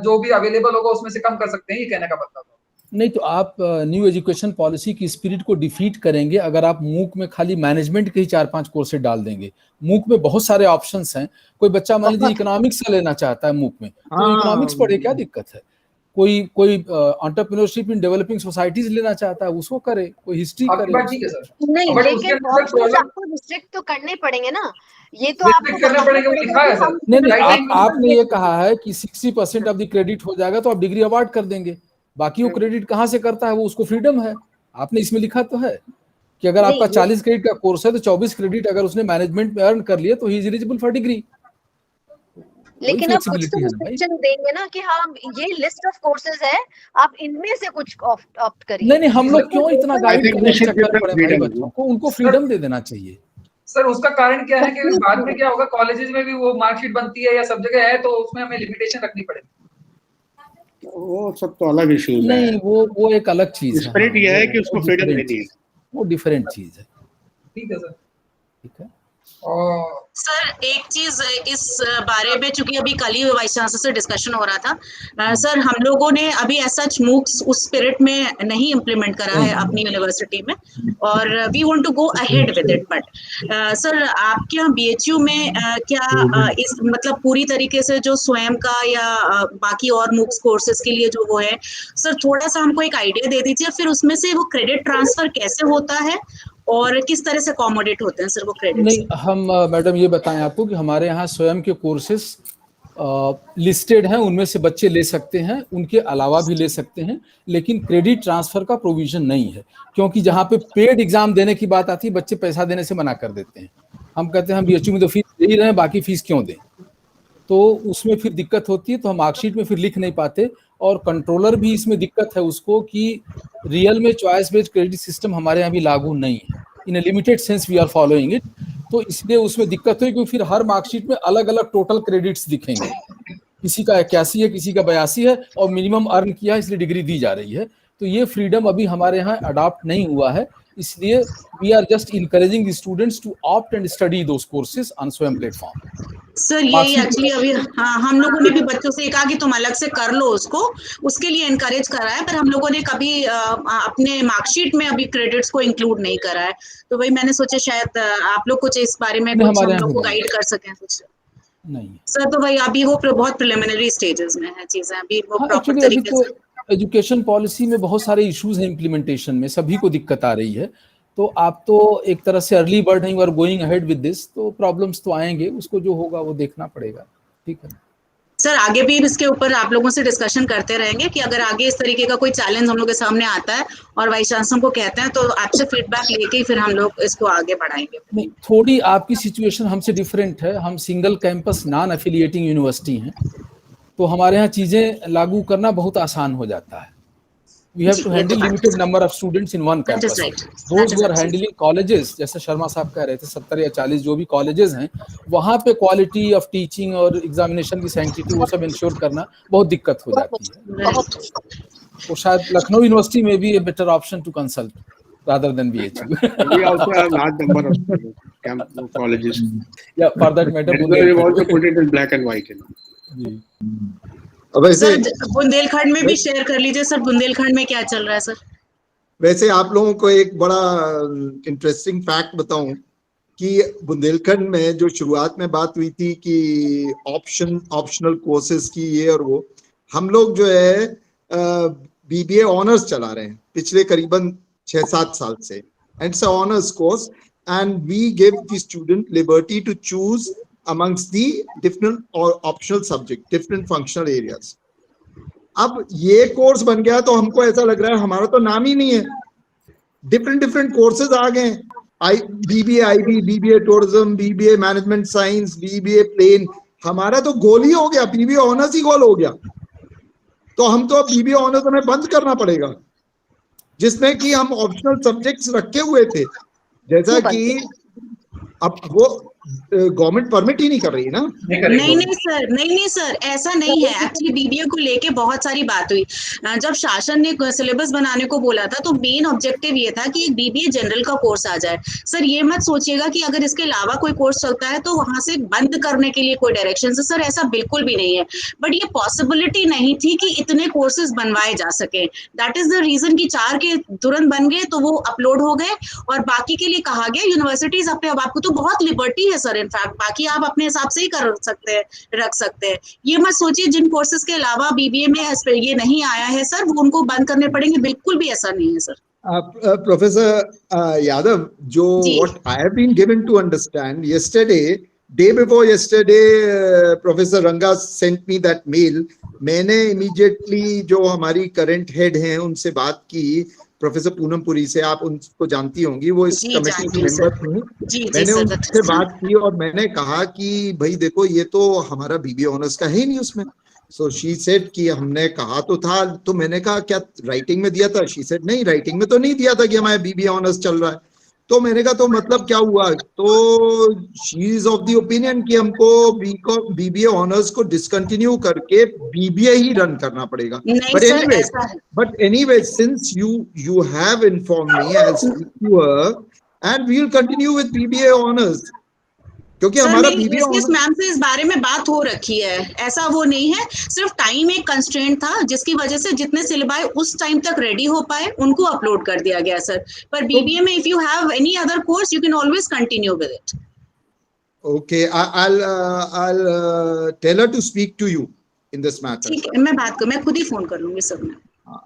जो भी अवेलेबल होगा उसमें से कम कर सकते हैं, ये कहने का मतलब है। नहीं तो आप न्यू एजुकेशन पॉलिसी की स्पिरिट को डिफीट करेंगे अगर आप मूक में खाली मैनेजमेंट के ही 4-5 कोर्सेज डाल देंगे। मूक में बहुत सारे ऑप्शंस हैं, कोई बच्चा मान लीजिए इकोनॉमिक्स लेना चाहता है मूक में, तो इकोनॉमिक्स पढ़े, क्या दिक्कत है। कोई एंटरप्रेन्योरशिप इन डेवलपिंग सोसाइटीज लेना चाहता है उसको करे, कोई हिस्ट्री करे। नहीं, लेकिन ऑप्शंस आपको रिस्ट्रिक्ट तो करने पड़ेंगे ना, ये तो आपको करना पड़ेगा, वो लिखा है सर। नहीं, आपने ये कहा है कि 60% ऑफ द क्रेडिट हो जाएगा तो आप डिग्री अवार्ड कर देंगे, बाकी वो क्रेडिट कहाँ से करता है वो उसको फ्रीडम है। आपने इसमें लिखा तो है कि अगर आपका 40 क्रेडिट का कोर्स है तो 24 क्रेडिट अगर उसने मैनेजमेंट में अर्न कर लिया तो he is eligible for degree. लेकिन आप कुछ तो रिस्ट्रिक्शन देंगे ना कि हाँ ये लिस्ट ऑफ कोर्सेज है, आप इनमें से कुछ ऑप्ट करिए। नहीं, हम लोग क्यों इतना गाइड करने के चक्कर पड़े भाई बच्चों को, उनको फ्रीडम दे देना चाहिए। सर उसका कारण क्या है कि बाद में क्या होगा, कॉलेजेस में भी वो मार्कशीट बनती है या सब जगह है तो उसमें हमें लिमिटेशन रखनी पड़ेगी। वो सब तो अलग इश्यूज है। नहीं, वो एक अलग चीज है। स्पिरिट ये है कि उसको फ्रीडम देनी है, वो डिफरेंट चीज है। ठीक है सर। ठीक है सर एक चीज इस बारे में, चूंकि अभी कल ही वाइस चांसलर से डिस्कशन हो रहा था, सर हम लोगों ने अभी ऐसा मूक्स उस स्पिरिट में नहीं इम्प्लीमेंट करा है अपनी यूनिवर्सिटी में, और we want to go ahead with it. But sir आपके यहाँ बीएचयू में क्या इस मतलब पूरी तरीके से जो स्वयं का या बाकी और मूक्स कोर्सेज के लिए जो वो है, सर थोड़ा सा हमको एक आइडिया दे दीजिए, फिर उसमें से वो क्रेडिट ट्रांसफर कैसे होता है और किस तरह से अकोमोडेट होते हैं सर वो क्रेडिट? नहीं, हम मैडम ये बताएं आपको कि हमारे यहाँ स्वयं के कोर्सेस लिस्टेड हैं, उनमें से बच्चे ले सकते हैं, उनके अलावा भी ले सकते हैं, लेकिन क्रेडिट ट्रांसफर का प्रोविजन नहीं है, क्योंकि जहाँ पे पेड एग्जाम देने की बात आती है बच्चे पैसा देने से मना कर देते हैं। हम कहते हैं हम बीएचयू में तो फीस दे ही रहे हैं, बाकी फीस क्यों दें, तो उसमें फिर दिक्कत होती है, तो हम मार्कशीट में फिर लिख नहीं पाते। और कंट्रोलर भी इसमें दिक्कत है उसको कि रियल में चॉइस बेस्ड क्रेडिट सिस्टम हमारे यहाँ भी लागू नहीं है, in a limited sense we are following it, तो इसलिए उसमें दिक्कत हुई क्योंकि फिर हर मार्कशीट में अलग अलग टोटल क्रेडिट्स दिखेंगे, किसी का 81 है, किसी का 82 है, और मिनिमम अर्न किया है इसलिए डिग्री दी जा रही है। तो ये फ्रीडम अभी हमारे यहाँ अडॉप्ट नहीं हुआ है, इसलिए we are just encouraging the students to opt and study those courses on Swayam platform. Sir यही एक्चुअली अभी हम लोगों ने भी बच्चों से कहा कि तुम अलग से कर लो उसको, उसके लिए इनकरेज करा है, पर हम लोगों ने कभी अपने मार्कशीट में अभी क्रेडिट्स को इंक्लूड नहीं करा है, तो वही मैंने सोचा शायद आप लोग कुछ इस बारे में कुछ हम लोग को गाइड कर सकें कुछ। नहीं सर तो भाई अभी वो बहुत प्रिलिमिनरी स्टेजेस में है चीजें, अभी वो प्रॉपर तरीके से एजुकेशन पॉलिसी में बहुत सारे इश्यूज हैं, इम्प्लीमेंटेशन में सभी को दिक्कत आ रही है, तो आप तो एक तरह से अर्ली बर्ड हैं, you are going ahead with this, तो प्रॉब्लम्स तो आएंगे, उसको जो होगा वो देखना पड़ेगा। ठीक है सर, आगे भी इसके ऊपर आप लोगों से डिस्कशन करते रहेंगे कि अगर आगे इस तरीके का कोई चैलेंज हम लोग के सामने आता है और वाइस चांसलर को कहते हैं तो आपसे फीडबैक लेके ही फिर हम लोग इसको आगे बढ़ाएंगे। नहीं, थोड़ी आपकी सिचुएशन हमसे डिफरेंट है, हम single campus non affiliating university हैं, तो हमारे यहाँ चीजें लागू करना बहुत आसान हो जाता है। We have to handle limited number of students in one campus. Those who are handling colleges, जैसे शर्मा साहब कह रहे थे 70 या 40 जो भी कॉलेजेस हैं, वहाँ पे क्वालिटी ऑफ टीचिंग और एग्जामिनेशन की सैंक्टिटी वो सब इंश्योर करना बहुत दिक्कत हो जाती है। तो शायद लखनऊ यूनिवर्सिटी में भी a better option to consult rather than BHU. We also have large number of colleges. Yeah, for that matter, we also put it in black and white. Sir Bundelkhand में भी शेयर कर लीजिए सर, बुंदेलखंड में क्या चल रहा है सर? वैसे आप लोगों को एक बड़ा इंटरेस्टिंग फैक्ट बताऊं कि बुंदेलखंड में जो शुरुआत में बात हुई थी कि ऑप्शनल कोर्सेज की ये और वो, हम लोग जो है बीबीए ऑनर्स चला रहे हैं पिछले करीबन 6-7 साल से, and it's an honors course, and we give the student liberty to choose amongst the different or optional subject, different functional areas. अब ये कोर्स बन गया तो हमको ऐसा लग रहा है हमारा तो नाम ही नहीं है, डिफरेंट कोर्सेज आ गए, BBA IB, BBA tourism, BBA management science, BBA plain, हमारा तो गोल ही हो गया, BBA ऑनर्स ही गोल हो गया। तो हम तो अब BBA ऑनर्स हमें बंद करना पड़ेगा, जिसमें कि हम ऑप्शनल सब्जेक्ट्स रखे हुए थे, जैसा कि अब वो गवर्नमेंट परमिट ही नहीं कर रही ना। नहीं सर, ऐसा नहीं है। एक्चुअली बीबीए को लेके बहुत सारी बात हुई। जब शासन ने सिलेबस बनाने को बोला था तो मेन ऑब्जेक्टिव ये था कि एक बीबीए जनरल का कोर्स आ जाए। सर ये मत सोचिएगा कि अगर इसके अलावा कोई कोर्स चलता है तो वहां से बंद करने के लिए कोई डायरेक्शन है। सर ऐसा बिल्कुल भी नहीं है, बट ये पॉसिबिलिटी नहीं थी कि इतने कोर्सेज बनवाए जा सके। दैट इज द रीजन कि 4 के तुरंत बन गए तो वो अपलोड हो गए, और बाकी के लिए कहा गया यूनिवर्सिटीज अपने आपको तो बहुत लिबर्टी है सर, इनफैक्ट बाकी आप अपने हिसाब से ही कर सकते हैं, रख सकते हैं। ये मत सोचिए जिन कोर्सेज के अलावा बीबीए में ये नहीं आया है सर वो उनको बंद करने पड़ेंगे, बिल्कुल भी ऐसा नहीं है सर। प्रोफेसर यादव, जो what I have been given to understand day before yesterday, Professor Ranga sent me that mail. मैंने immediately जो हमारी करंट हेड हैं उनसे बात की, प्रोफेसर पूनम पुरी से, आप उनको जानती होंगी, वो इस कमेटी की मेंबर थी। मैंने उनसे बात की और मैंने कहा कि भाई देखो ये तो हमारा बीबीए ऑनर्स का है ही नहीं उसमें। सो शी सेड कि हमने कहा तो था, तो मैंने कहा क्या राइटिंग में दिया था? शी सेड नहीं, राइटिंग में तो नहीं दिया था कि हमारा बीबीए ऑनर्स चल रहा है। तो मैंने कहा तो मतलब क्या हुआ? तो she is of the opinion कि हमको बीबीए ऑनर्स को डिसकंटिन्यू करके बीबीए ही रन करना पड़ेगा। But anyway since you have informed me as reviewer, and we will continue with BBA honors, क्योंकि हमारा बीबीए मैम से इस बारे में बात हो रखी है, ऐसा वो नहीं है, सिर्फ टाइम एक कंस्ट्रेंट था जिसकी वजह से जितने सिलेबाई उस टाइम तक रेडी हो पाए उनको अपलोड कर दिया गया सर। पर बीबीए में if you have any other course you can always continue with it. Okay, I'll tell her to speak to you in this matter. ठीक है, मैं खुद ही फोन कर लूंगी sir.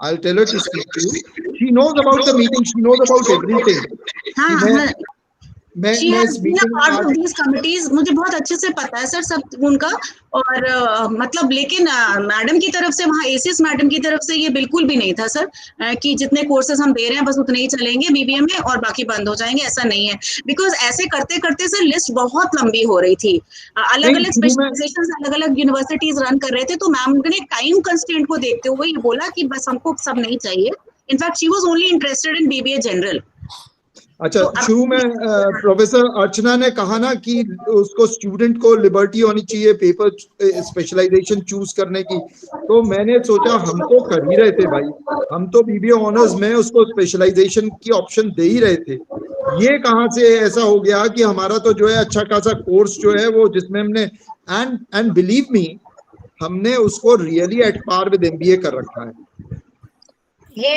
I'll tell her to speak to you. She knows about the meeting. She knows about everything. हाँ, मुझे बहुत अच्छे से पता है सर सब उनका, और मतलब लेकिन मैडम की तरफ से, वहाँ एसीएस मैडम की तरफ से ये बिल्कुल भी नहीं था सर कि जितने कोर्सेज हम दे रहे हैं बस उतने ही चलेंगे बीबीए में और बाकी बंद हो जाएंगे, ऐसा नहीं है। बिकॉज ऐसे करते करते सर लिस्ट बहुत लंबी हो रही थी, अलग अलग स्पेशलाइजेशन अलग अलग यूनिवर्सिटीज रन कर रहे थे, तो मैम ने टाइम कंस्ट्रेंट को देखते हुए ये बोला कि बस हमको सब नहीं चाहिए। In fact she was only interested in BBA general. अच्छा, शुरू में प्रोफेसर अर्चना ने कहा ना कि उसको स्टूडेंट को लिबर्टी होनी चाहिए पेपर स्पेशलाइजेशन चूज करने की, तो मैंने सोचा हम तो कर ही रहे थे भाई, हम तो बीबीए ऑनर्स में उसको स्पेशलाइजेशन की ऑप्शन दे ही रहे थे। ये कहाँ से ऐसा हो गया कि हमारा तो जो है अच्छा खासा कोर्स जो है वो जिसमें हमने एंड बिलीव मी हमने उसको really at par with MBA कर रखा है। ये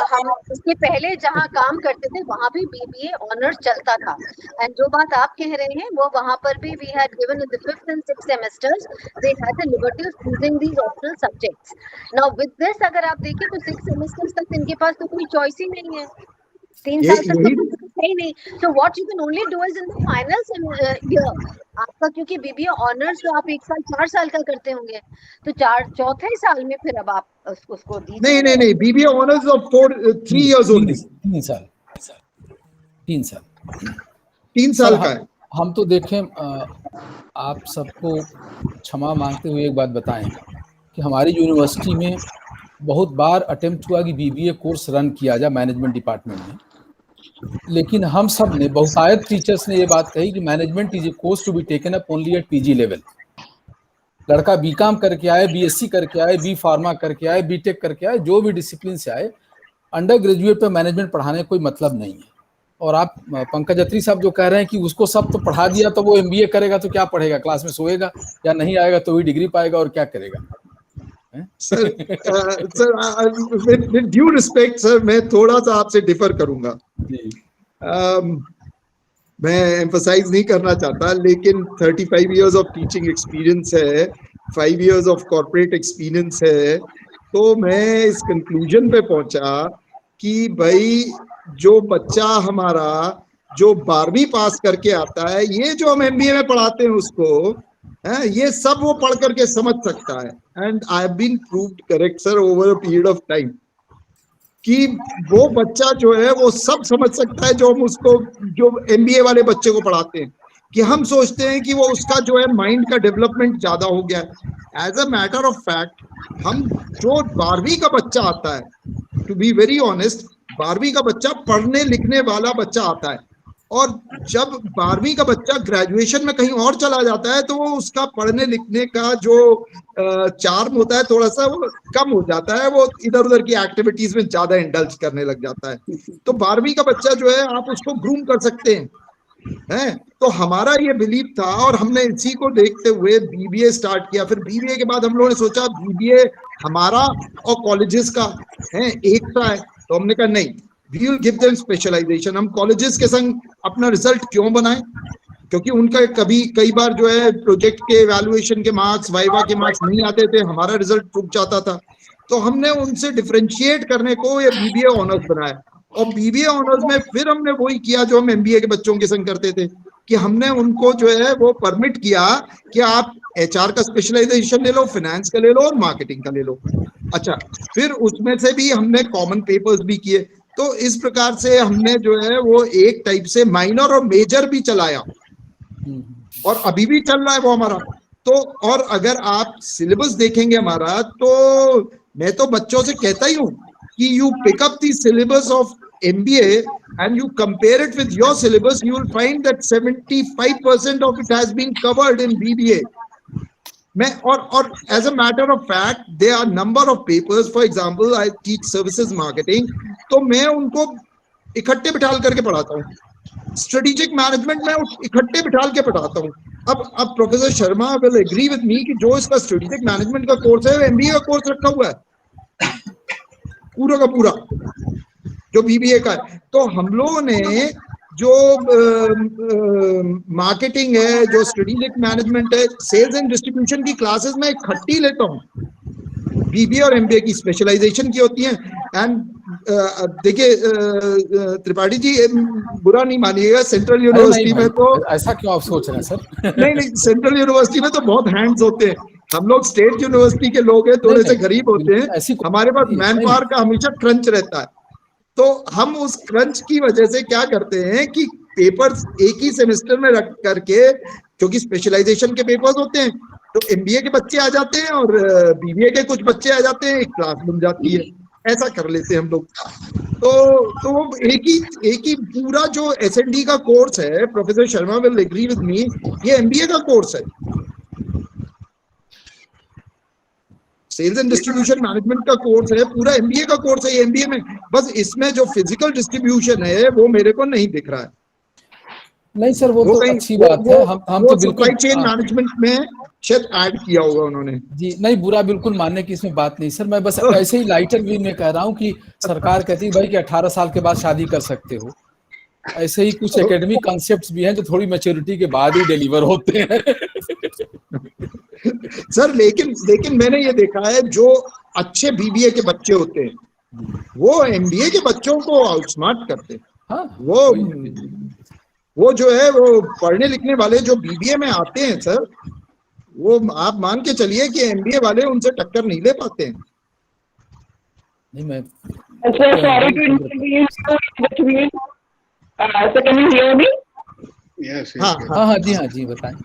हम इसके पहले जहाँ काम करते थे वहाँ भी बीबीए ऑनर्स चलता था, एंड जो बात आप कह रहे हैं वो वहाँ पर भी we had given in the 5th and 6th semesters they had the liberty of choosing these optional subjects. Now with this अगर आप देखें तो 6 semesters तक इनके पास तो कोई चॉइस ही नहीं है, 3 साल तक तो है ही नहीं। So what you can only do is in the final year आपका, क्योंकि बीबीए ऑनर्स तो आप 1 साल 4 साल का करते होंगे, तो चौथे साल में फिर अब आप उसको दीजिए। नहीं BBA honours of 3 years only, 3 साल का है। हम तो देखें, आप सबको क्षमा मांगते हुए एक बात बताएं कि हमारी यूनिवर्सिटी में बहुत बार अटेम्प्ट हुआ कि बीबीए कोर्स रन किया जाए मैनेजमेंट डिपार्टमेंट में, लेकिन हम सब ने, बहुतायत टीचर्स ने ये बात कही कि management is a course to be taken up only at PG level. लड़का बीकॉम करके आए, बीएससी करके आए, बी फार्मा करके आए, बीटेक करके आए, जो भी डिसिप्लिन से आए, अंडर ग्रेजुएट पे मैनेजमेंट पढ़ाने का कोई मतलब नहीं है। और आप पंकज अत्री साहब जो कह रहे हैं कि उसको सब तो पढ़ा दिया तो वो एमबीए करेगा तो क्या पढ़ेगा, क्लास में सोएगा या नहीं आएगा तो भी डिग्री पाएगा और क्या करेगा। Sir with due respect sir, मैं थोड़ा सा आपसे डिफर करूंगा। मैं एम्फसाइज नहीं करना चाहता, लेकिन 35 years ऑफ टीचिंग एक्सपीरियंस है, 5 years ऑफ कॉर्पोरेट एक्सपीरियंस है, तो मैं इस कंक्लूजन पे पहुंचा कि भाई जो बच्चा हमारा जो 12वीं पास करके आता है, ये जो हम MBA में पढ़ाते हैं उसको, ये सब वो पढ़ करके समझ सकता है। And I have been proved correct sir over a period of time कि वो बच्चा जो है वो सब समझ सकता है जो हम उसको, जो MBA वाले बच्चे को पढ़ाते हैं, कि हम सोचते हैं कि वो उसका जो है माइंड का डेवलपमेंट ज्यादा हो गया है। As a matter of fact हम जो 12वीं का बच्चा आता है, टू बी वेरी ऑनेस्ट, 12वीं का बच्चा पढ़ने लिखने वाला बच्चा आता है, और जब 12वीं का बच्चा ग्रेजुएशन में कहीं और चला जाता है तो वो उसका पढ़ने लिखने का जो चार्म होता है थोड़ा सा वो कम हो जाता है, वो इधर उधर की एक्टिविटीज में ज्यादा इंडल्ज करने लग जाता है। तो 12वीं का बच्चा जो है आप उसको ग्रूम कर सकते हैं। तो हमारा ये बिलीव था और हमने इसी को देखते हुए BBA स्टार्ट किया। फिर BBA के बाद हम लोगों ने सोचा BBA हमारा और कॉलेजेस का है एक सा है, तो हमने कहा नहीं, we will give them specialisation. हम कॉलेजेस के संग अपना रिजल्ट क्यों बनाएं, क्योंकि उनका कई बार जो है प्रोजेक्ट के एवैल्यूएशन के मार्क्स, वाइवा के मार्क्स नहीं आते थे, हमारा रिजल्ट रुक जाता था। तो हमने उनसे डिफरेंशिएट करने को ये BBA ऑनर्स बनाया, और BBA ऑनर्स में फिर हमने वही किया जो हम MBA के बच्चों के संग करते थे, कि हमने उनको जो है वो परमिट किया कि आप HR का स्पेशलाइजेशन ले लो, फाइनेंस का ले लो और मार्केटिंग का ले लो। अच्छा, फिर उसमें से भी हमने कॉमन पेपर्स भी किए। तो इस प्रकार से हमने जो है वो एक टाइप से माइनर और मेजर भी चलाया, और अभी भी चल रहा है वो हमारा। तो और अगर आप सिलेबस देखेंगे हमारा, तो मैं तो बच्चों से कहता ही हूँ कि you pick up the syllabus of MBA and you compare it with your syllabus, you will find that 75% of it has been covered in BBA. और as a matter of fact, there are number of papers. For example, I teach services marketing, तो मैं उनको इकट्ठे बिठाल करके पढ़ाता हूँ। Strategic management में इकट्ठे बिठाल के पढ़ाता हूँ। अब professor Sharma will agree with me कि जो इसका स्ट्रेटेजिक मैनेजमेंट का कोर्स है वो MBA का कोर्स रखा हुआ है पूरा का पूरा, जो BBA का है। तो हम लोगों ने जो मार्केटिंग है, जो स्ट्रेटेजिक मैनेजमेंट है, सेल्स एंड डिस्ट्रीब्यूशन की क्लासेस में इकट्ठी लेता हूँ। BBA और MBA की स्पेशलाइजेशन की होती है। एंड देखिए त्रिपाठी जी, बुरा नहीं मानिएगा, सेंट्रल यूनिवर्सिटी में तो ऐसा क्यों आप सोच रहे हैं सर? नहीं, सेंट्रल यूनिवर्सिटी में तो बहुत हैंड्स होते हैं। हम लोग स्टेट यूनिवर्सिटी के लोग हैं, थोड़े से गरीब होते हैं, हमारे पास मैन पावर का हमेशा क्रंच रहता है। तो हम उस क्रंच की वजह से क्या करते हैं कि पेपर्स एक ही सेमेस्टर में रख करके, क्योंकि स्पेशलाइजेशन के पेपर्स होते हैं, तो MBA के बच्चे आ जाते हैं और BBA के कुछ बच्चे आ जाते हैं, एक क्लास बन जाती है। ऐसा कर लेते हैं हम लोग। तो एक ही पूरा जो S&D का कोर्स है, professor Sharma will agree with me, ये MBA का कोर्स है। सेल्स एंड डिस्ट्रीब्यूशन मैनेजमेंट का कोर्स है, पूरा MBA का कोर्स है MBA में। बस इसमें जो फिजिकल डिस्ट्रीब्यूशन है वो मेरे को नहीं दिख रहा है। नहीं सर, वो तो अच्छी बात है। हम तो सप्लाई चेन मैनेजमेंट में शायद ऐड किया होगा उन्होंने जी। नहीं, बुरा बिल्कुल मानने की इसमें बात नहीं सर। मैं बस ऐसे ही लाइटर वे में कह रहा हूँ कि सरकार कहती है भाई कि 18 साल के बाद शादी कर सकते हो। ऐसे ही कुछ एकेडमिक कॉन्सेप्ट्स भी हैं जो थोड़ी मैच्योरिटी के बाद ही डिलीवर होते हैं सर। लेकिन मैंने ये देखा है, जो अच्छे BBA के बच्चे होते हैं वो MBA के बच्चों को आउटस्मार्ट करते हैं। हाँ, वो जो है वो पढ़ने लिखने वाले जो BBA में आते हैं सर, वो आप मान के चलिए कि MBA वाले उनसे टक्कर नहीं ले पाते हैं। नहीं, मैं sorry to intervene. So can you hear me? Yes. हाँ जी बताएं।